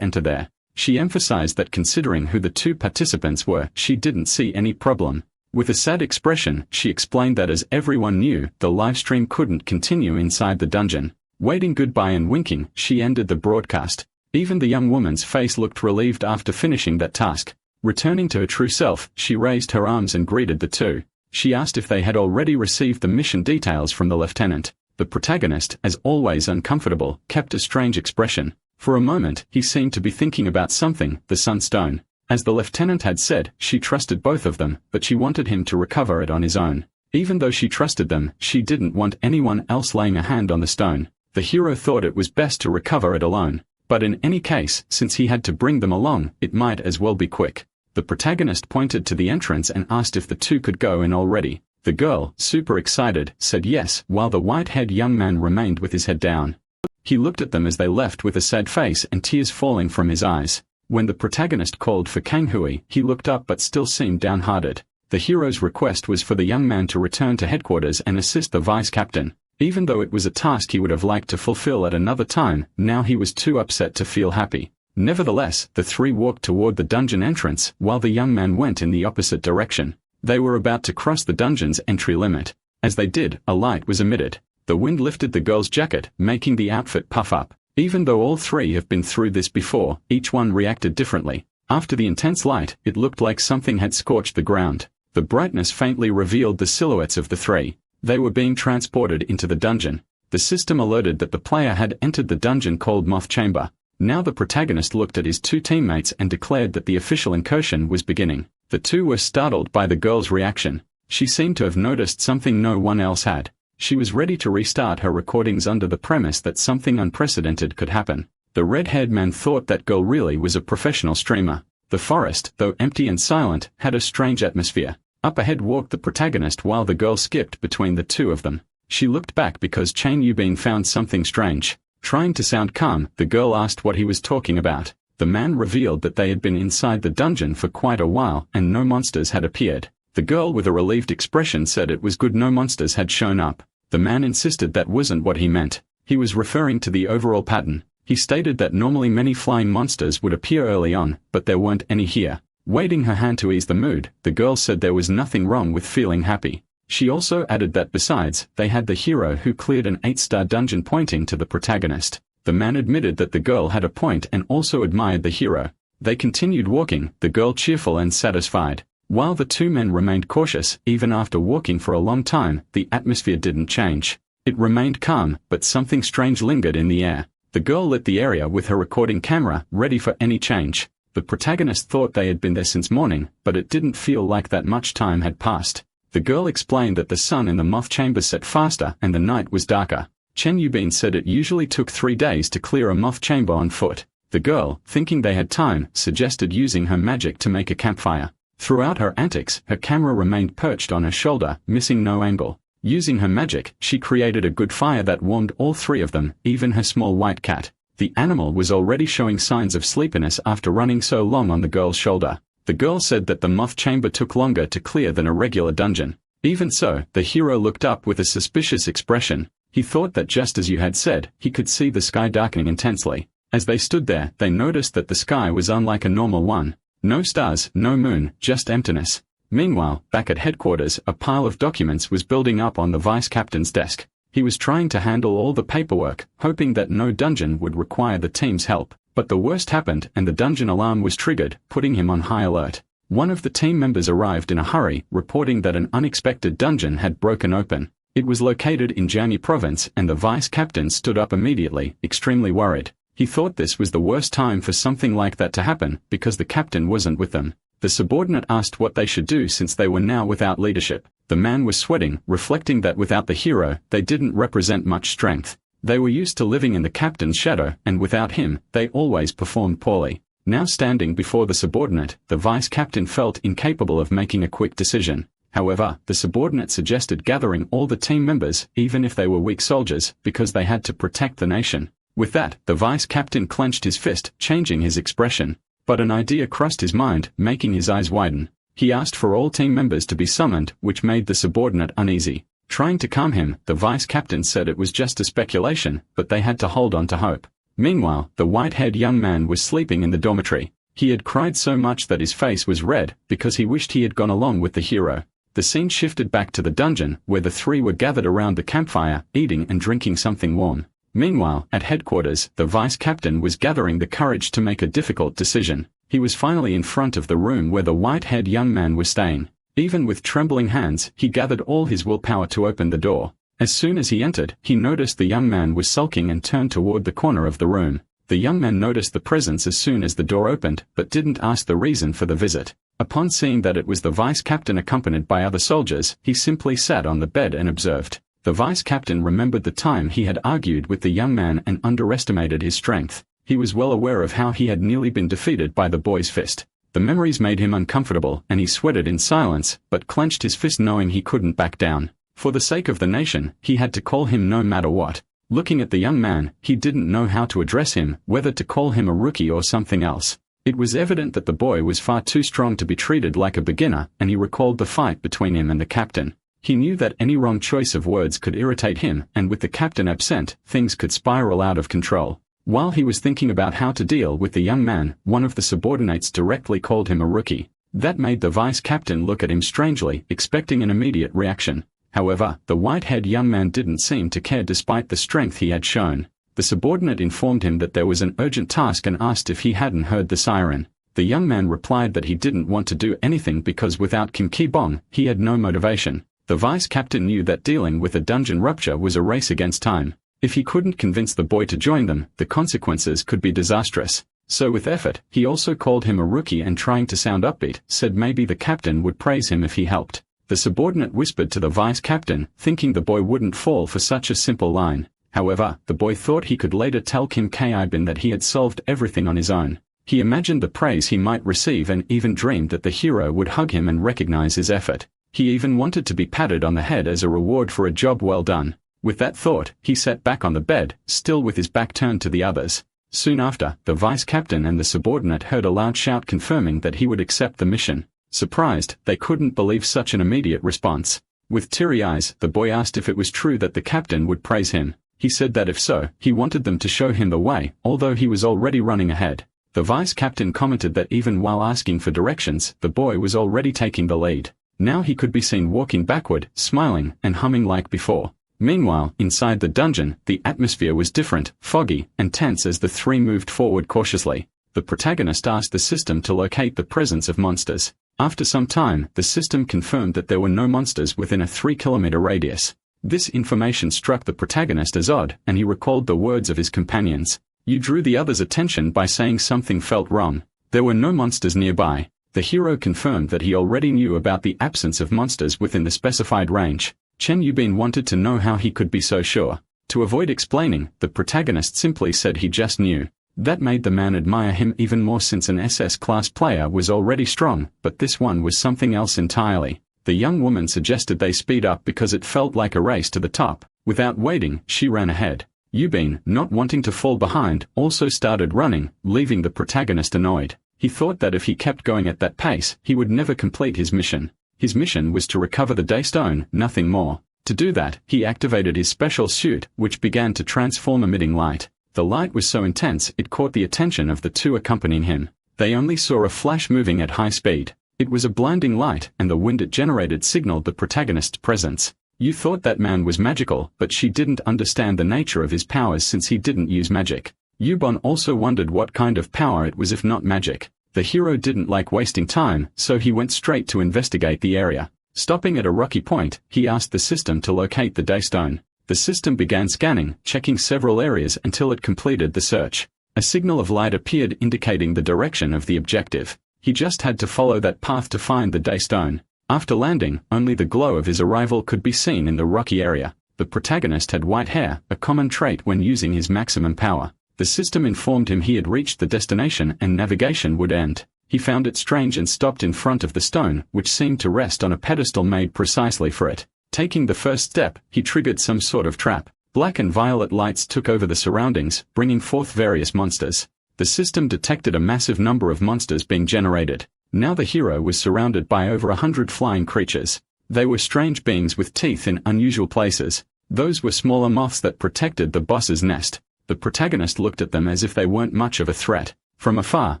enter there. She emphasized that considering who the 2 participants were, she didn't see any problem. With a sad expression, she explained that as everyone knew, the livestream couldn't continue inside the dungeon. Waving goodbye and winking, she ended the broadcast. Even the young woman's face looked relieved after finishing that task. Returning to her true self, she raised her arms and greeted the 2. She asked if they had already received the mission details from the lieutenant. The protagonist, as always uncomfortable, kept a strange expression. For a moment, he seemed to be thinking about something, the sunstone. As the lieutenant had said, she trusted both of them, but she wanted him to recover it on his own. Even though she trusted them, she didn't want anyone else laying a hand on the stone. The hero thought it was best to recover it alone. But in any case, since he had to bring them along, it might as well be quick. The protagonist pointed to the entrance and asked if the 2 could go in already. The girl, super excited, said yes, while the white-haired young man remained with his head down. He looked at them as they left with a sad face and tears falling from his eyes. When the protagonist called for Kangui, he looked up but still seemed downhearted. The hero's request was for the young man to return to headquarters and assist the vice-captain. Even though it was a task he would have liked to fulfill at another time, now he was too upset to feel happy. Nevertheless, the three walked toward the dungeon entrance, while the young man went in the opposite direction. They were about to cross the dungeon's entry limit. As they did, a light was emitted. The wind lifted the girl's jacket, making the outfit puff up. Even though all three have been through this before, each one reacted differently. After the intense light, it looked like something had scorched the ground. The brightness faintly revealed the silhouettes of the three. They were being transported into the dungeon. The system alerted that the player had entered the dungeon called Moth Chamber. Now the protagonist looked at his two teammates and declared that the official incursion was beginning. The two were startled by the girl's reaction. She seemed to have noticed something no one else had. She was ready to restart her recordings under the premise that something unprecedented could happen. The red-haired man thought that girl really was a professional streamer. The forest, though empty and silent, had a strange atmosphere. Up ahead walked the protagonist while the girl skipped between the two of them. She looked back because Chen Yubin found something strange. Trying to sound calm, the girl asked what he was talking about. The man revealed that they had been inside the dungeon for quite a while and no monsters had appeared. The girl with a relieved expression said it was good no monsters had shown up. The man insisted that wasn't what he meant. He was referring to the overall pattern. He stated that normally many flying monsters would appear early on, but there weren't any here. Waving her hand to ease the mood, the girl said there was nothing wrong with feeling happy. She also added that besides, they had the hero who cleared an 8-star dungeon, pointing to the protagonist. The man admitted that the girl had a point and also admired the hero. They continued walking, the girl cheerful and satisfied. While the two men remained cautious, even after walking for a long time, the atmosphere didn't change. It remained calm, but something strange lingered in the air. The girl lit the area with her recording camera, ready for any change. The protagonist thought they had been there since morning, but it didn't feel like that much time had passed. The girl explained that the sun in the moth chamber set faster and the night was darker. Chen Yubin said it usually took 3 days to clear a moth chamber on foot. The girl, thinking they had time, suggested using her magic to make a campfire. Throughout her antics, her camera remained perched on her shoulder, missing no angle. Using her magic, she created a good fire that warmed all three of them, even her small white cat. The animal was already showing signs of sleepiness after running so long on the girl's shoulder. The girl said that the moth chamber took longer to clear than a regular dungeon. Even so, the hero looked up with a suspicious expression. He thought that just as you had said, he could see the sky darkening intensely. As they stood there, they noticed that the sky was unlike a normal one. No stars, no moon, just emptiness. Meanwhile, back at headquarters, a pile of documents was building up on the vice-captain's desk. He was trying to handle all the paperwork, hoping that no dungeon would require the team's help. But the worst happened and the dungeon alarm was triggered, putting him on high alert. One of the team members arrived in a hurry, reporting that an unexpected dungeon had broken open. It was located in Jiangni province and the vice-captain stood up immediately, extremely worried. He thought this was the worst time for something like that to happen, because the captain wasn't with them. The subordinate asked what they should do since they were now without leadership. The man was sweating, reflecting that without the hero, they didn't represent much strength. They were used to living in the captain's shadow, and without him, they always performed poorly. Now standing before the subordinate, the vice-captain felt incapable of making a quick decision. However, the subordinate suggested gathering all the team members, even if they were weak soldiers, because they had to protect the nation. With that, the vice-captain clenched his fist, changing his expression. But an idea crossed his mind, making his eyes widen. He asked for all team members to be summoned, which made the subordinate uneasy. Trying to calm him, the vice-captain said it was just a speculation, but they had to hold on to hope. Meanwhile, the white-haired young man was sleeping in the dormitory. He had cried so much that his face was red, because he wished he had gone along with the hero. The scene shifted back to the dungeon, where the three were gathered around the campfire, eating and drinking something warm. Meanwhile, at headquarters, the vice-captain was gathering the courage to make a difficult decision. He was finally in front of the room where the white-haired young man was staying. Even with trembling hands, he gathered all his willpower to open the door. As soon as he entered, he noticed the young man was sulking and turned toward the corner of the room. The young man noticed the presence as soon as the door opened, but didn't ask the reason for the visit. Upon seeing that it was the vice-captain accompanied by other soldiers, he simply sat on the bed and observed. The vice-captain remembered the time he had argued with the young man and underestimated his strength. He was well aware of how he had nearly been defeated by the boy's fist. The memories made him uncomfortable and he sweated in silence, but clenched his fist knowing he couldn't back down. For the sake of the nation, he had to call him no matter what. Looking at the young man, he didn't know how to address him, whether to call him a rookie or something else. It was evident that the boy was far too strong to be treated like a beginner, and he recalled the fight between him and the captain. He knew that any wrong choice of words could irritate him, and with the captain absent, things could spiral out of control. While he was thinking about how to deal with the young man, one of the subordinates directly called him a rookie. That made the vice captain look at him strangely, expecting an immediate reaction. However, the white-haired young man didn't seem to care despite the strength he had shown. The subordinate informed him that there was an urgent task and asked if he hadn't heard the siren. The young man replied that he didn't want to do anything because without Kim Ki-bong, he had no motivation. The vice captain knew that dealing with a dungeon rupture was a race against time. If he couldn't convince the boy to join them, the consequences could be disastrous. So with effort, he also called him a rookie and trying to sound upbeat, said maybe the captain would praise him if he helped. The subordinate whispered to the vice captain, thinking the boy wouldn't fall for such a simple line. However, the boy thought he could later tell Kim Ki-bong that he had solved everything on his own. He imagined the praise he might receive and even dreamed that the hero would hug him and recognize his effort. He even wanted to be patted on the head as a reward for a job well done. With that thought, he sat back on the bed, still with his back turned to the others. Soon after, the vice captain and the subordinate heard a loud shout confirming that he would accept the mission. Surprised, they couldn't believe such an immediate response. With teary eyes, the boy asked if it was true that the captain would praise him. He said that if so, he wanted them to show him the way, although he was already running ahead. The vice captain commented that even while asking for directions, the boy was already taking the lead. Now he could be seen walking backward, smiling, and humming like before. Meanwhile, inside the dungeon, the atmosphere was different, foggy, and tense as the three moved forward cautiously. The protagonist asked the system to locate the presence of monsters. After some time, the system confirmed that there were no monsters within a 3-kilometer radius. This information struck the protagonist as odd, and he recalled the words of his companions. You drew the others' attention by saying something felt wrong. There were no monsters nearby. The hero confirmed that he already knew about the absence of monsters within the specified range. Chen Yubin wanted to know how he could be so sure. To avoid explaining, the protagonist simply said he just knew. That made the man admire him even more since an SS-class player was already strong, but this one was something else entirely. The young woman suggested they speed up because it felt like a race to the top. Without waiting, she ran ahead. Yubin, not wanting to fall behind, also started running, leaving the protagonist annoyed. He thought that if he kept going at that pace, he would never complete his mission. His mission was to recover the Daystone, nothing more. To do that, he activated his special suit, which began to transform emitting light. The light was so intense it caught the attention of the two accompanying him. They only saw a flash moving at high speed. It was a blinding light, and the wind it generated signaled the protagonist's presence. You thought that man was magical, but she didn't understand the nature of his powers since he didn't use magic. Yubon also wondered what kind of power it was if not magic. The hero didn't like wasting time, so he went straight to investigate the area. Stopping at a rocky point, he asked the system to locate the Daystone. The system began scanning, checking several areas until it completed the search. A signal of light appeared indicating the direction of the objective. He just had to follow that path to find the Daystone. After landing, only the glow of his arrival could be seen in the rocky area. The protagonist had white hair, a common trait when using his maximum power. The system informed him he had reached the destination and navigation would end. He found it strange and stopped in front of the stone, which seemed to rest on a pedestal made precisely for it. Taking the first step, he triggered some sort of trap. Black and violet lights took over the surroundings, bringing forth various monsters. The system detected a massive number of monsters being generated. Now the hero was surrounded by over 100 flying creatures. They were strange beings with teeth in unusual places. Those were smaller moths that protected the boss's nest. The protagonist looked at them as if they weren't much of a threat. From afar,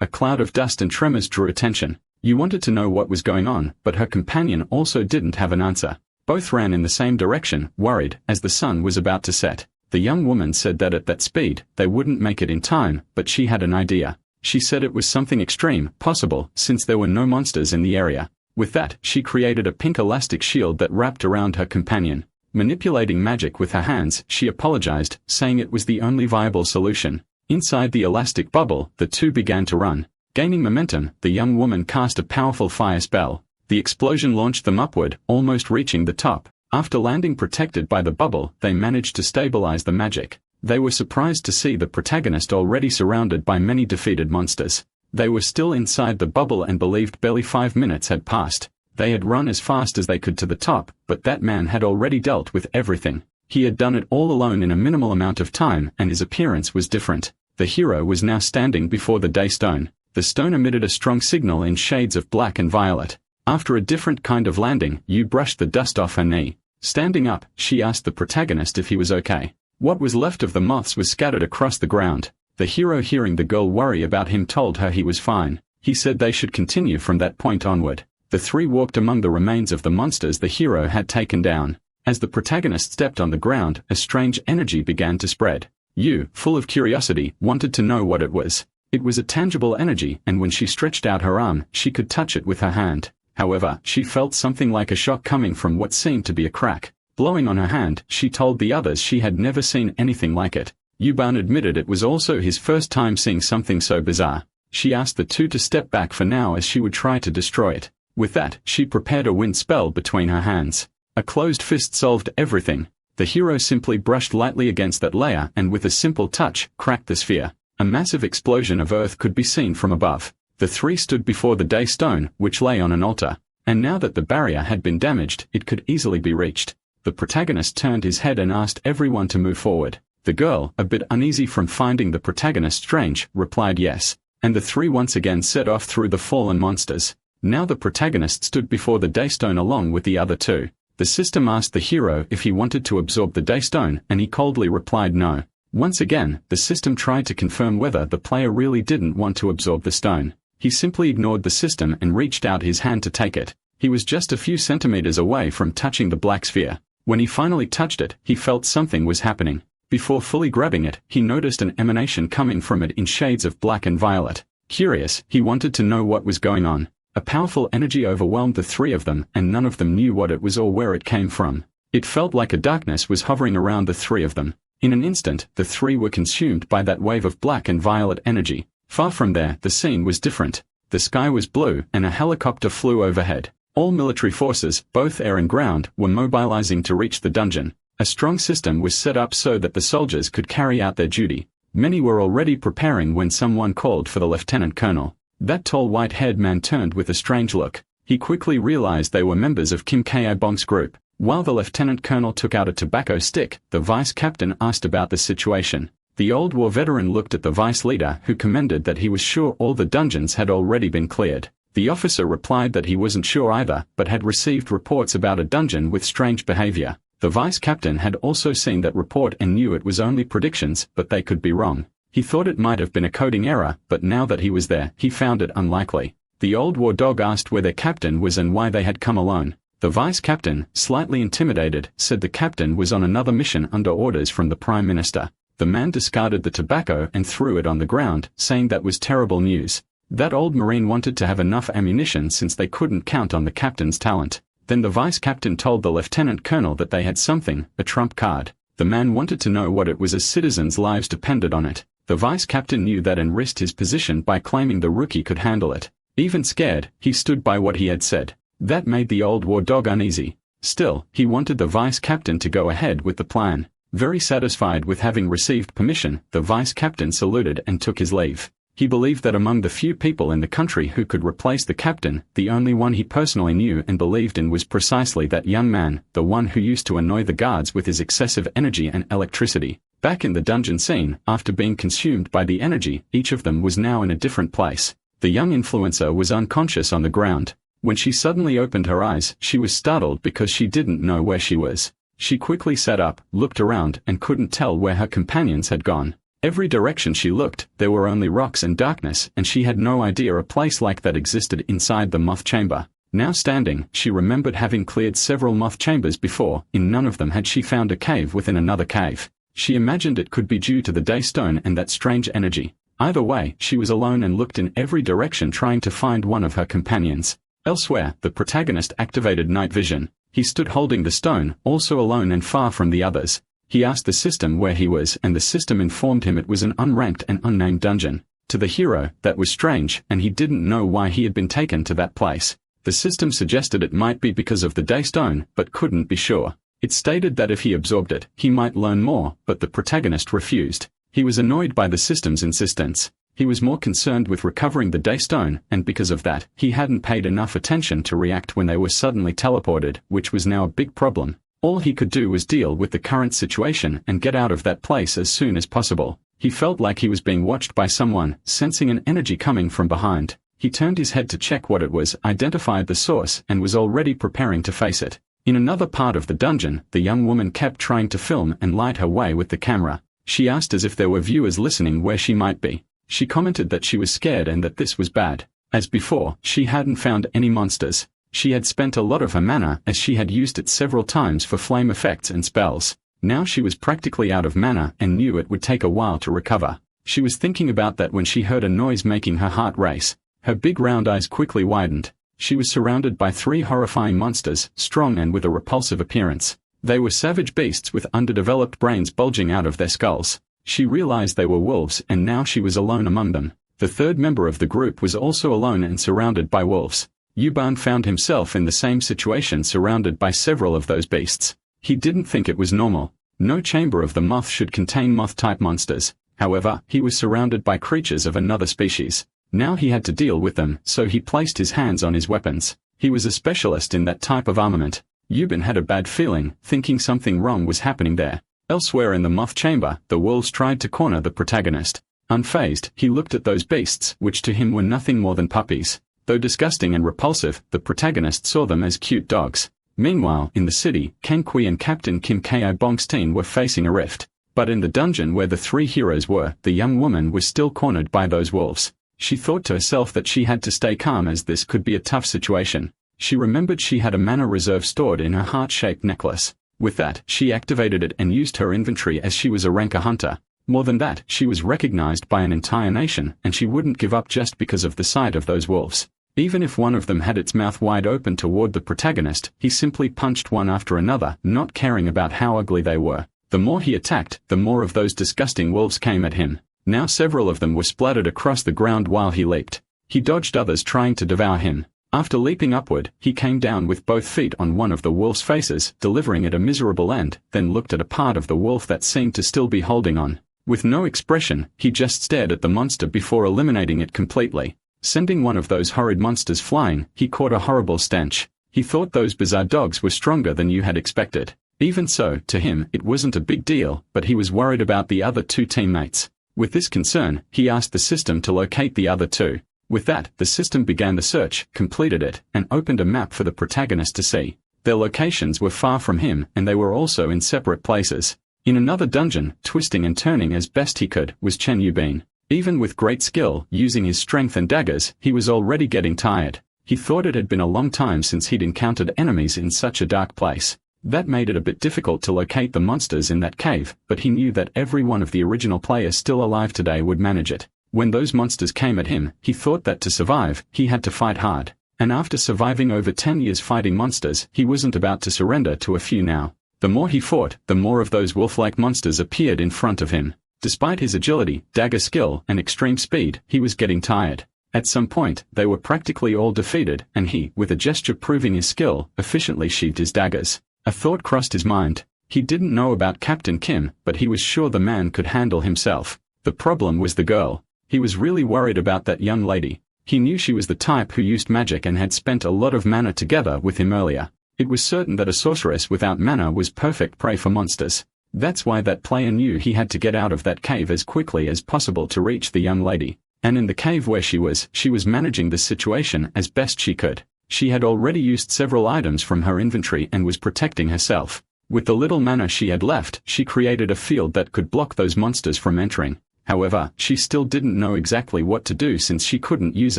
a cloud of dust and tremors drew attention. You wanted to know what was going on, but her companion also didn't have an answer. Both ran in the same direction, worried, as the sun was about to set. The young woman said that at that speed, they wouldn't make it in time, but she had an idea. She said it was something extreme, possible, since there were no monsters in the area. With that, she created a pink elastic shield that wrapped around her companion. Manipulating magic with her hands, she apologized, saying it was the only viable solution. Inside the elastic bubble, the two began to run. Gaining momentum, the young woman cast a powerful fire spell. The explosion launched them upward, almost reaching the top. After landing protected by the bubble, they managed to stabilize the magic. They were surprised to see the protagonist already surrounded by many defeated monsters. They were still inside the bubble and believed barely 5 minutes had passed. They had run as fast as they could to the top, but that man had already dealt with everything. He had done it all alone in a minimal amount of time, and his appearance was different. The hero was now standing before the daystone. The stone emitted a strong signal in shades of black and violet. After a different kind of landing, Yu brushed the dust off her knee. Standing up, she asked the protagonist if he was okay. What was left of the moths was scattered across the ground. The hero, hearing the girl worry about him, told her he was fine. He said they should continue from that point onward. The three walked among the remains of the monsters the hero had taken down. As the protagonist stepped on the ground, a strange energy began to spread. Yu, full of curiosity, wanted to know what it was. It was a tangible energy, and when she stretched out her arm, she could touch it with her hand. However, she felt something like a shock coming from what seemed to be a crack. Blowing on her hand, she told the others she had never seen anything like it. Yuban admitted it was also his first time seeing something so bizarre. She asked the two to step back for now as she would try to destroy it. With that, she prepared a wind spell between her hands. A closed fist solved everything. The hero simply brushed lightly against that layer and with a simple touch, cracked the sphere. A massive explosion of earth could be seen from above. The three stood before the daystone, which lay on an altar. And now that the barrier had been damaged, it could easily be reached. The protagonist turned his head and asked everyone to move forward. The girl, a bit uneasy from finding the protagonist strange, replied yes. And the three once again set off through the fallen monsters. Now the protagonist stood before the daystone along with the other two. The system asked the hero if he wanted to absorb the daystone, and he coldly replied no. Once again, the system tried to confirm whether the player really didn't want to absorb the stone. He simply ignored the system and reached out his hand to take it. He was just a few centimeters away from touching the black sphere. When he finally touched it, he felt something was happening. Before fully grabbing it, he noticed an emanation coming from it in shades of black and violet. Curious, he wanted to know what was going on. A powerful energy overwhelmed the three of them, and none of them knew what it was or where it came from. It felt like a darkness was hovering around the three of them. In an instant, the three were consumed by that wave of black and violet energy. Far from there, the scene was different. The sky was blue, and a helicopter flew overhead. All military forces, both air and ground, were mobilizing to reach the dungeon. A strong system was set up so that the soldiers could carry out their duty. Many were already preparing when someone called for the lieutenant colonel. That tall white-haired man turned with a strange look. He quickly realized they were members of Kim K-Bong's group. While the lieutenant colonel took out a tobacco stick, the vice captain asked about the situation. The old war veteran looked at the vice leader, who commented that he was sure all the dungeons had already been cleared. The officer replied that he wasn't sure either, but had received reports about a dungeon with strange behavior. The vice captain had also seen that report and knew it was only predictions, but they could be wrong. He thought it might have been a coding error, but now that he was there, he found it unlikely. The old war dog asked where their captain was and why they had come alone. The vice captain, slightly intimidated, said the captain was on another mission under orders from the prime minister. The man discarded the tobacco and threw it on the ground, saying that was terrible news. That old marine wanted to have enough ammunition since they couldn't count on the captain's talent. Then the vice captain told the lieutenant colonel that they had something, a trump card. The man wanted to know what it was as citizens' lives depended on it. The vice captain knew that and risked his position by claiming the rookie could handle it. Even scared, he stood by what he had said. That made the old war dog uneasy. Still, he wanted the vice captain to go ahead with the plan. Very satisfied with having received permission, the vice captain saluted and took his leave. He believed that among the few people in the country who could replace the captain, the only one he personally knew and believed in was precisely that young man, the one who used to annoy the guards with his excessive energy and electricity. Back in the dungeon scene, after being consumed by the energy, each of them was now in a different place. The young influencer was unconscious on the ground. When she suddenly opened her eyes, she was startled because she didn't know where she was. She quickly sat up, looked around, and couldn't tell where her companions had gone. Every direction she looked, there were only rocks and darkness, and she had no idea a place like that existed inside the moth chamber. Now standing, she remembered having cleared several moth chambers before. In none of them had she found a cave within another cave. She imagined it could be due to the daystone and that strange energy. Either way, she was alone and looked in every direction trying to find one of her companions. Elsewhere, the protagonist activated night vision. He stood holding the stone, also alone and far from the others. He asked the system where he was, and the system informed him it was an unranked and unnamed dungeon. To the hero, that was strange, and he didn't know why he had been taken to that place. The system suggested it might be because of the daystone, but couldn't be sure. It stated that if he absorbed it, he might learn more, but the protagonist refused. He was annoyed by the system's insistence. He was more concerned with recovering the daystone, and because of that, he hadn't paid enough attention to react when they were suddenly teleported, which was now a big problem. All he could do was deal with the current situation and get out of that place as soon as possible. He felt like he was being watched by someone, sensing an energy coming from behind. He turned his head to check what it was, identified the source, and was already preparing to face it. In another part of the dungeon, the young woman kept trying to film and light her way with the camera. She asked as if there were viewers listening where she might be. She commented that she was scared and that this was bad. As before, she hadn't found any monsters. She had spent a lot of her mana as she had used it several times for flame effects and spells. Now she was practically out of mana and knew it would take a while to recover. She was thinking about that when she heard a noise making her heart race. Her big round eyes quickly widened. She was surrounded by 3 horrifying monsters, strong and with a repulsive appearance. They were savage beasts with underdeveloped brains bulging out of their skulls. She realized they were wolves and now she was alone among them. The third member of the group was also alone and surrounded by wolves. Yuban found himself in the same situation, surrounded by several of those beasts. He didn't think it was normal. No chamber of the moth should contain moth-type monsters. However, he was surrounded by creatures of another species. Now he had to deal with them, so he placed his hands on his weapons. He was a specialist in that type of armament. Yuban had a bad feeling, thinking something wrong was happening there. Elsewhere in the moth chamber, the wolves tried to corner the protagonist. Unfazed, he looked at those beasts, which to him were nothing more than puppies. Though disgusting and repulsive, the protagonist saw them as cute dogs. Meanwhile, in the city, Kangui and Captain Kim Ki-bongstein were facing a rift. But in the dungeon where the 3 heroes were, the young woman was still cornered by those wolves. She thought to herself that she had to stay calm as this could be a tough situation. She remembered she had a mana reserve stored in her heart-shaped necklace. With that, she activated it and used her inventory as she was a ranker hunter. More than that, she was recognized by an entire nation, and she wouldn't give up just because of the sight of those wolves. Even if one of them had its mouth wide open toward the protagonist, he simply punched one after another, not caring about how ugly they were. The more he attacked, the more of those disgusting wolves came at him. Now several of them were splattered across the ground while he leaped. He dodged others trying to devour him. After leaping upward, he came down with both feet on one of the wolf's faces, delivering it a miserable end, then looked at a part of the wolf that seemed to still be holding on. With no expression, he just stared at the monster before eliminating it completely. Sending one of those horrid monsters flying, he caught a horrible stench. He thought those bizarre dogs were stronger than you had expected. Even so, to him, it wasn't a big deal, but he was worried about the other 2 teammates. With this concern, he asked the system to locate the other 2. With that, the system began the search, completed it, and opened a map for the protagonist to see. Their locations were far from him, and they were also in separate places. In another dungeon, twisting and turning as best he could, was Chen Yubin. Even with great skill, using his strength and daggers, he was already getting tired. He thought it had been a long time since he'd encountered enemies in such a dark place. That made it a bit difficult to locate the monsters in that cave, but he knew that every one of the original players still alive today would manage it. When those monsters came at him, he thought that to survive, he had to fight hard. And after surviving over 10 years fighting monsters, he wasn't about to surrender to a few now. The more he fought, the more of those wolf-like monsters appeared in front of him. Despite his agility, dagger skill, and extreme speed, he was getting tired. At some point, they were practically all defeated, and he, with a gesture proving his skill, efficiently sheathed his daggers. A thought crossed his mind. He didn't know about Captain Kim, but he was sure the man could handle himself. The problem was the girl. He was really worried about that young lady. He knew she was the type who used magic and had spent a lot of mana together with him earlier. It was certain that a sorceress without mana was perfect prey for monsters. That's why that player knew he had to get out of that cave as quickly as possible to reach the young lady. And in the cave where she was managing the situation as best she could. She had already used several items from her inventory and was protecting herself. With the little mana she had left, she created a field that could block those monsters from entering. However, she still didn't know exactly what to do since she couldn't use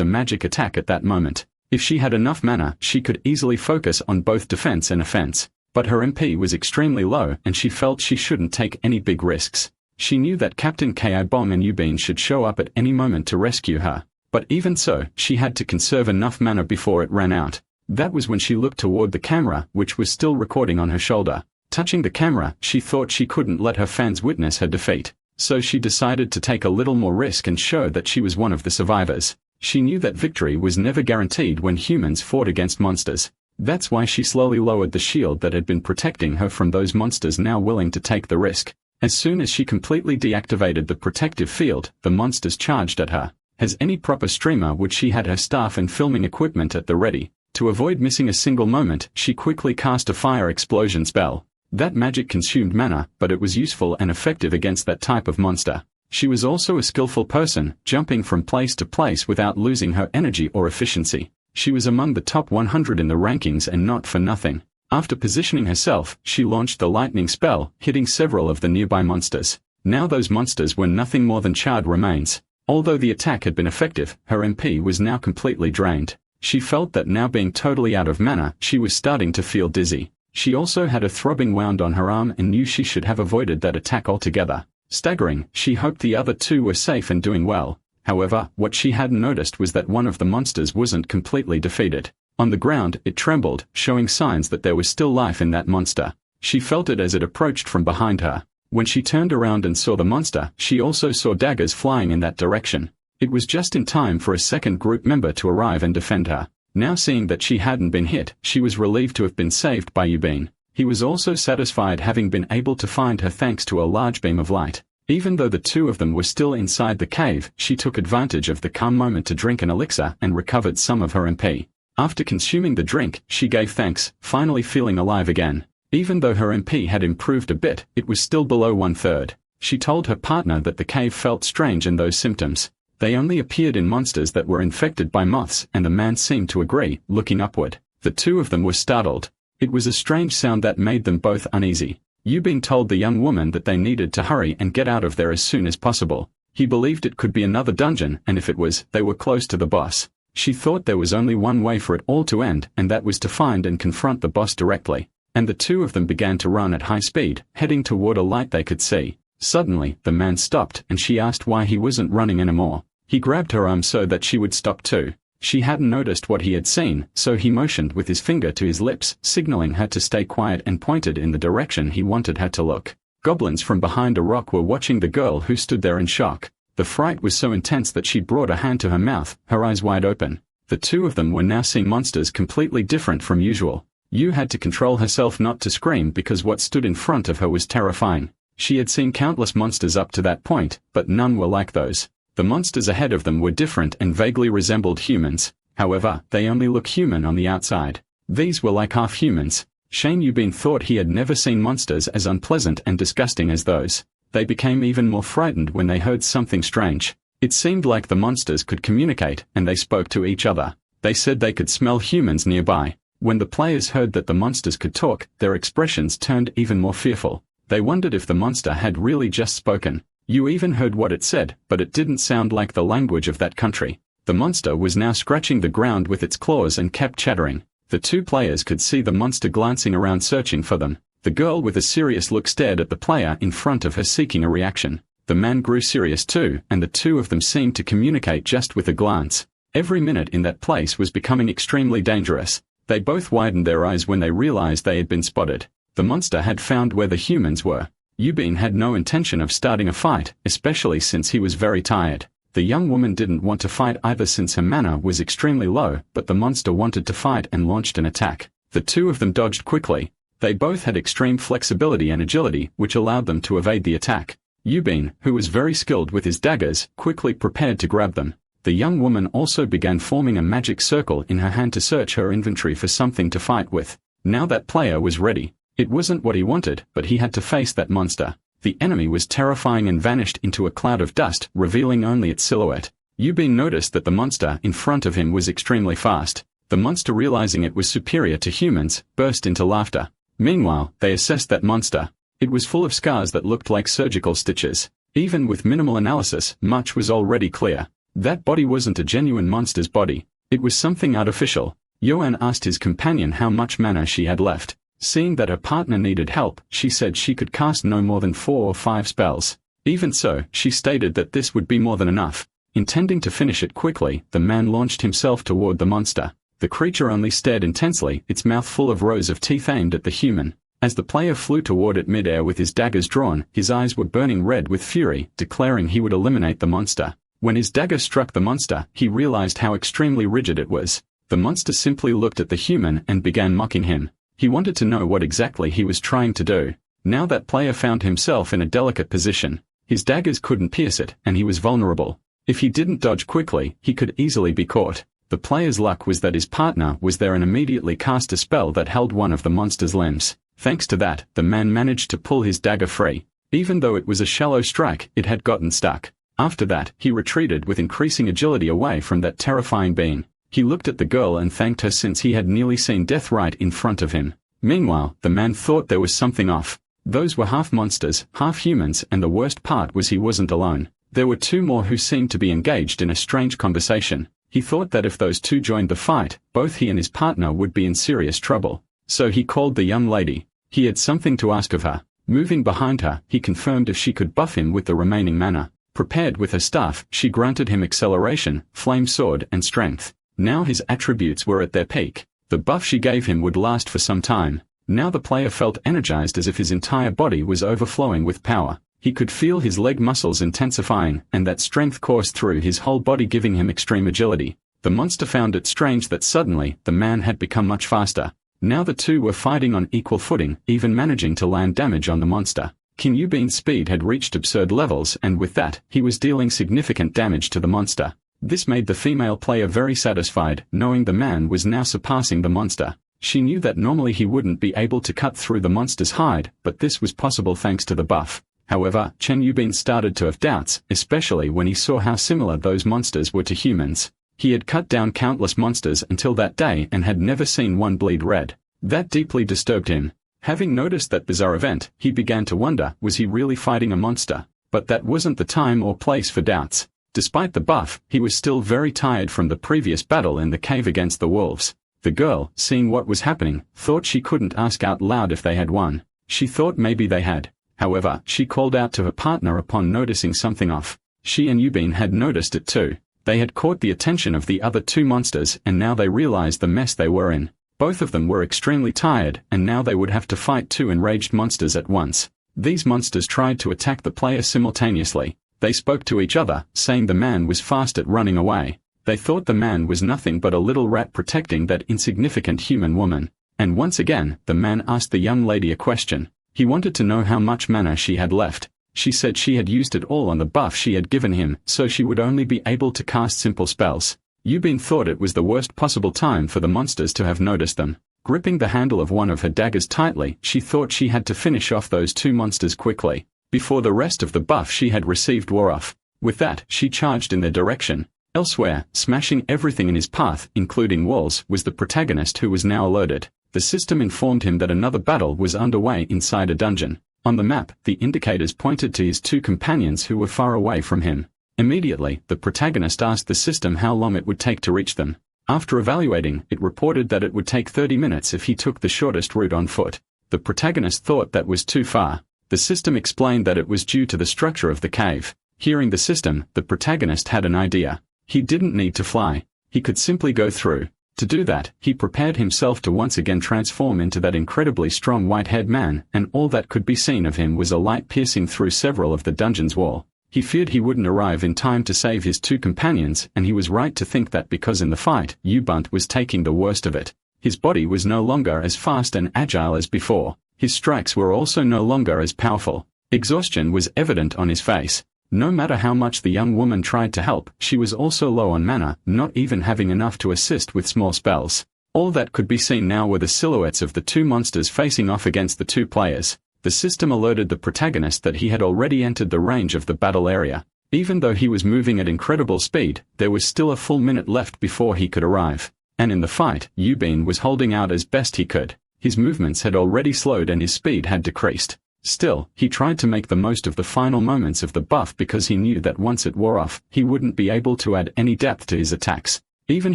a magic attack at that moment. If she had enough mana, she could easily focus on both defense and offense. But her MP was extremely low and she felt she shouldn't take any big risks. She knew that Captain Ki-bong and Yubin should show up at any moment to rescue her. But even so, she had to conserve enough mana before it ran out. That was when she looked toward the camera, which was still recording on her shoulder. Touching the camera, she thought she couldn't let her fans witness her defeat. So she decided to take a little more risk and show that she was one of the survivors. She knew that victory was never guaranteed when humans fought against monsters. That's why she slowly lowered the shield that had been protecting her from those monsters now willing to take the risk. As soon as she completely deactivated the protective field, the monsters charged at her. As any proper streamer would, she had her staff and filming equipment at the ready. To avoid missing a single moment, she quickly cast a fire explosion spell. That magic consumed mana, but it was useful and effective against that type of monster. She was also a skillful person, jumping from place to place without losing her energy or efficiency. She was among the top 100 in the rankings and not for nothing. After positioning herself, she launched the lightning spell, hitting several of the nearby monsters. Now those monsters were nothing more than charred remains. Although the attack had been effective, her MP was now completely drained. She felt that now being totally out of mana, she was starting to feel dizzy. She also had a throbbing wound on her arm and knew she should have avoided that attack altogether. Staggering, she hoped the other two were safe and doing well. However, what she hadn't noticed was that one of the monsters wasn't completely defeated. On the ground, it trembled, showing signs that there was still life in that monster. She felt it as it approached from behind her. When she turned around and saw the monster, she also saw daggers flying in that direction. It was just in time for a second group member to arrive and defend her. Now seeing that she hadn't been hit, she was relieved to have been saved by Yubin. He was also satisfied having been able to find her thanks to a large beam of light. Even though the two of them were still inside the cave, she took advantage of the calm moment to drink an elixir and recovered some of her MP. After consuming the drink, she gave thanks, finally feeling alive again. Even though her MP had improved a bit, it was still below 1/3. She told her partner that the cave felt strange in those symptoms. They only appeared in monsters that were infected by moths, and the man seemed to agree, looking upward. The two of them were startled. It was a strange sound that made them both uneasy. Yubin told the young woman that they needed to hurry and get out of there as soon as possible. He believed it could be another dungeon, and if it was, they were close to the boss. She thought there was only one way for it all to end, and that was to find and confront the boss directly. And the two of them began to run at high speed, heading toward a light they could see. Suddenly, the man stopped, and she asked why he wasn't running anymore. He grabbed her arm so that she would stop too. She hadn't noticed what he had seen, so he motioned with his finger to his lips, signaling her to stay quiet, and pointed in the direction he wanted her to look. Goblins from behind a rock were watching the girl, who stood there in shock. The fright was so intense that she brought a hand to her mouth, her eyes wide open. The two of them were now seeing monsters completely different from usual. Yu had to control herself not to scream because what stood in front of her was terrifying. She had seen countless monsters up to that point, but none were like those. The monsters ahead of them were different and vaguely resembled humans. However, they only look human on the outside. These were like half-humans. Shane Yubin thought he had never seen monsters as unpleasant and disgusting as those. They became even more frightened when they heard something strange. It seemed like the monsters could communicate, and they spoke to each other. They said they could smell humans nearby. When the players heard that the monsters could talk, their expressions turned even more fearful. They wondered if the monster had really just spoken. You even heard what it said, but it didn't sound like the language of that country. The monster was now scratching the ground with its claws and kept chattering. The two players could see the monster glancing around searching for them. The girl with a serious look stared at the player in front of her, seeking a reaction. The man grew serious too, and the two of them seemed to communicate just with a glance. Every minute in that place was becoming extremely dangerous. They both widened their eyes when they realized they had been spotted. The monster had found where the humans were. Yubin had no intention of starting a fight, especially since he was very tired. The young woman didn't want to fight either since her mana was extremely low, but the monster wanted to fight and launched an attack. The two of them dodged quickly. They both had extreme flexibility and agility, which allowed them to evade the attack. Yubin, who was very skilled with his daggers, quickly prepared to grab them. The young woman also began forming a magic circle in her hand to search her inventory for something to fight with. Now that player was ready. It wasn't what he wanted, but he had to face that monster. The enemy was terrifying and vanished into a cloud of dust, revealing only its silhouette. Yubin noticed that the monster in front of him was extremely fast. The monster, realizing it was superior to humans, burst into laughter. Meanwhile, they assessed that monster. It was full of scars that looked like surgical stitches. Even with minimal analysis, much was already clear. That body wasn't a genuine monster's body. It was something artificial. Yoan asked his companion how much mana she had left. Seeing that her partner needed help, she said she could cast no more than 4 or 5 spells. Even so, she stated that this would be more than enough. Intending to finish it quickly, the man launched himself toward the monster. The creature only stared intensely, its mouth full of rows of teeth aimed at the human. As the player flew toward it midair with his daggers drawn, his eyes were burning red with fury, declaring he would eliminate the monster. When his dagger struck the monster, he realized how extremely rigid it was. The monster simply looked at the human and began mocking him. He wanted to know what exactly he was trying to do. Now that player found himself in a delicate position. His daggers couldn't pierce it, and he was vulnerable. If he didn't dodge quickly, he could easily be caught. The player's luck was that his partner was there and immediately cast a spell that held one of the monster's limbs. Thanks to that, the man managed to pull his dagger free. Even though it was a shallow strike, it had gotten stuck. After that, he retreated with increasing agility away from that terrifying being. He looked at the girl and thanked her since he had nearly seen death right in front of him. Meanwhile, the man thought there was something off. Those were half monsters, half humans, and the worst part was he wasn't alone. There were two more who seemed to be engaged in a strange conversation. He thought that if those two joined the fight, both he and his partner would be in serious trouble. So he called the young lady. He had something to ask of her. Moving behind her, he confirmed if she could buff him with the remaining mana. Prepared with her staff, she granted him acceleration, flame sword, and strength. Now his attributes were at their peak. The buff she gave him would last for some time. Now the player felt energized as if his entire body was overflowing with power. He could feel his leg muscles intensifying, and that strength coursed through his whole body, giving him extreme agility. The monster found it strange that suddenly, the man had become much faster. Now the two were fighting on equal footing, even managing to land damage on the monster. King Yubin's speed had reached absurd levels, and with that, he was dealing significant damage to the monster. This made the female player very satisfied, knowing the man was now surpassing the monster. She knew that normally he wouldn't be able to cut through the monster's hide, but this was possible thanks to the buff. However, Chen Yubin started to have doubts, especially when he saw how similar those monsters were to humans. He had cut down countless monsters until that day and had never seen one bleed red. That deeply disturbed him. Having noticed that bizarre event, he began to wonder, was he really fighting a monster? But that wasn't the time or place for doubts. Despite the buff, he was still very tired from the previous battle in the cave against the wolves. The girl, seeing what was happening, thought she couldn't ask out loud if they had won. She thought maybe they had. However, she called out to her partner upon noticing something off. She and Yubin had noticed it too. They had caught the attention of the other two monsters, and now they realized the mess they were in. Both of them were extremely tired, and now they would have to fight two enraged monsters at once. These monsters tried to attack the player simultaneously. They spoke to each other, saying the man was fast at running away. They thought the man was nothing but a little rat protecting that insignificant human woman. And once again, the man asked the young lady a question. He wanted to know how much mana she had left. She said she had used it all on the buff she had given him, so she would only be able to cast simple spells. Yubin thought it was the worst possible time for the monsters to have noticed them. Gripping the handle of one of her daggers tightly, she thought she had to finish off those two monsters quickly, before the rest of the buff she had received wore off. With that, she charged in their direction. Elsewhere, smashing everything in his path, including walls, was the protagonist, who was now alerted. The system informed him that another battle was underway inside a dungeon. On the map, the indicators pointed to his two companions who were far away from him. Immediately, the protagonist asked the system how long it would take to reach them. After evaluating, it reported that it would take 30 minutes if he took the shortest route on foot. The protagonist thought that was too far. The system explained that it was due to the structure of the cave. Hearing the system, the protagonist had an idea. He didn't need to fly. He could simply go through. To do that, he prepared himself to once again transform into that incredibly strong white-haired man, and all that could be seen of him was a light piercing through several of the dungeon's wall. He feared he wouldn't arrive in time to save his two companions, and he was right to think that because in the fight, Yubunt was taking the worst of it. His body was no longer as fast and agile as before. His strikes were also no longer as powerful. Exhaustion was evident on his face. No matter how much the young woman tried to help, she was also low on mana, not even having enough to assist with small spells. All that could be seen now were the silhouettes of the two monsters facing off against the two players. The system alerted the protagonist that he had already entered the range of the battle area. Even though he was moving at incredible speed, there was still a full minute left before he could arrive. And in the fight, Yubin was holding out as best he could. His movements had already slowed and his speed had decreased. Still, he tried to make the most of the final moments of the buff because he knew that once it wore off, he wouldn't be able to add any depth to his attacks. Even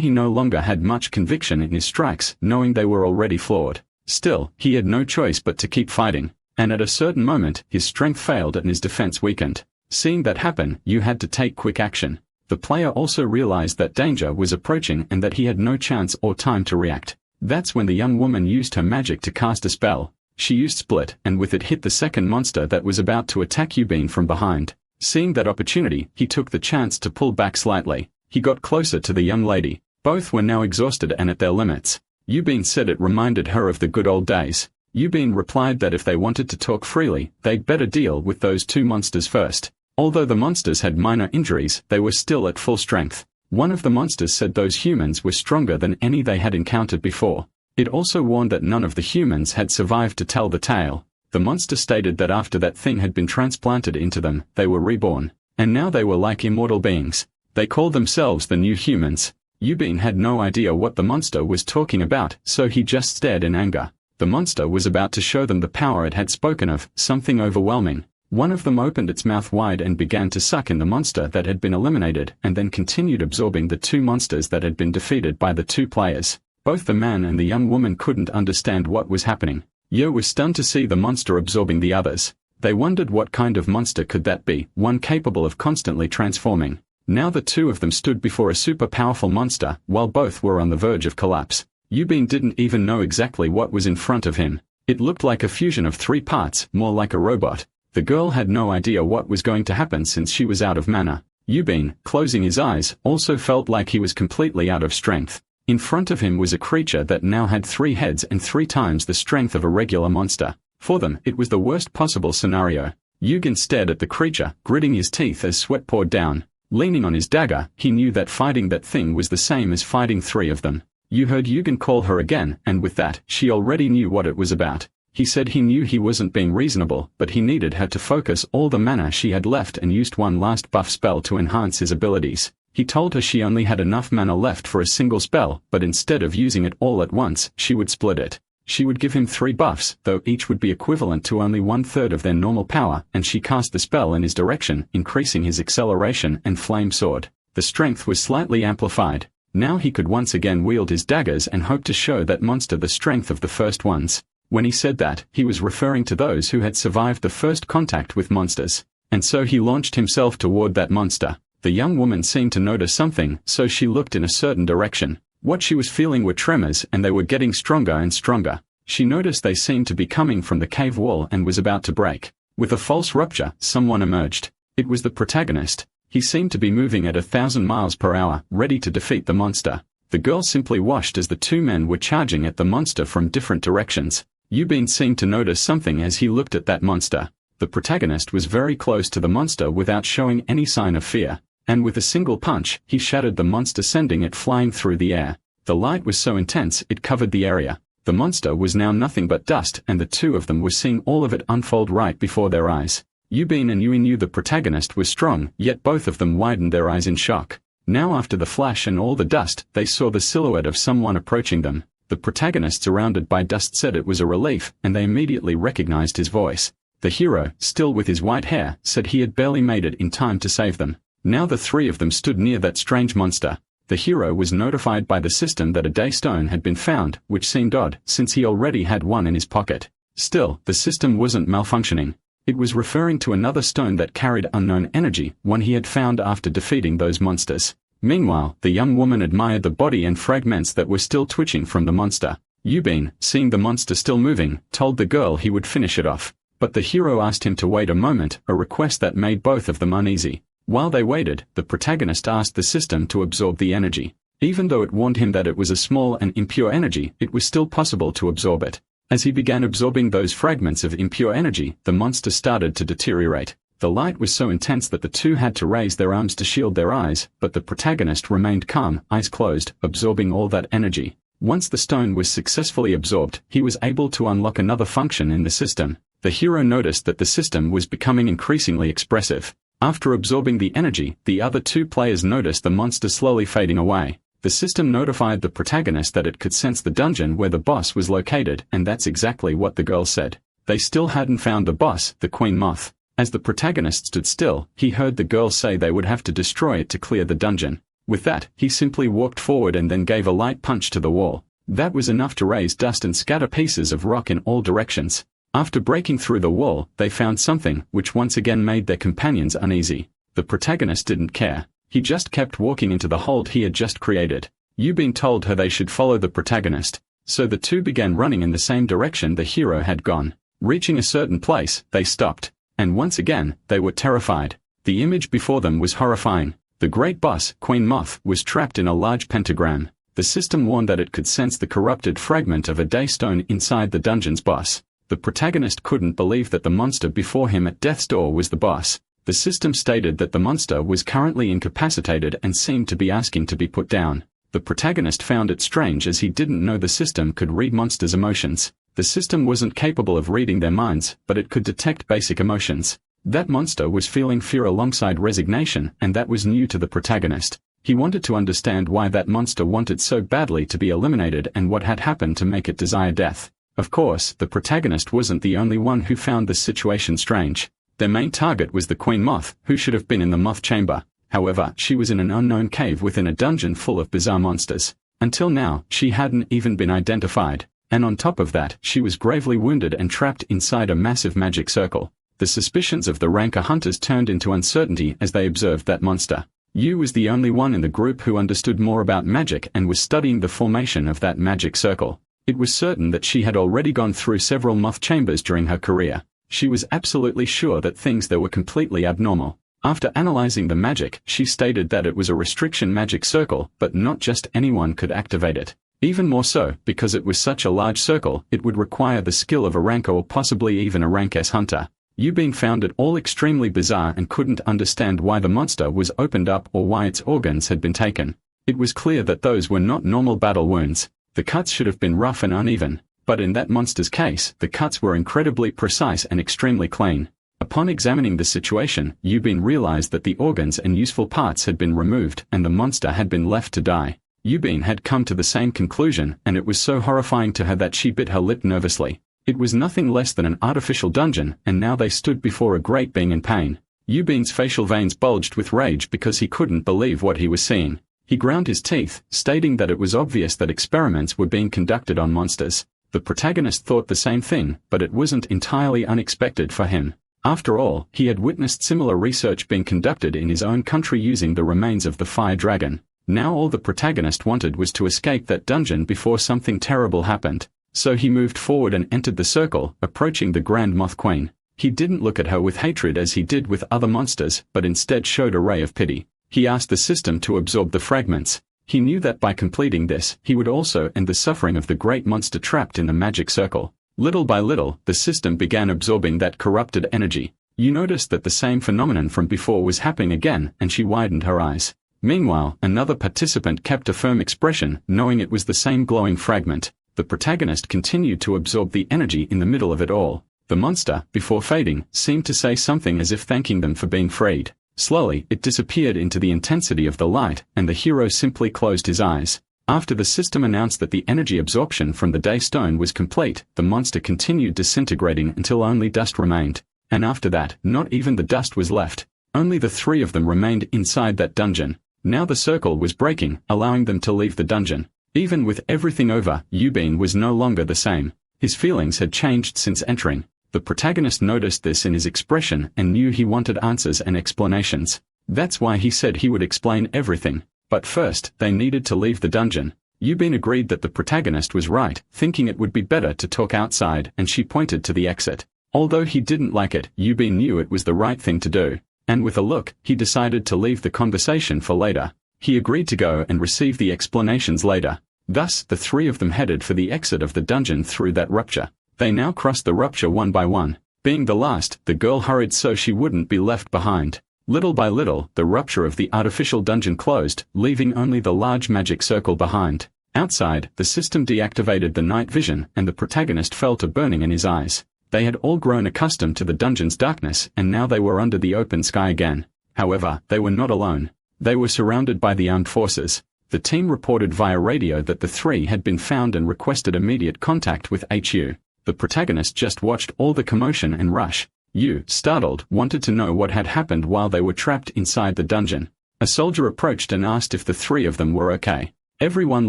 he no longer had much conviction in his strikes, knowing they were already flawed. Still, he had no choice but to keep fighting. And at a certain moment, his strength failed and his defense weakened. Seeing that happen, you had to take quick action. The player also realized that danger was approaching and that he had no chance or time to react. That's when the young woman used her magic to cast a spell. She used Split, and with it hit the second monster that was about to attack Yubin from behind. Seeing that opportunity, he took the chance to pull back slightly. He got closer to the young lady. Both were now exhausted and at their limits. Yubin said it reminded her of the good old days. Yubin replied that if they wanted to talk freely, they'd better deal with those two monsters first. Although the monsters had minor injuries, they were still at full strength. One of the monsters said those humans were stronger than any they had encountered before. It also warned that none of the humans had survived to tell the tale. The monster stated that after that thing had been transplanted into them, they were reborn, and now they were like immortal beings. They called themselves the new humans. Yubin had no idea what the monster was talking about, so he just stared in anger. The monster was about to show them the power it had spoken of, something overwhelming. One of them opened its mouth wide and began to suck in the monster that had been eliminated, and then continued absorbing the two monsters that had been defeated by the two players. Both the man and the young woman couldn't understand what was happening. Yo was stunned to see the monster absorbing the others. They wondered what kind of monster could that be, one capable of constantly transforming. Now the two of them stood before a super powerful monster, while both were on the verge of collapse. Yubin didn't even know exactly what was in front of him. It looked like a fusion of three parts, more like a robot. The girl had no idea what was going to happen since she was out of mana. Yubin, closing his eyes, also felt like he was completely out of strength. In front of him was a creature that now had 3 heads and 3 times the strength of a regular monster. For them, it was the worst possible scenario. Yubin stared at the creature, gritting his teeth as sweat poured down. Leaning on his dagger, he knew that fighting that thing was the same as fighting 3 of them. You heard Yubin call her again, and with that, she already knew what it was about. He said he knew he wasn't being reasonable, but he needed her to focus all the mana she had left and used one last buff spell to enhance his abilities. He told her she only had enough mana left for a single spell, but instead of using it all at once, she would split it. She would give him 3 buffs, though each would be equivalent to only 1/3 of their normal power, and she cast the spell in his direction, increasing his acceleration and flame sword. The strength was slightly amplified. Now he could once again wield his daggers and hope to show that monster the strength of the first ones. When he said that, he was referring to those who had survived the first contact with monsters. And so he launched himself toward that monster. The young woman seemed to notice something, so she looked in a certain direction. What she was feeling were tremors, and they were getting stronger and stronger. She noticed they seemed to be coming from the cave wall and was about to break. With a false rupture, someone emerged. It was the protagonist. He seemed to be moving at 1,000 miles per hour, ready to defeat the monster. The girl simply watched as the 2 men were charging at the monster from different directions. Yubin seemed to notice something as he looked at that monster. The protagonist was very close to the monster without showing any sign of fear, and with a single punch, he shattered the monster, sending it flying through the air. The light was so intense it covered the area. The monster was now nothing but dust, and the 2 of them were seeing all of it unfold right before their eyes. Yubin and Yui knew the protagonist was strong, yet both of them widened their eyes in shock. Now after the flash and all the dust, they saw the silhouette of someone approaching them. The protagonist, surrounded by dust, said it was a relief, and they immediately recognized his voice. The hero, still with his white hair, said he had barely made it in time to save them. Now the 3 of them stood near that strange monster. The hero was notified by the system that a day stone had been found, which seemed odd, since he already had one in his pocket. Still, the system wasn't malfunctioning. It was referring to another stone that carried unknown energy, one he had found after defeating those monsters. Meanwhile, the young woman admired the body and fragments that were still twitching from the monster. Yubin, seeing the monster still moving, told the girl he would finish it off. But the hero asked him to wait a moment, a request that made both of them uneasy. While they waited, the protagonist asked the system to absorb the energy. Even though it warned him that it was a small and impure energy, it was still possible to absorb it. As he began absorbing those fragments of impure energy, the monster started to deteriorate. The light was so intense that the 2 had to raise their arms to shield their eyes, but the protagonist remained calm, eyes closed, absorbing all that energy. Once the stone was successfully absorbed, he was able to unlock another function in the system. The hero noticed that the system was becoming increasingly expressive. After absorbing the energy, the other 2 players noticed the monster slowly fading away. The system notified the protagonist that it could sense the dungeon where the boss was located, and that's exactly what the girl said. They still hadn't found the boss, the Queen Moth. As the protagonist stood still, he heard the girl say they would have to destroy it to clear the dungeon. With that, he simply walked forward and then gave a light punch to the wall. That was enough to raise dust and scatter pieces of rock in all directions. After breaking through the wall, they found something, which once again made their companions uneasy. The protagonist didn't care. He just kept walking into the hold he had just created. Yubin told her they should follow the protagonist. So the 2 began running in the same direction the hero had gone. Reaching a certain place, they stopped. And once again, they were terrified. The image before them was horrifying. The great boss, Queen Moth, was trapped in a large pentagram. The system warned that it could sense the corrupted fragment of a daystone inside the dungeon's boss. The protagonist couldn't believe that the monster before him at death's door was the boss. The system stated that the monster was currently incapacitated and seemed to be asking to be put down. The protagonist found it strange as he didn't know the system could read monsters' emotions. The system wasn't capable of reading their minds, but it could detect basic emotions. That monster was feeling fear alongside resignation, and that was new to the protagonist. He wanted to understand why that monster wanted so badly to be eliminated and what had happened to make it desire death. Of course, the protagonist wasn't the only one who found this situation strange. Their main target was the Queen Moth, who should have been in the Moth Chamber. However, she was in an unknown cave within a dungeon full of bizarre monsters. Until now, she hadn't even been identified. And on top of that, she was gravely wounded and trapped inside a massive magic circle. The suspicions of the Ranker hunters turned into uncertainty as they observed that monster. Yu was the only one in the group who understood more about magic and was studying the formation of that magic circle. It was certain that she had already gone through several moth chambers during her career. She was absolutely sure that things there were completely abnormal. After analyzing the magic, she stated that it was a restriction magic circle, but not just anyone could activate it. Even more so, because it was such a large circle, it would require the skill of a Ranker or possibly even a Rank S hunter. Yubin found it all extremely bizarre and couldn't understand why the monster was opened up or why its organs had been taken. It was clear that those were not normal battle wounds. The cuts should have been rough and uneven, but in that monster's case, the cuts were incredibly precise and extremely clean. Upon examining the situation, Yubin realized that the organs and useful parts had been removed and the monster had been left to die. Yubin had come to the same conclusion, and it was so horrifying to her that she bit her lip nervously. It was nothing less than an artificial dungeon, and now they stood before a great being in pain. Yubin's facial veins bulged with rage because he couldn't believe what he was seeing. He ground his teeth, stating that it was obvious that experiments were being conducted on monsters. The protagonist thought the same thing, but it wasn't entirely unexpected for him. After all, he had witnessed similar research being conducted in his own country using the remains of the fire dragon. Now all the protagonist wanted was to escape that dungeon before something terrible happened. So he moved forward and entered the circle, approaching the Grand Moth Queen. He didn't look at her with hatred as he did with other monsters, but instead showed a ray of pity. He asked the system to absorb the fragments. He knew that by completing this, he would also end the suffering of the great monster trapped in the magic circle. Little by little, the system began absorbing that corrupted energy. You noticed that the same phenomenon from before was happening again, and she widened her eyes. Meanwhile, another participant kept a firm expression, knowing it was the same glowing fragment. The protagonist continued to absorb the energy in the middle of it all. The monster, before fading, seemed to say something as if thanking them for being freed. Slowly, it disappeared into the intensity of the light, and the hero simply closed his eyes. After the system announced that the energy absorption from the Day Stone was complete, the monster continued disintegrating until only dust remained. And after that, not even the dust was left. Only the three of them remained inside that dungeon. Now the circle was breaking, allowing them to leave the dungeon. Even with everything over, Yubin was no longer the same. His feelings had changed since entering. The protagonist noticed this in his expression and knew he wanted answers and explanations. That's why he said he would explain everything. But first, they needed to leave the dungeon. Yubin agreed that the protagonist was right, thinking it would be better to talk outside, and she pointed to the exit. Although he didn't like it, Yubin knew it was the right thing to do. And with a look, he decided to leave the conversation for later. He agreed to go and receive the explanations later. Thus, the three of them headed for the exit of the dungeon through that rupture. They now crossed the rupture one by one. Being the last, the girl hurried so she wouldn't be left behind. Little by little, the rupture of the artificial dungeon closed, leaving only the large magic circle behind. Outside, the system deactivated the night vision, and the protagonist felt a burning in his eyes. They had all grown accustomed to the dungeon's darkness, and now they were under the open sky again. However, they were not alone. They were surrounded by the armed forces. The team reported via radio that the three had been found and requested immediate contact with HU. The protagonist just watched all the commotion and rush. Yu, startled, wanted to know what had happened while they were trapped inside the dungeon. A soldier approached and asked if the three of them were okay. Everyone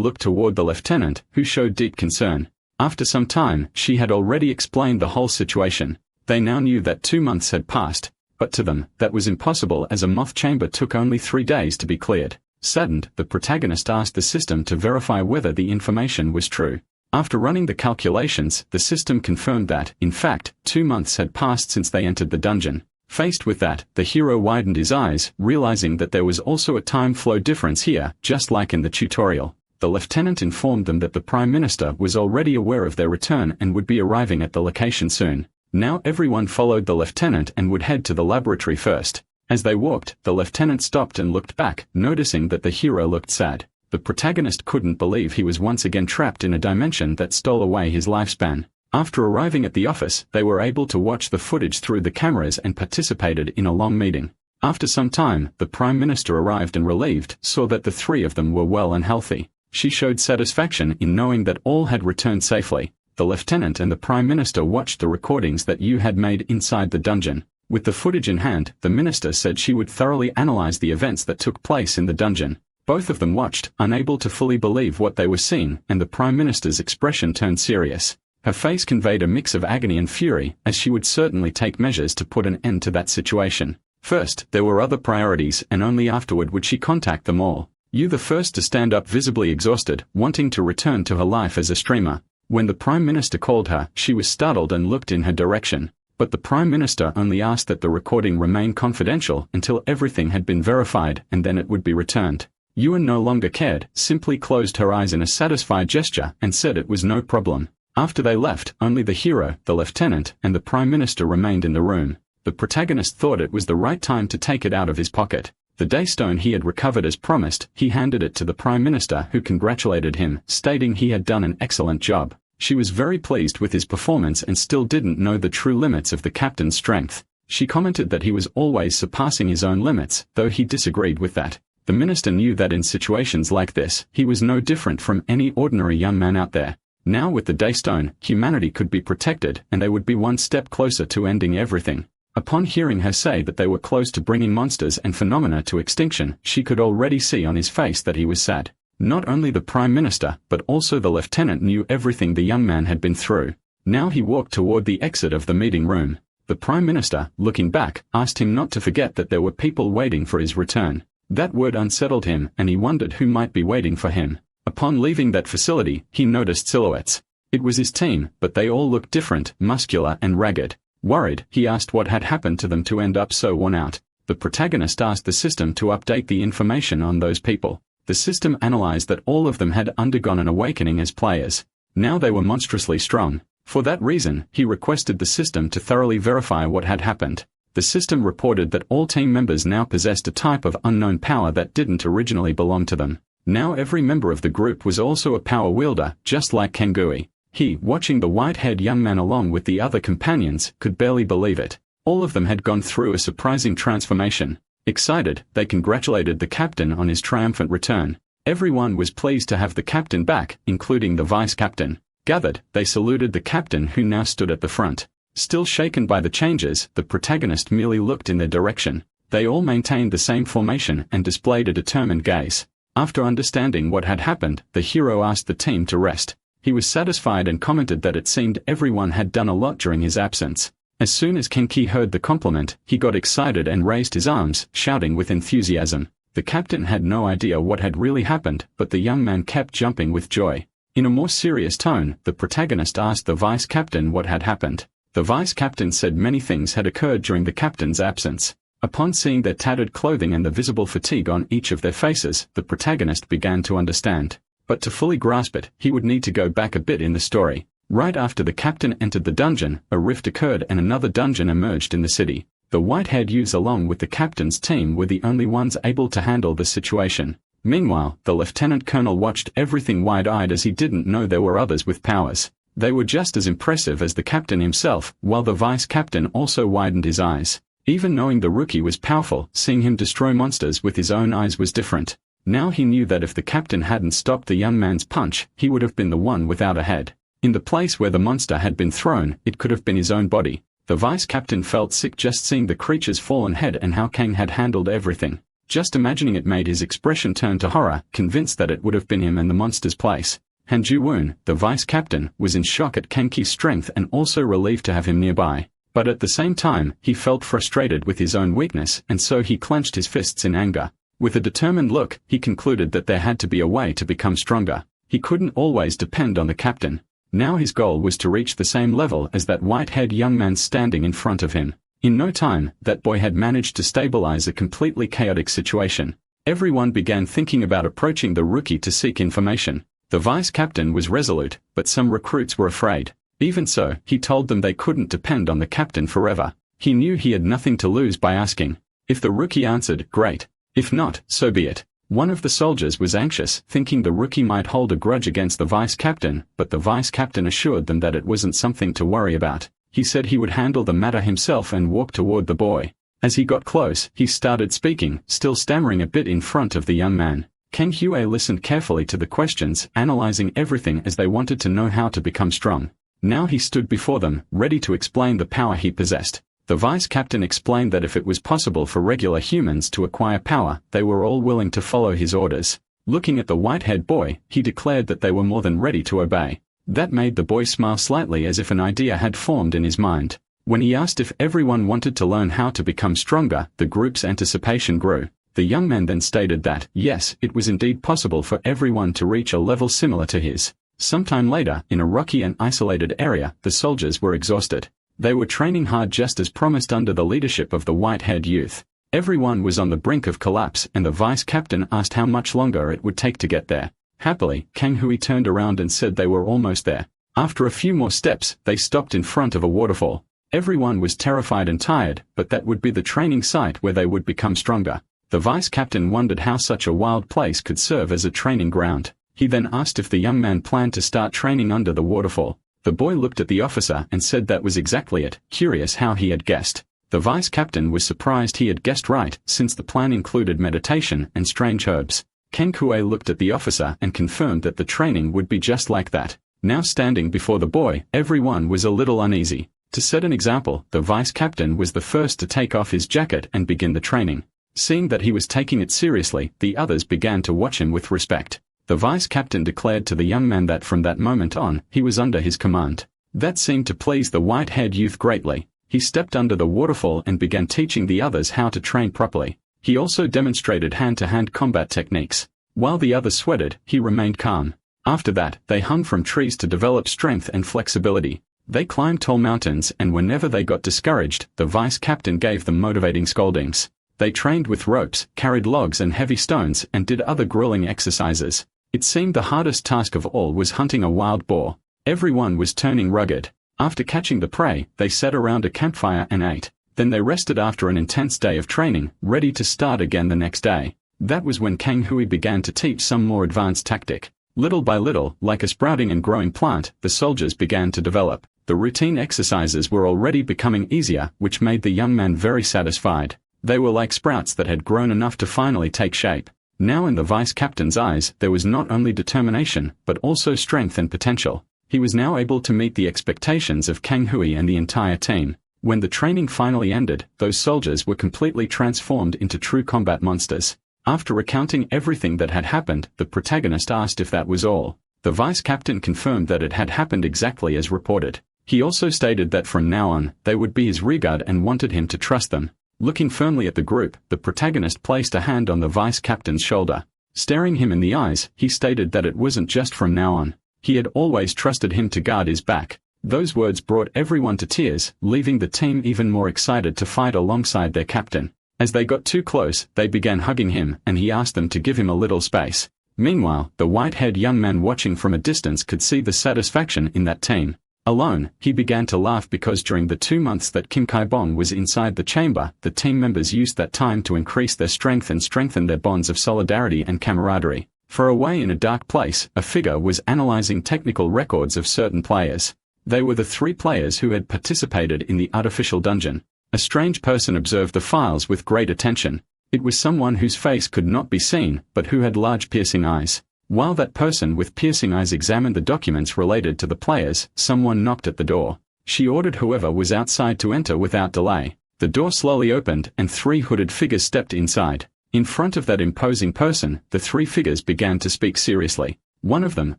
looked toward the lieutenant, who showed deep concern. After some time, she had already explained the whole situation. They now knew that 2 months had passed. But to them, that was impossible as a moth chamber took only 3 days to be cleared. Saddened, the protagonist asked the system to verify whether the information was true. After running the calculations, the system confirmed that, in fact, 2 months had passed since they entered the dungeon. Faced with that, the hero widened his eyes, realizing that there was also a time flow difference here, just like in the tutorial. The lieutenant informed them that the Prime Minister was already aware of their return and would be arriving at the location soon. Now everyone followed the lieutenant and would head to the laboratory first. As they walked, the lieutenant stopped and looked back, noticing that the hero looked sad. The protagonist couldn't believe he was once again trapped in a dimension that stole away his lifespan. After arriving at the office, they were able to watch the footage through the cameras and participated in a long meeting. After some time, the Prime Minister arrived and relieved saw that the three of them were well and healthy. She showed satisfaction in knowing that all had returned safely. The Lieutenant and the Prime Minister watched the recordings that Yu had made inside the dungeon. With the footage in hand, the Minister said she would thoroughly analyze the events that took place in the dungeon. Both of them watched, unable to fully believe what they were seeing, and the Prime Minister's expression turned serious. Her face conveyed a mix of agony and fury, as she would certainly take measures to put an end to that situation. First, there were other priorities, and only afterward would she contact them all. Yu the first to stand up, visibly exhausted, wanting to return to her life as a streamer. When the Prime Minister called her, she was startled and looked in her direction. But the Prime Minister only asked that the recording remain confidential until everything had been verified, and then it would be returned. Yuan no longer cared, simply closed her eyes in a satisfied gesture and said it was no problem. After they left, only the hero, the Lieutenant, and the Prime Minister remained in the room. The protagonist thought it was the right time to take it out of his pocket. The Daystone he had recovered as promised, he handed it to the Prime Minister, who congratulated him, stating he had done an excellent job. She was very pleased with his performance and still didn't know the true limits of the captain's strength. She commented that he was always surpassing his own limits, though he disagreed with that. The minister knew that in situations like this, he was no different from any ordinary young man out there. Now with the Daystone, humanity could be protected, and they would be one step closer to ending everything. Upon hearing her say that they were close to bringing monsters and phenomena to extinction, she could already see on his face that he was sad. Not only the Prime Minister, but also the Lieutenant knew everything the young man had been through. Now he walked toward the exit of the meeting room. The Prime Minister, looking back, asked him not to forget that there were people waiting for his return. That word unsettled him, and he wondered who might be waiting for him. Upon leaving that facility, he noticed silhouettes. It was his team, but they all looked different, muscular and ragged. Worried, he asked what had happened to them to end up so worn out. The protagonist asked the system to update the information on those people. The system analyzed that all of them had undergone an awakening as players. Now they were monstrously strong. For that reason, he requested the system to thoroughly verify what had happened. The system reported that all team members now possessed a type of unknown power that didn't originally belong to them. Now every member of the group was also a power wielder, just like Kangui. He, watching the white-haired young man along with the other companions, could barely believe it. All of them had gone through a surprising transformation. Excited, they congratulated the captain on his triumphant return. Everyone was pleased to have the captain back, including the vice-captain. Gathered, they saluted the captain, who now stood at the front. Still shaken by the changes, the protagonist merely looked in their direction. They all maintained the same formation and displayed a determined gaze. After understanding what had happened, the hero asked the team to rest. He was satisfied and commented that it seemed everyone had done a lot during his absence. As soon as Kenki heard the compliment, he got excited and raised his arms, shouting with enthusiasm. The captain had no idea what had really happened, but the young man kept jumping with joy. In a more serious tone, the protagonist asked the vice-captain what had happened. The vice-captain said many things had occurred during the captain's absence. Upon seeing their tattered clothing and the visible fatigue on each of their faces, the protagonist began to understand. But to fully grasp it, he would need to go back a bit in the story. Right after the captain entered the dungeon, a rift occurred and another dungeon emerged in the city. The white-haired youths along with the captain's team were the only ones able to handle the situation. Meanwhile, the lieutenant colonel watched everything wide-eyed as he didn't know there were others with powers. They were just as impressive as the captain himself, while the vice-captain also widened his eyes. Even knowing the rookie was powerful, seeing him destroy monsters with his own eyes was different. Now he knew that if the captain hadn't stopped the young man's punch, he would have been the one without a head. In the place where the monster had been thrown, it could have been his own body. The vice-captain felt sick just seeing the creature's fallen head and how Kang had handled everything. Just imagining it made his expression turn to horror, convinced that it would have been him in the monster's place. Han Ju-woon, the vice-captain, was in shock at Kenki's strength and also relieved to have him nearby. But at the same time, he felt frustrated with his own weakness, and so he clenched his fists in anger. With a determined look, he concluded that there had to be a way to become stronger. He couldn't always depend on the captain. Now his goal was to reach the same level as that white-haired young man standing in front of him. In no time, that boy had managed to stabilize a completely chaotic situation. Everyone began thinking about approaching the rookie to seek information. The vice-captain was resolute, but some recruits were afraid. Even so, he told them they couldn't depend on the captain forever. He knew he had nothing to lose by asking. If the rookie answered, great. If not, so be it. One of the soldiers was anxious, thinking the rookie might hold a grudge against the vice-captain, but the vice-captain assured them that it wasn't something to worry about. He said he would handle the matter himself and walked toward the boy. As he got close, he started speaking, still stammering a bit in front of the young man. Kangui listened carefully to the questions, analyzing everything as they wanted to know how to become strong. Now he stood before them, ready to explain the power he possessed. The vice-captain explained that if it was possible for regular humans to acquire power, they were all willing to follow his orders. Looking at the white-haired boy, he declared that they were more than ready to obey. That made the boy smile slightly as if an idea had formed in his mind. When he asked if everyone wanted to learn how to become stronger, the group's anticipation grew. The young man then stated that, yes, it was indeed possible for everyone to reach a level similar to his. Sometime later, in a rocky and isolated area, the soldiers were exhausted. They were training hard just as promised under the leadership of the white-haired youth. Everyone was on the brink of collapse and the vice-captain asked how much longer it would take to get there. Happily, Kangui turned around and said they were almost there. After a few more steps, they stopped in front of a waterfall. Everyone was terrified and tired, but that would be the training site where they would become stronger. The vice-captain wondered how such a wild place could serve as a training ground. He then asked if the young man planned to start training under the waterfall. The boy looked at the officer and said that was exactly it, curious how he had guessed. The vice-captain was surprised he had guessed right, since the plan included meditation and strange herbs. Kangui looked at the officer and confirmed that the training would be just like that. Now standing before the boy, everyone was a little uneasy. To set an example, the vice-captain was the first to take off his jacket and begin the training. Seeing that he was taking it seriously, the others began to watch him with respect. The vice-captain declared to the young man that from that moment on, he was under his command. That seemed to please the white-haired youth greatly. He stepped under the waterfall and began teaching the others how to train properly. He also demonstrated hand-to-hand combat techniques. While the others sweated, he remained calm. After that, they hung from trees to develop strength and flexibility. They climbed tall mountains and whenever they got discouraged, the vice-captain gave them motivating scoldings. They trained with ropes, carried logs and heavy stones, and did other grueling exercises. It seemed the hardest task of all was hunting a wild boar. Everyone was turning rugged. After catching the prey, they sat around a campfire and ate. Then they rested after an intense day of training, ready to start again the next day. That was when Kangui began to teach some more advanced tactic. Little by little, like a sprouting and growing plant, the soldiers began to develop. The routine exercises were already becoming easier, which made the young man very satisfied. They were like sprouts that had grown enough to finally take shape. Now in the vice-captain's eyes, there was not only determination, but also strength and potential. He was now able to meet the expectations of Kangui and the entire team. When the training finally ended, those soldiers were completely transformed into true combat monsters. After recounting everything that had happened, the protagonist asked if that was all. The vice-captain confirmed that it had happened exactly as reported. He also stated that from now on, they would be his rearguard and wanted him to trust them. Looking firmly at the group, the protagonist placed a hand on the vice-captain's shoulder. Staring him in the eyes, he stated that it wasn't just from now on. He had always trusted him to guard his back. Those words brought everyone to tears, leaving the team even more excited to fight alongside their captain. As they got too close, they began hugging him, and he asked them to give him a little space. Meanwhile, the white-haired young man watching from a distance could see the satisfaction in that team. Alone, he began to laugh because during the 2 months that Kim Kai-bong was inside the chamber, the team members used that time to increase their strength and strengthen their bonds of solidarity and camaraderie. Far away in a dark place, a figure was analyzing technical records of certain players. They were the 3 players who had participated in the artificial dungeon. A strange person observed the files with great attention. It was someone whose face could not be seen, but who had large piercing eyes. While that person with piercing eyes examined the documents related to the players, someone knocked at the door. She ordered whoever was outside to enter without delay. The door slowly opened and 3 hooded figures stepped inside. In front of that imposing person, the 3 figures began to speak seriously. One of them,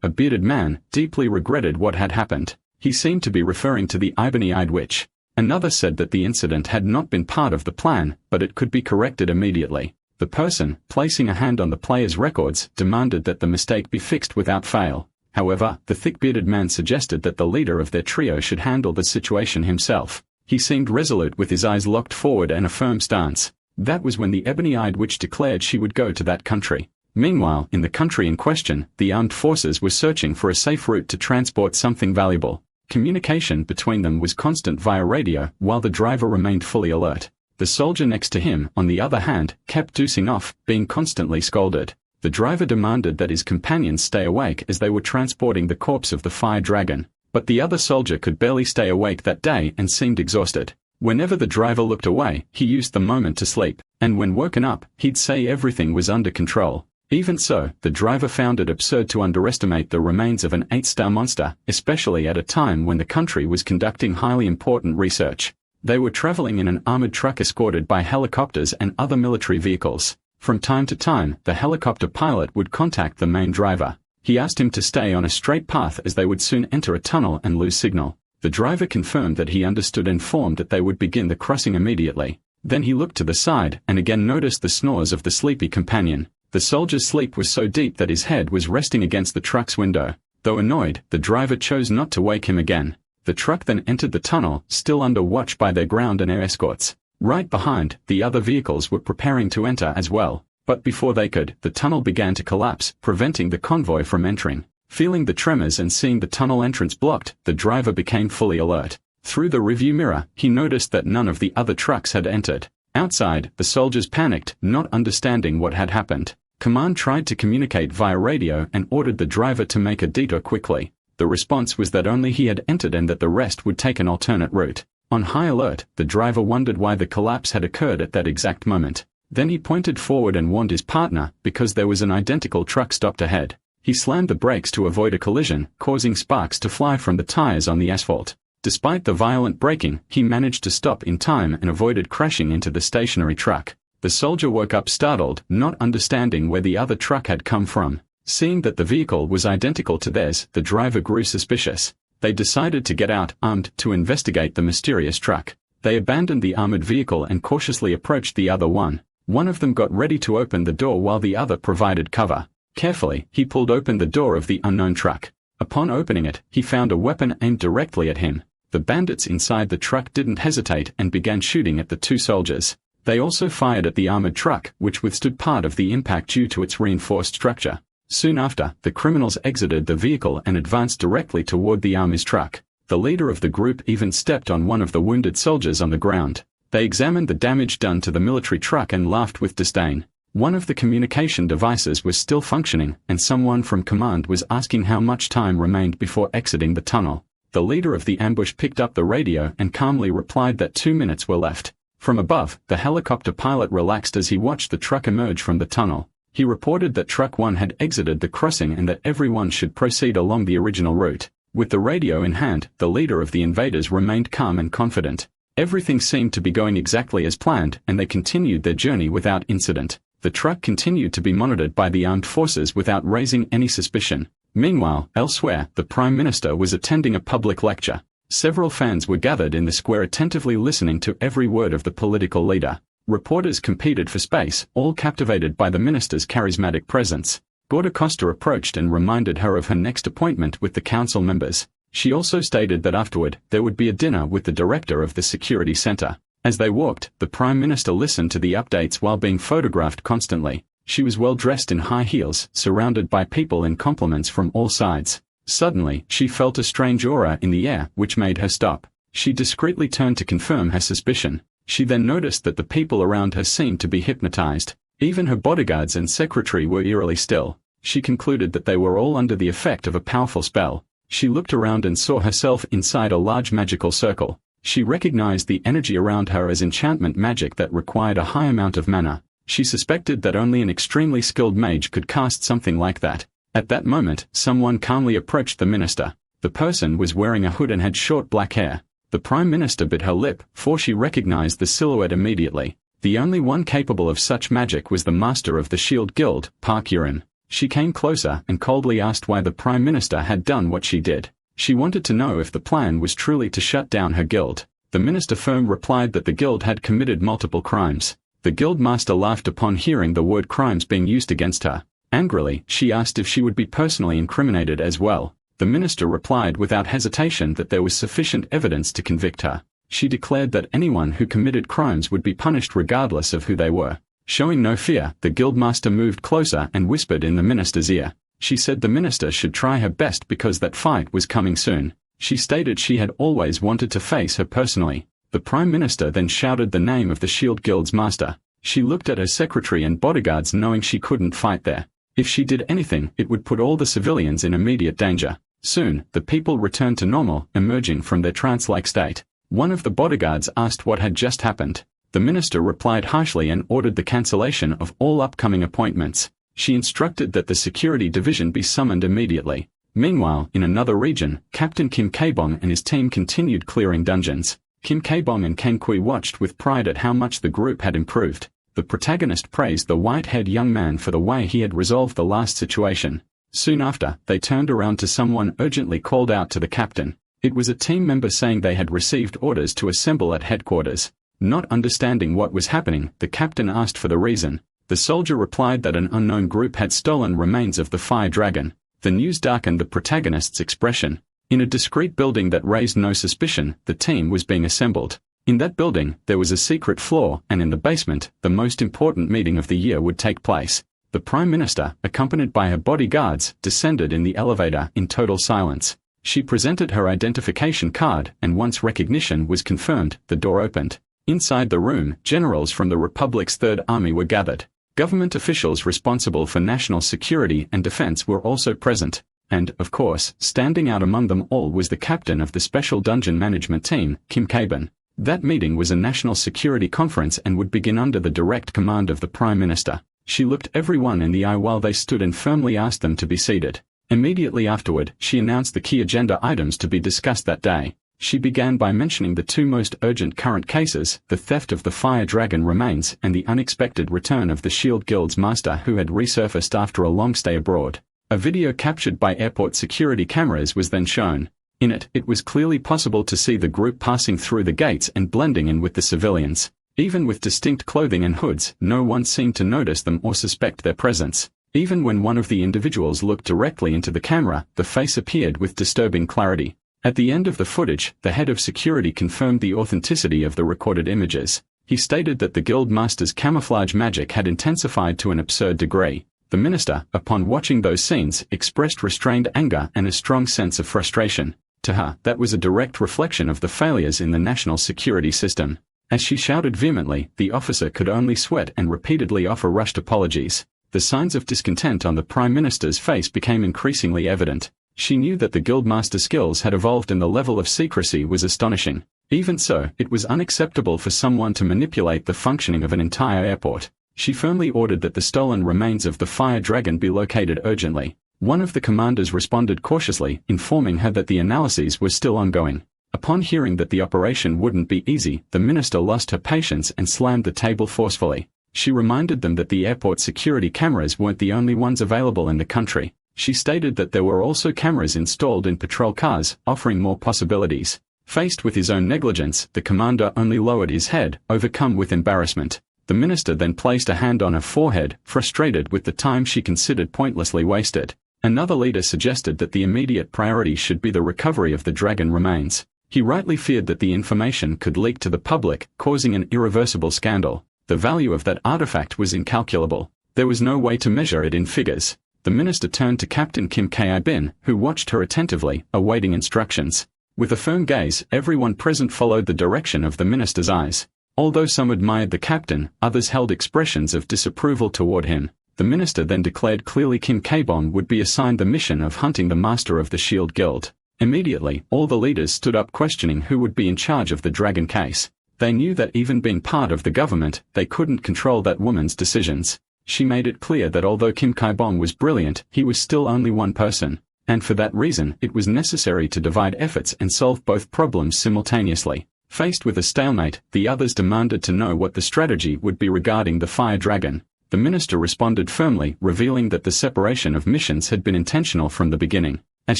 a bearded man, deeply regretted what had happened. He seemed to be referring to the ebony-eyed witch. Another said that the incident had not been part of the plan, but it could be corrected immediately. The person, placing a hand on the player's records, demanded that the mistake be fixed without fail. However, the thick-bearded man suggested that the leader of their trio should handle the situation himself. He seemed resolute with his eyes locked forward and a firm stance. That was when the ebony-eyed witch declared she would go to that country. Meanwhile, in the country in question, the armed forces were searching for a safe route to transport something valuable. Communication between them was constant via radio, while the driver remained fully alert. The soldier next to him, on the other hand, kept dozing off, being constantly scolded. The driver demanded that his companions stay awake as they were transporting the corpse of the fire dragon, but the other soldier could barely stay awake that day and seemed exhausted. Whenever the driver looked away, he used the moment to sleep, and when woken up, he'd say everything was under control. Even so, the driver found it absurd to underestimate the remains of an 8-star monster, especially at a time when the country was conducting highly important research. They were traveling in an armored truck escorted by helicopters and other military vehicles. From time to time, the helicopter pilot would contact the main driver. He asked him to stay on a straight path as they would soon enter a tunnel and lose signal. The driver confirmed that he understood and informed that they would begin the crossing immediately. Then he looked to the side and again noticed the snores of the sleepy companion. The soldier's sleep was so deep that his head was resting against the truck's window. Though annoyed, the driver chose not to wake him again. The truck then entered the tunnel, still under watch by their ground and air escorts. Right behind, the other vehicles were preparing to enter as well. But before they could, the tunnel began to collapse, preventing the convoy from entering. Feeling the tremors and seeing the tunnel entrance blocked, the driver became fully alert. Through the rearview mirror, he noticed that none of the other trucks had entered. Outside, the soldiers panicked, not understanding what had happened. Command tried to communicate via radio and ordered the driver to make a detour quickly. The response was that only he had entered and that the rest would take an alternate route. On high alert, the driver wondered why the collapse had occurred at that exact moment. Then he pointed forward and warned his partner, because there was an identical truck stopped ahead. He slammed the brakes to avoid a collision, causing sparks to fly from the tires on the asphalt. Despite the violent braking, he managed to stop in time and avoided crashing into the stationary truck. The soldier woke up startled, not understanding where the other truck had come from. Seeing that the vehicle was identical to theirs, the driver grew suspicious. They decided to get out, armed, to investigate the mysterious truck. They abandoned the armored vehicle and cautiously approached the other one. One of them got ready to open the door while the other provided cover. Carefully, he pulled open the door of the unknown truck. Upon opening it, he found a weapon aimed directly at him. The bandits inside the truck didn't hesitate and began shooting at the two soldiers. They also fired at the armored truck, which withstood part of the impact due to its reinforced structure. Soon after, the criminals exited the vehicle and advanced directly toward the army's truck. The leader of the group even stepped on one of the wounded soldiers on the ground. They examined the damage done to the military truck and laughed with disdain. One of the communication devices was still functioning, and someone from command was asking how much time remained before exiting the tunnel. The leader of the ambush picked up the radio and calmly replied that 2 minutes were left. From above, the helicopter pilot relaxed as he watched the truck emerge from the tunnel. He reported that Truck 1 had exited the crossing and that everyone should proceed along the original route. With the radio in hand, the leader of the invaders remained calm and confident. Everything seemed to be going exactly as planned, and they continued their journey without incident. The truck continued to be monitored by the armed forces without raising any suspicion. Meanwhile, elsewhere, the Prime Minister was attending a public lecture. Several fans were gathered in the square attentively listening to every word of the political leader. Reporters competed for space, all captivated by the minister's charismatic presence. Gorda Costa approached and reminded her of her next appointment with the council members. She also stated that afterward, there would be a dinner with the director of the security center. As they walked, the Prime Minister listened to the updates while being photographed constantly. She was well dressed in high heels, surrounded by people in compliments from all sides. Suddenly, she felt a strange aura in the air, which made her stop. She discreetly turned to confirm her suspicion. She then noticed that the people around her seemed to be hypnotized. Even her bodyguards and secretary were eerily still. She concluded that they were all under the effect of a powerful spell. She looked around and saw herself inside a large magical circle. She recognized the energy around her as enchantment magic that required a high amount of mana. She suspected that only an extremely skilled mage could cast something like that. At that moment, someone calmly approached the minister. The person was wearing a hood and had short black hair. The Prime Minister bit her lip, for she recognized the silhouette immediately. The only one capable of such magic was the master of the Shield Guild, Park Yurin. She came closer and coldly asked why the Prime Minister had done what she did. She wanted to know if the plan was truly to shut down her guild. The minister firm replied that the guild had committed multiple crimes. The guild master laughed upon hearing the word crimes being used against her. Angrily, she asked if she would be personally incriminated as well. The minister replied without hesitation that there was sufficient evidence to convict her. She declared that anyone who committed crimes would be punished regardless of who they were. Showing no fear, the guildmaster moved closer and whispered in the minister's ear. She said the minister should try her best because that fight was coming soon. She stated she had always wanted to face her personally. The Prime Minister then shouted the name of the Shield Guild's master. She looked at her secretary and bodyguards knowing she couldn't fight there. If she did anything, it would put all the civilians in immediate danger. Soon, the people returned to normal, emerging from their trance-like state. One of the bodyguards asked what had just happened. The minister replied harshly and ordered the cancellation of all upcoming appointments. She instructed that the security division be summoned immediately. Meanwhile, in another region, Captain Kim K-bong and his team continued clearing dungeons. Kim K-bong and Kangui watched with pride at how much the group had improved. The protagonist praised the white-haired young man for the way he had resolved the last situation. Soon after, they turned around to someone urgently called out to the captain. It was a team member saying they had received orders to assemble at headquarters. Not understanding what was happening, the captain asked for the reason. The soldier replied that an unknown group had stolen remains of the fire dragon. The news darkened the protagonist's expression. In a discreet building that raised no suspicion, the team was being assembled. In that building, there was a secret floor, and in the basement, the most important meeting of the year would take place. The Prime Minister, accompanied by her bodyguards, descended in the elevator in total silence. She presented her identification card, and once recognition was confirmed, the door opened. Inside the room, generals from the Republic's Third Army were gathered. Government officials responsible for national security and defense were also present. And, of course, standing out among them all was the captain of the Special Dungeon Management Team, Kim K-bong. That meeting was a national security conference and would begin under the direct command of the Prime Minister. She looked everyone in the eye while they stood and firmly asked them to be seated. Immediately afterward, she announced the key agenda items to be discussed that day. She began by mentioning the two most urgent current cases, the theft of the Fire Dragon remains and the unexpected return of the Shield Guild's master who had resurfaced after a long stay abroad. A video captured by airport security cameras was then shown. In it, it was clearly possible to see the group passing through the gates and blending in with the civilians. Even with distinct clothing and hoods, no one seemed to notice them or suspect their presence. Even when one of the individuals looked directly into the camera, the face appeared with disturbing clarity. At the end of the footage, the head of security confirmed the authenticity of the recorded images. He stated that the guild master's camouflage magic had intensified to an absurd degree. The minister, upon watching those scenes, expressed restrained anger and a strong sense of frustration. To her, that was a direct reflection of the failures in the national security system. As she shouted vehemently, the officer could only sweat and repeatedly offer rushed apologies. The signs of discontent on the Prime Minister's face became increasingly evident. She knew that the guildmaster's skills had evolved and the level of secrecy was astonishing. Even so, it was unacceptable for someone to manipulate the functioning of an entire airport. She firmly ordered that the stolen remains of the Fire Dragon be located urgently. One of the commanders responded cautiously, informing her that the analyses were still ongoing. Upon hearing that the operation wouldn't be easy, the minister lost her patience and slammed the table forcefully. She reminded them that the airport security cameras weren't the only ones available in the country. She stated that there were also cameras installed in patrol cars, offering more possibilities. Faced with his own negligence, the commander only lowered his head, overcome with embarrassment. The minister then placed a hand on her forehead, frustrated with the time she considered pointlessly wasted. Another leader suggested that the immediate priority should be the recovery of the dragon remains. He rightly feared that the information could leak to the public, causing an irreversible scandal. The value of that artifact was incalculable. There was no way to measure it in figures. The minister turned to Captain Kim K-bong, who watched her attentively, awaiting instructions. With a firm gaze, everyone present followed the direction of the minister's eyes. Although some admired the captain, others held expressions of disapproval toward him. The minister then declared clearly Kim K-bong would be assigned the mission of hunting the master of the Shield Guild. Immediately, all the leaders stood up questioning who would be in charge of the dragon case. They knew that even being part of the government, they couldn't control that woman's decisions. She made it clear that although Kim K-bong was brilliant, he was still only one person. And for that reason, it was necessary to divide efforts and solve both problems simultaneously. Faced with a stalemate, the others demanded to know what the strategy would be regarding the Fire Dragon. The minister responded firmly, revealing that the separation of missions had been intentional from the beginning. As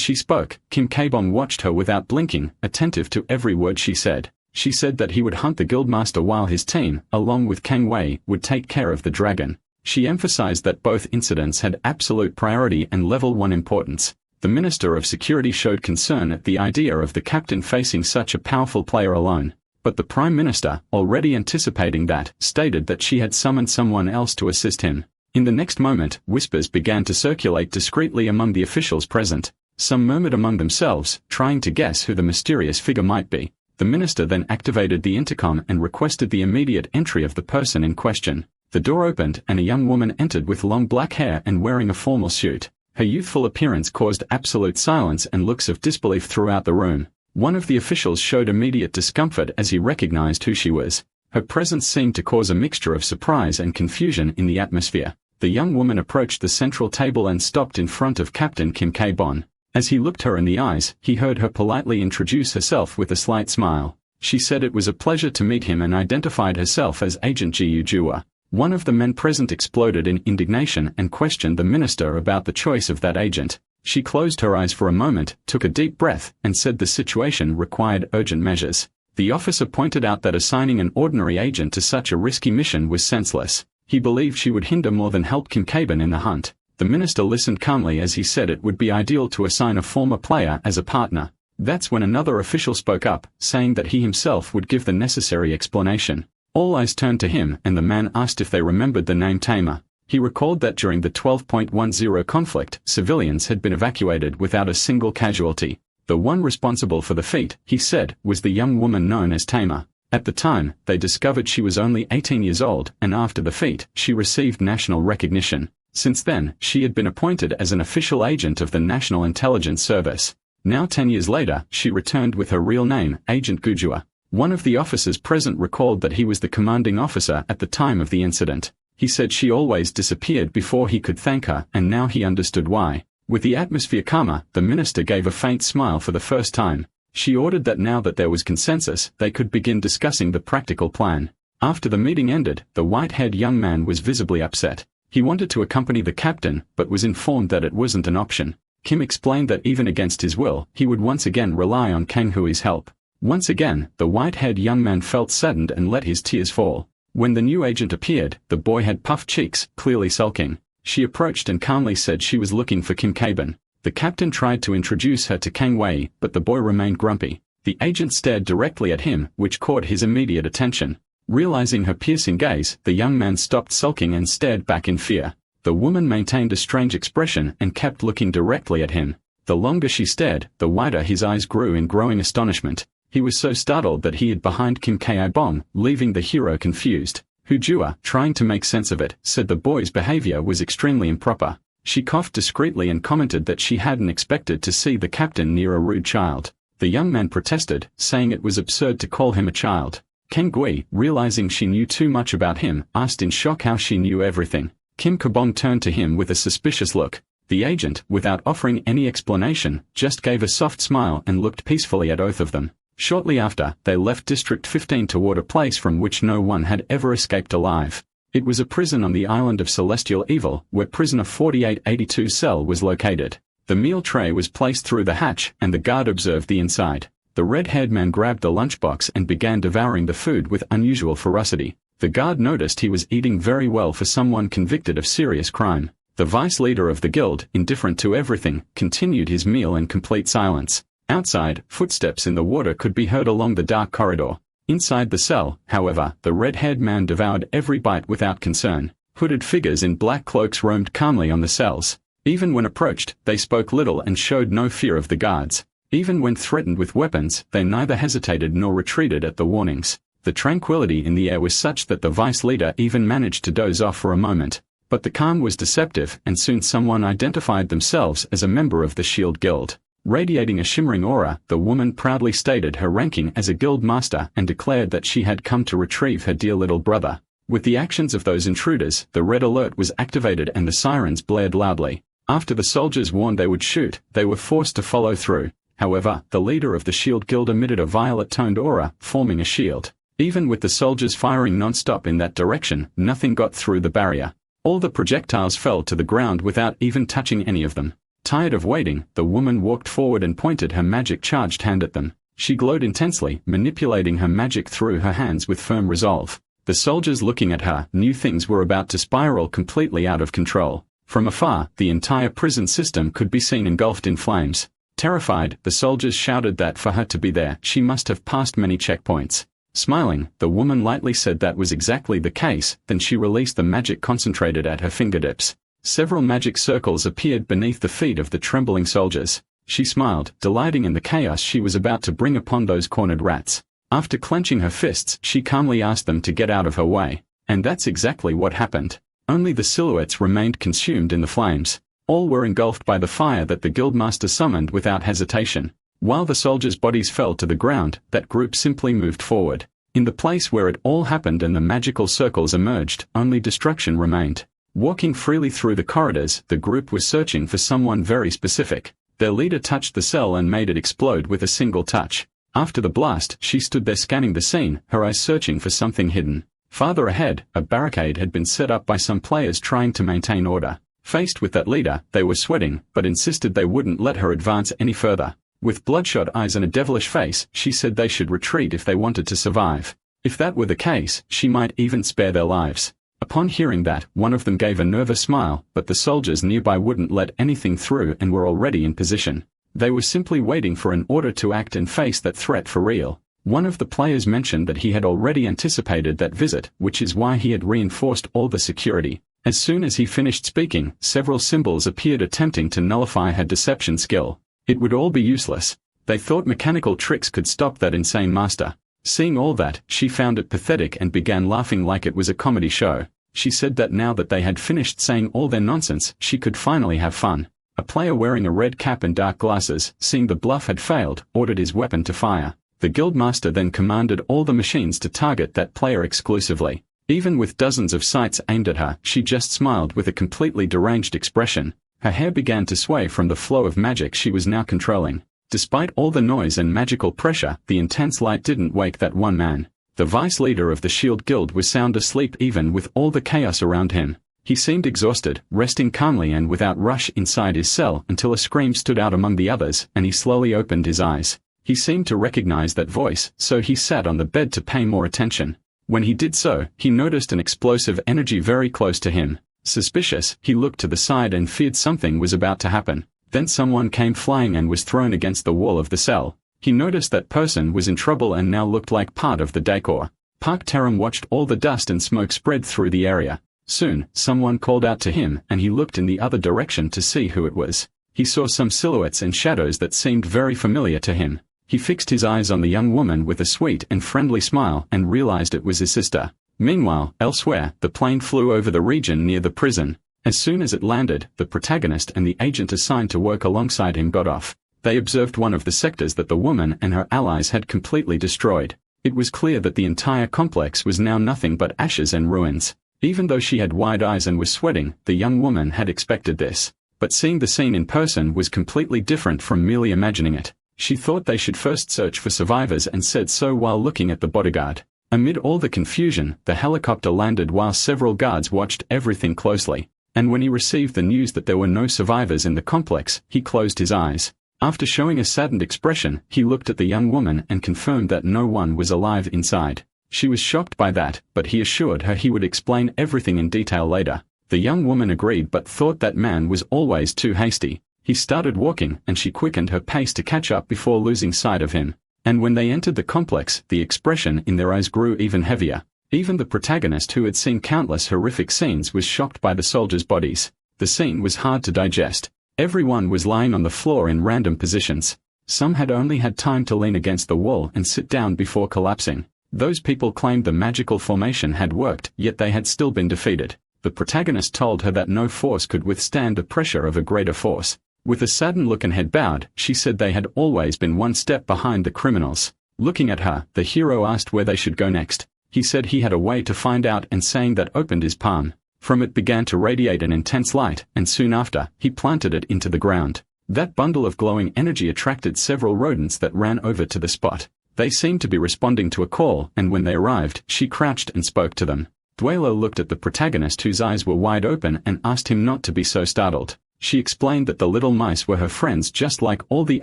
she spoke, Kim K-bong watched her without blinking, attentive to every word she said. She said that he would hunt the guildmaster while his team, along with Kangui, would take care of the dragon. She emphasized that both incidents had absolute priority and level 1 importance. The Minister of Security showed concern at the idea of the captain facing such a powerful player alone. But the Prime Minister, already anticipating that, stated that she had summoned someone else to assist him. In the next moment, whispers began to circulate discreetly among the officials present. Some murmured among themselves, trying to guess who the mysterious figure might be. The minister then activated the intercom and requested the immediate entry of the person in question. The door opened and a young woman entered with long black hair and wearing a formal suit. Her youthful appearance caused absolute silence and looks of disbelief throughout the room. One of the officials showed immediate discomfort as he recognized who she was. Her presence seemed to cause a mixture of surprise and confusion in the atmosphere. The young woman approached the central table and stopped in front of Captain Kim K-bon. As he looked her in the eyes, he heard her politely introduce herself with a slight smile. She said it was a pleasure to meet him and identified herself as Agent Jiu Jua. One of the men present exploded in indignation and questioned the minister about the choice of that agent. She closed her eyes for a moment, took a deep breath, and said the situation required urgent measures. The officer pointed out that assigning an ordinary agent to such a risky mission was senseless. He believed she would hinder more than help Kim K-bon in the hunt. The minister listened calmly as he said it would be ideal to assign a former player as a partner. That's when another official spoke up, saying that he himself would give the necessary explanation. All eyes turned to him and the man asked if they remembered the name Tamer. He recalled that during the 12.10 conflict, civilians had been evacuated without a single casualty. The one responsible for the feat, he said, was the young woman known as Tamer. At the time, they discovered she was only 18 years old, and after the feat, she received national recognition. Since then, she had been appointed as an official agent of the National Intelligence Service. Now 10 years later, she returned with her real name, Agent Gujua. One of the officers present recalled that he was the commanding officer at the time of the incident. He said she always disappeared before he could thank her, and now he understood why. With the atmosphere calmer, the minister gave a faint smile for the first time. She ordered that now that there was consensus, they could begin discussing the practical plan. After the meeting ended, the white-haired young man was visibly upset. He wanted to accompany the captain, but was informed that it wasn't an option. Kim explained that even against his will, he would once again rely on Kangui's help. Once again, the white-haired young man felt saddened and let his tears fall. When the new agent appeared, the boy had puffed cheeks, clearly sulking. She approached and calmly said she was looking for Kim K-bon. The captain tried to introduce her to Kangui, but the boy remained grumpy. The agent stared directly at him, which caught his immediate attention. Realizing her piercing gaze, the young man stopped sulking and stared back in fear. The woman maintained a strange expression and kept looking directly at him. The longer she stared, the wider his eyes grew in growing astonishment. He was so startled that he hid behind Kim K-bon, leaving the hero confused. Hujua, trying to make sense of it, said the boy's behavior was extremely improper. She coughed discreetly and commented that she hadn't expected to see the captain near a rude child. The young man protested, saying it was absurd to call him a child. Kangui, realizing she knew too much about him, asked in shock how she knew everything. Kim K-bon turned to him with a suspicious look. The agent, without offering any explanation, just gave a soft smile and looked peacefully at both of them. Shortly after, they left District 15 toward a place from which no one had ever escaped alive. It was a prison on the island of Celestial Evil, where prisoner 4882 cell was located. The meal tray was placed through the hatch, and the guard observed the inside. The red-haired man grabbed the lunchbox and began devouring the food with unusual ferocity. The guard noticed he was eating very well for someone convicted of serious crime. The vice leader of the guild, indifferent to everything, continued his meal in complete silence. Outside, footsteps in the water could be heard along the dark corridor. Inside the cell, however, the red-haired man devoured every bite without concern. Hooded figures in black cloaks roamed calmly on the cells. Even when approached, they spoke little and showed no fear of the guards. Even when threatened with weapons, they neither hesitated nor retreated at the warnings. The tranquility in the air was such that the vice leader even managed to doze off for a moment. But the calm was deceptive, and soon someone identified themselves as a member of the Shield Guild. Radiating a shimmering aura, the woman proudly stated her ranking as a guild master and declared that she had come to retrieve her dear little brother. With the actions of those intruders, the red alert was activated and the sirens blared loudly. After the soldiers warned they would shoot, they were forced to follow through. However, the leader of the Shield Guild emitted a violet-toned aura, forming a shield. Even with the soldiers firing non-stop in that direction, nothing got through the barrier. All the projectiles fell to the ground without even touching any of them. Tired of waiting, the woman walked forward and pointed her magic-charged hand at them. She glowed intensely, manipulating her magic through her hands with firm resolve. The soldiers looking at her knew things were about to spiral completely out of control. From afar, the entire prison system could be seen engulfed in flames. Terrified, the soldiers shouted that for her to be there, she must have passed many checkpoints. Smiling, the woman lightly said that was exactly the case, then she released the magic concentrated at her fingertips. Several magic circles appeared beneath the feet of the trembling soldiers. She smiled, delighting in the chaos she was about to bring upon those cornered rats. After clenching her fists, she calmly asked them to get out of her way. And that's exactly what happened. Only the silhouettes remained consumed in the flames. All were engulfed by the fire that the guildmaster summoned without hesitation. While the soldiers' bodies fell to the ground, that group simply moved forward. In the place where it all happened and the magical circles emerged, only destruction remained. Walking freely through the corridors, the group was searching for someone very specific. Their leader touched the cell and made it explode with a single touch. After the blast, she stood there scanning the scene, her eyes searching for something hidden. Farther ahead, a barricade had been set up by some players trying to maintain order. Faced with that leader, they were sweating, but insisted they wouldn't let her advance any further. With bloodshot eyes and a devilish face, she said they should retreat if they wanted to survive. If that were the case, she might even spare their lives. Upon hearing that, one of them gave a nervous smile, but the soldiers nearby wouldn't let anything through and were already in position. They were simply waiting for an order to act and face that threat for real. One of the players mentioned that he had already anticipated that visit, which is why he had reinforced all the security. As soon as he finished speaking, several symbols appeared attempting to nullify her deception skill. It would all be useless. They thought mechanical tricks could stop that insane master. Seeing all that, she found it pathetic and began laughing like it was a comedy show. She said that now that they had finished saying all their nonsense, she could finally have fun. A player wearing a red cap and dark glasses, seeing the bluff had failed, ordered his weapon to fire. The guildmaster then commanded all the machines to target that player exclusively. Even with dozens of sights aimed at her, she just smiled with a completely deranged expression. Her hair began to sway from the flow of magic she was now controlling. Despite all the noise and magical pressure, the intense light didn't wake that one man. The vice leader of the Shield Guild was sound asleep even with all the chaos around him. He seemed exhausted, resting calmly and without rush inside his cell until a scream stood out among the others, and he slowly opened his eyes. He seemed to recognize that voice, so he sat on the bed to pay more attention. When he did so, he noticed an explosive energy very close to him. Suspicious, he looked to the side and feared something was about to happen. Then someone came flying and was thrown against the wall of the cell. He noticed that person was in trouble and now looked like part of the decor. Park Terum watched all the dust and smoke spread through the area. Soon, someone called out to him and he looked in the other direction to see who it was. He saw some silhouettes and shadows that seemed very familiar to him. He fixed his eyes on the young woman with a sweet and friendly smile and realized it was his sister. Meanwhile, elsewhere, the plane flew over the region near the prison. As soon as it landed, the protagonist and the agent assigned to work alongside him got off. They observed one of the sectors that the woman and her allies had completely destroyed. It was clear that the entire complex was now nothing but ashes and ruins. Even though she had wide eyes and was sweating, the young woman had expected this. But seeing the scene in person was completely different from merely imagining it. She thought they should first search for survivors and said so while looking at the bodyguard. Amid all the confusion, the helicopter landed while several guards watched everything closely. And when he received the news that there were no survivors in the complex, he closed his eyes. After showing a saddened expression, he looked at the young woman and confirmed that no one was alive inside. She was shocked by that, but he assured her he would explain everything in detail later. The young woman agreed but thought that man was always too hasty. He started walking and she quickened her pace to catch up before losing sight of him. And when they entered the complex, the expression in their eyes grew even heavier. Even the protagonist, who had seen countless horrific scenes, was shocked by the soldiers' bodies. The scene was hard to digest. Everyone was lying on the floor in random positions. Some had only had time to lean against the wall and sit down before collapsing. Those people claimed the magical formation had worked, yet they had still been defeated. The protagonist told her that no force could withstand the pressure of a greater force. With a saddened look and head bowed, she said they had always been one step behind the criminals. Looking at her, the hero asked where they should go next. He said he had a way to find out, and saying that opened his palm. From it began to radiate an intense light, and soon after, he planted it into the ground. That bundle of glowing energy attracted several rodents that ran over to the spot. They seemed to be responding to a call, and when they arrived, she crouched and spoke to them. Duello looked at the protagonist, whose eyes were wide open, and asked him not to be so startled. She explained that the little mice were her friends just like all the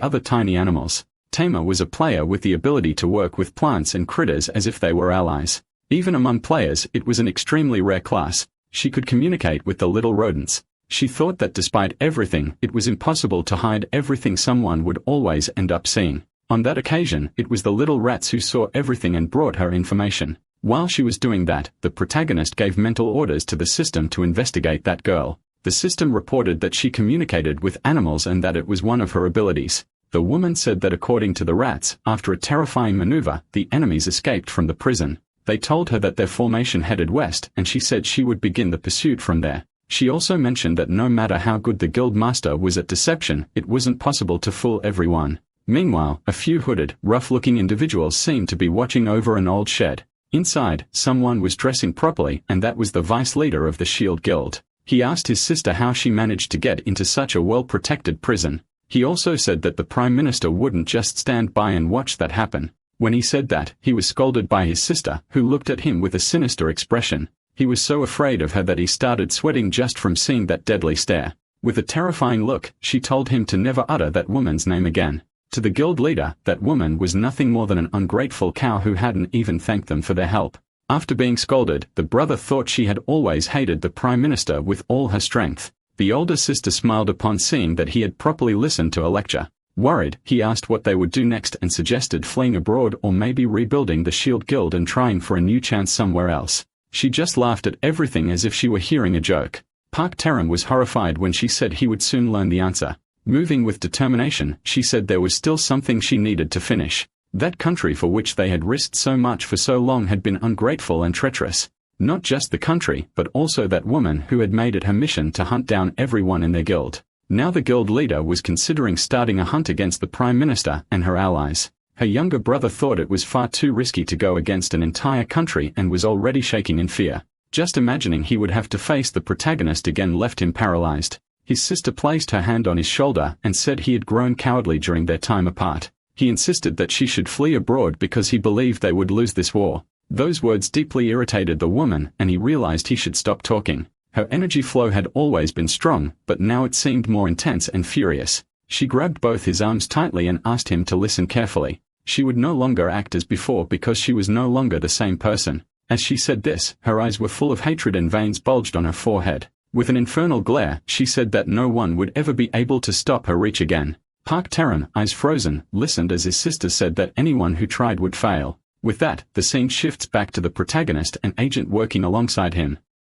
other tiny animals. Tamer was a player with the ability to work with plants and critters as if they were allies. Even among players, it was an extremely rare class. She could communicate with the little rodents. She thought that despite everything, it was impossible to hide everything someone would always end up seeing. On that occasion, it was the little rats who saw everything and brought her information. While she was doing that, the protagonist gave mental orders to the system to investigate that girl. The system reported that she communicated with animals and that it was one of her abilities. The woman said that according to the rats, after a terrifying maneuver, the enemies escaped from the prison. They told her that their formation headed west, and she said she would begin the pursuit from there. She also mentioned that no matter how good the guild master was at deception, it wasn't possible to fool everyone. Meanwhile, a few hooded, rough-looking individuals seemed to be watching over an old shed. Inside, someone was dressing properly, and that was the vice leader of the Shield Guild. He asked his sister how she managed to get into such a well-protected prison. He also said that the Prime Minister wouldn't just stand by and watch that happen. When he said that, he was scolded by his sister, who looked at him with a sinister expression. He was so afraid of her that he started sweating just from seeing that deadly stare. With a terrifying look, she told him to never utter that woman's name again. To the guild leader, that woman was nothing more than an ungrateful cow who hadn't even thanked them for their help. After being scolded, the brother thought she had always hated the Prime Minister with all her strength. The older sister smiled upon seeing that he had properly listened to a lecture. Worried, he asked what they would do next and suggested fleeing abroad or maybe rebuilding the Shield Guild and trying for a new chance somewhere else. She just laughed at everything as if she were hearing a joke. Park Terum was horrified when she said he would soon learn the answer. Moving with determination, she said there was still something she needed to finish. That country for which they had risked so much for so long had been ungrateful and treacherous. Not just the country, but also that woman who had made it her mission to hunt down everyone in their guild. Now the guild leader was considering starting a hunt against the Prime Minister and her allies. Her younger brother thought it was far too risky to go against an entire country and was already shaking in fear. Just imagining he would have to face the protagonist again left him paralyzed. His sister placed her hand on his shoulder and said he had grown cowardly during their time apart. He insisted that she should flee abroad because he believed they would lose this war. Those words deeply irritated the woman, and he realized he should stop talking. Her energy flow had always been strong, but now it seemed more intense and furious. She grabbed both his arms tightly and asked him to listen carefully. She would no longer act as before because she was no longer the same person. As she said this, her eyes were full of hatred and veins bulged on her forehead. With an infernal glare, she said that no one would ever be able to stop her reach again. Park Terum, eyes frozen, listened as his sister said that anyone who tried would fail. With that, the scene shifts back to the protagonist and agent working alongside him.